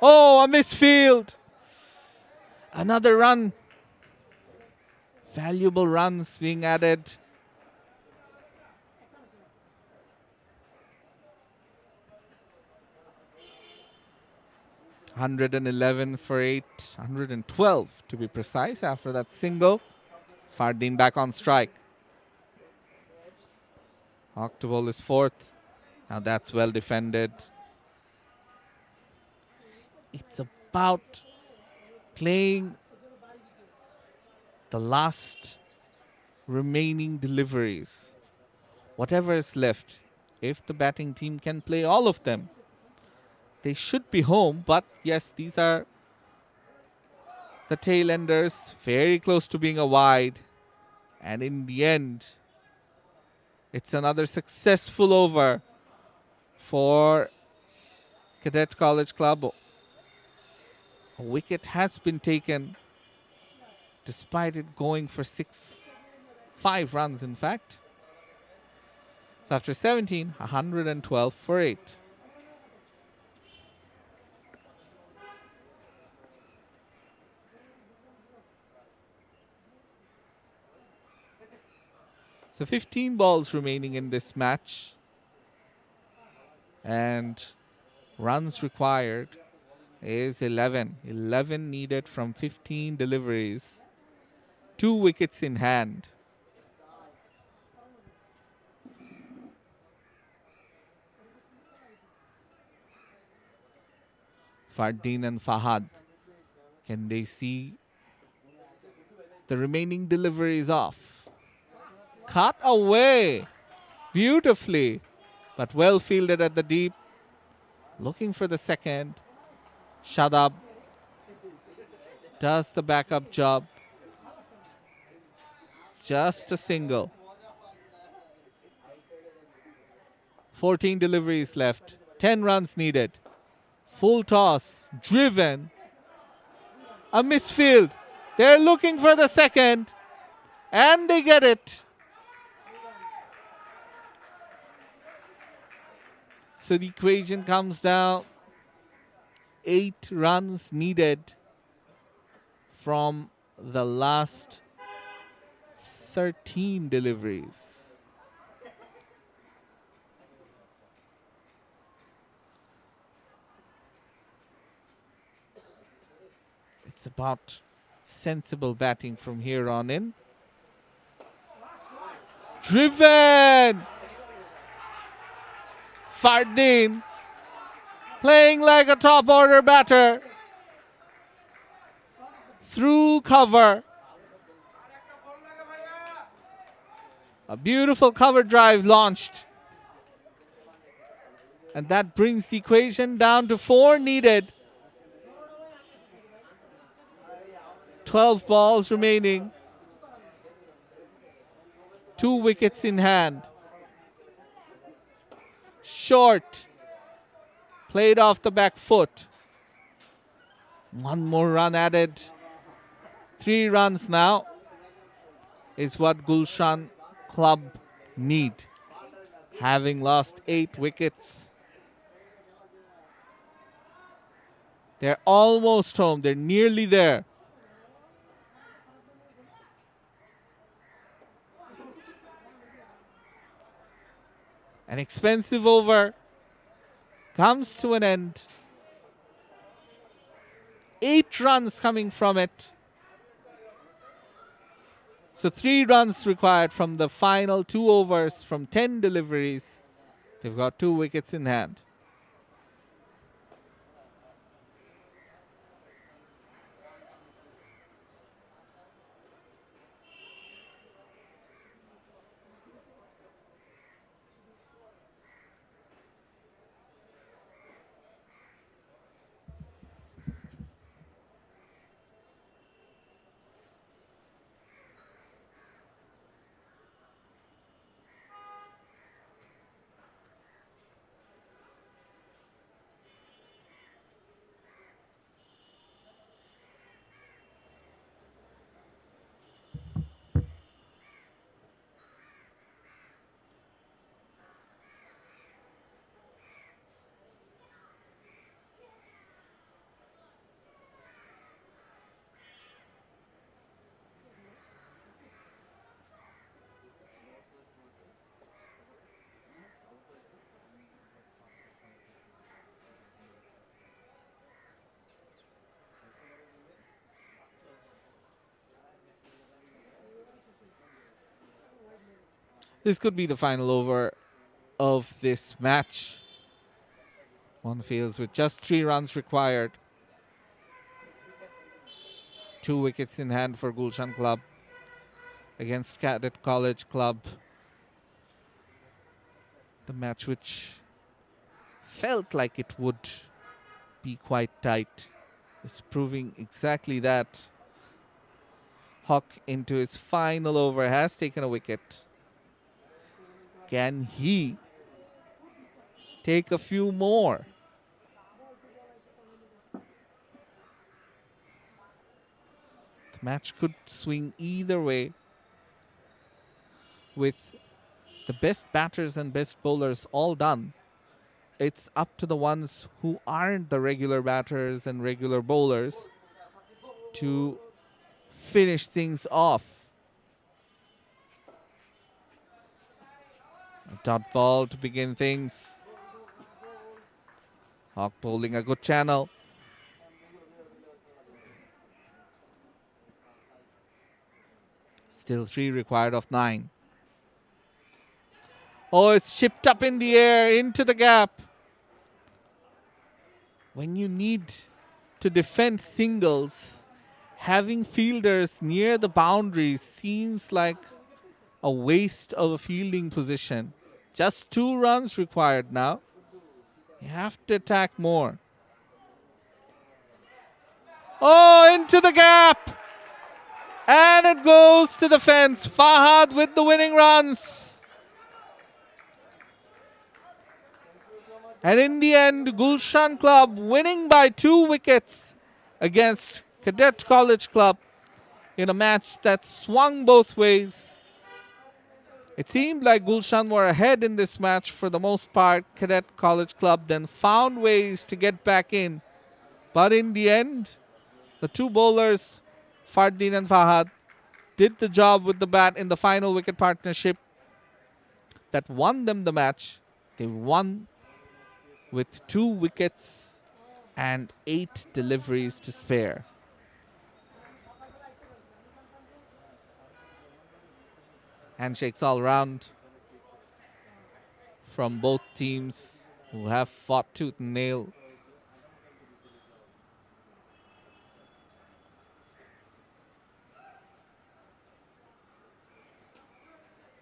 Oh, a misfield. Another run. Valuable runs being added. $111 for 8, 112 to be precise after that single. Fardeen back on strike. Octoball is 4th. Now that's well defended. It's about playing the last remaining deliveries. Whatever is left, if the batting team can play all of them, they should be home. But yes, these are the tail enders, very close to being a wide. And in the end, it's another successful over for Cadet College Club. A wicket has been taken despite it going for 5 runs in fact. So after 17, 112 for 8. So 15 balls remaining in this match. And runs required is 11. 11 needed from 15 deliveries. 2 wickets in hand. Fardeen and Fahad. Can they see the remaining deliveries off? Cut away beautifully, but well fielded at the deep. Looking for the second. Shadab does the backup job. Just a single. 14 deliveries left. 10 runs needed. Full toss. Driven. A misfield. They're looking for the second. And they get it. So the equation comes down. 8 runs needed from the last 13 deliveries. It's about sensible batting from here on in. Driven! Fardeen playing like a top order batter. Through cover. A beautiful cover drive launched. And that brings the equation down to 4 needed. 12 balls remaining. 2 wickets in hand. Short. Played off the back foot. 1 more run added. 3 runs now is what Gulshan club need, having lost 8 wickets. They're almost home. They're nearly there. An expensive over comes to an end. 8 runs coming from it. So 3 runs required from the final 2 overs from 10 deliveries. They've got 2 wickets in hand. This could be the final over of this match. One feels with just 3 runs required. 2 wickets in hand for Gulshan Club against Cadet College Club. The match which felt like it would be quite tight is proving exactly that. Hawk into his final over has taken a wicket. Can he take a few more? The match could swing either way, with the best batters and best bowlers all done. It's up to the ones who aren't the regular batters and regular bowlers to finish things off. A dot ball to begin things. Hawk bowling a good channel. Still 3 required of 9. Oh, it's chipped up in the air into the gap. When you need to defend singles, having fielders near the boundaries seems like a waste of a fielding position. Just 2 runs required now. You have to attack more. Oh, into the gap! And it goes to the fence. Fahad with the winning runs. And in the end, Gulshan Club winning by 2 wickets against Cadet College Club in a match that swung both ways. It seemed like Gulshan were ahead in this match for the most part. Cadet College Club then found ways to get back in. But in the end, the 2 bowlers, Fardeen and Fahad, did the job with the bat in the final wicket partnership that won them the match. They won with 2 wickets and 8 deliveries to spare. Handshakes all round from both teams who have fought tooth and nail.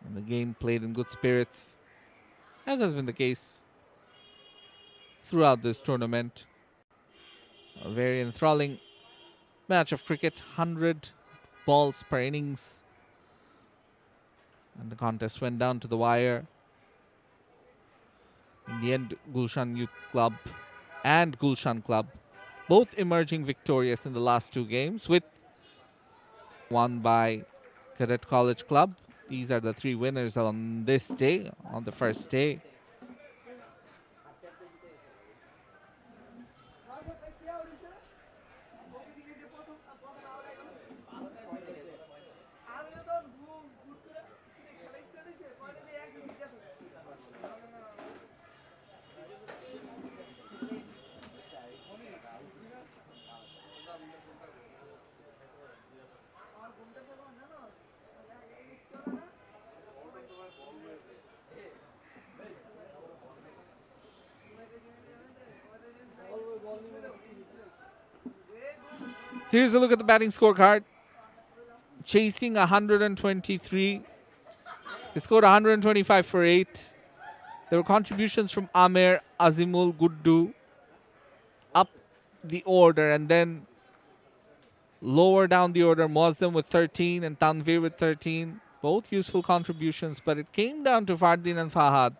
And the game played in good spirits, as has been the case throughout this tournament. A very enthralling match of cricket, 100 balls per innings. And the contest went down to the wire. In the end, Gulshan Youth Club and Gulshan Club both emerging victorious in the last 2 games, with won by Cadet College Club These are the 3 winners on this day, on the first day. So here's a look at the batting scorecard. Chasing 123. They scored 125 for 8. There were contributions from Amer, Azimul, Guddu up the order, and then lower down the order, Moazzam with 13 and Tanvir with 13. Both useful contributions, but it came down to Fardin and Fahad,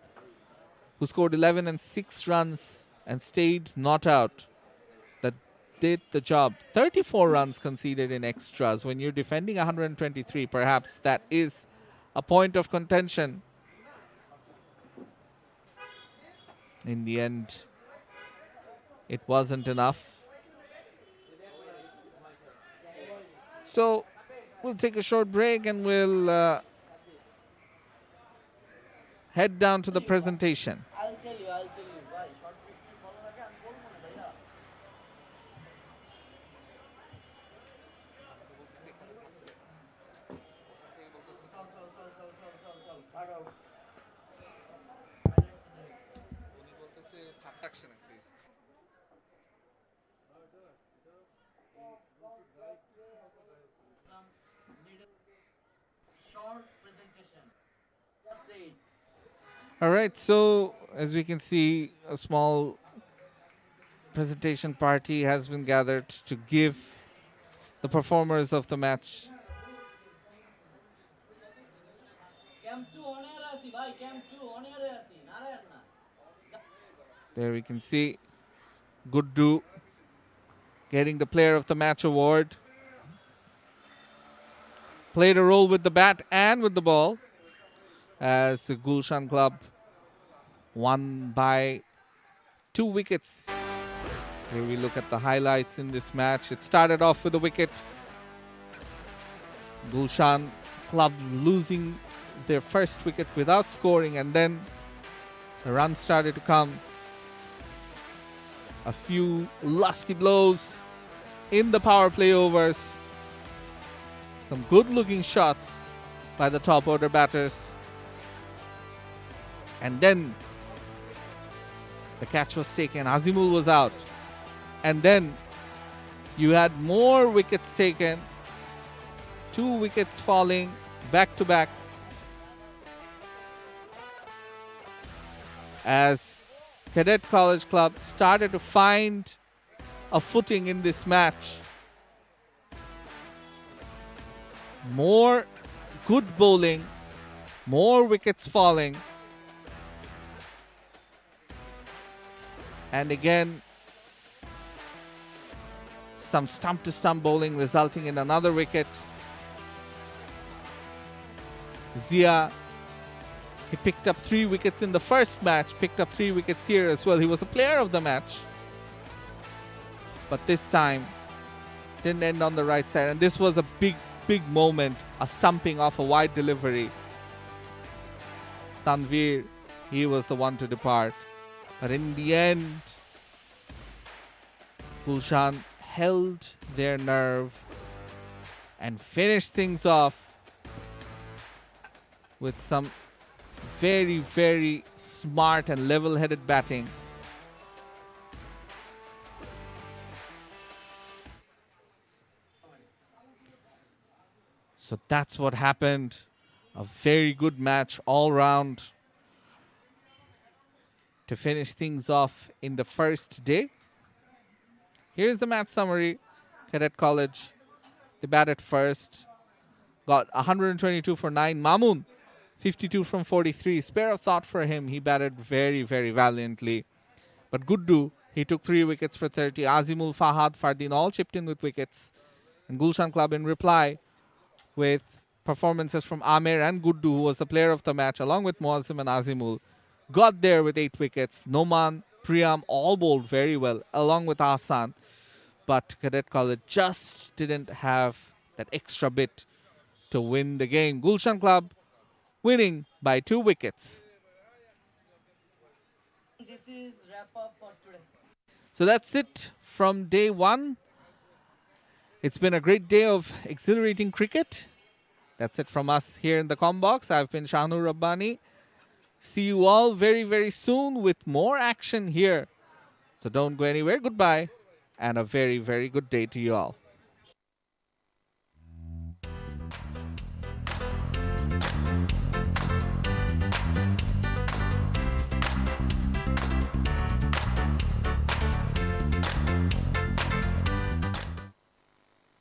who scored 11 and 6 runs and stayed not out. That did the job. 34 runs conceded in extras. When you're defending 123, perhaps that is a point of contention. In the end, it wasn't enough. So we'll take a short break and we'll head down to the presentation. I'll tell you. Why? Short question follow আগে আমি বলবো না ভাইয়া। চল, ভাগাও। উনি বলতেছে থাকছে না please. Short presentation. Just say it. All right, so as we can see, a small presentation party has been gathered to give the performers of the match Camp 2 on air আছি ভাই, Camp 2 on air আছি, নারায়ণ না। There we can see Guddu getting the Player of the Match award. Played a role with the bat and with the ball as the Gulshan club won by 2 wickets. Here we look at the highlights in this match. It started off with a wicket. Gulshan club losing their first wicket without scoring, and then the runs started to come. A few lusty blows in the power play overs. Some good looking shots by the top order batters. And then the catch was taken. Azimul was out. And then you had more wickets taken. 2 wickets falling back to back. As Cadet College Club started to find a footing in this match. More good bowling, more wickets falling. And again, some stump-to-stump bowling resulting in another wicket. Zia, he picked up 3 wickets in the first match, picked up 3 wickets here as well. He was the player of the match. But this time, didn't end on the right side. And this was a big moment, a stumping off a wide delivery. Tanvir, he was the one to depart. But in the end, Gulshan held their nerve and finished things off with some very smart and level-headed batting. So that's what happened. A very good match all round to finish things off in the first day. Here's the match summary. Cadet College, they batted first. Got 122 for 9. Mamoon, 52 from 43. Spare of thought for him. He batted very valiantly. But Guddu, he took 3 wickets for 30. Azimul, Fahad, Fardin all chipped in with wickets. And Gulshan Club in reply with performances from Amer and Guddu, who was the player of the match, along with Moazim and Azimul. Got there with 8 wickets. Noman, Priyam all bowled very well, along with Ahsan. But Cadet College just didn't have that extra bit to win the game. Gulshan Club winning by 2 wickets. This is wrap up for today. So that's it from day 1. It's been a great day of exhilarating cricket. That's it from us here in the Combox. I've been Shahnur Rabbani. See you all very, very soon with more action here. So don't go anywhere. Goodbye and a very, very good day to you all.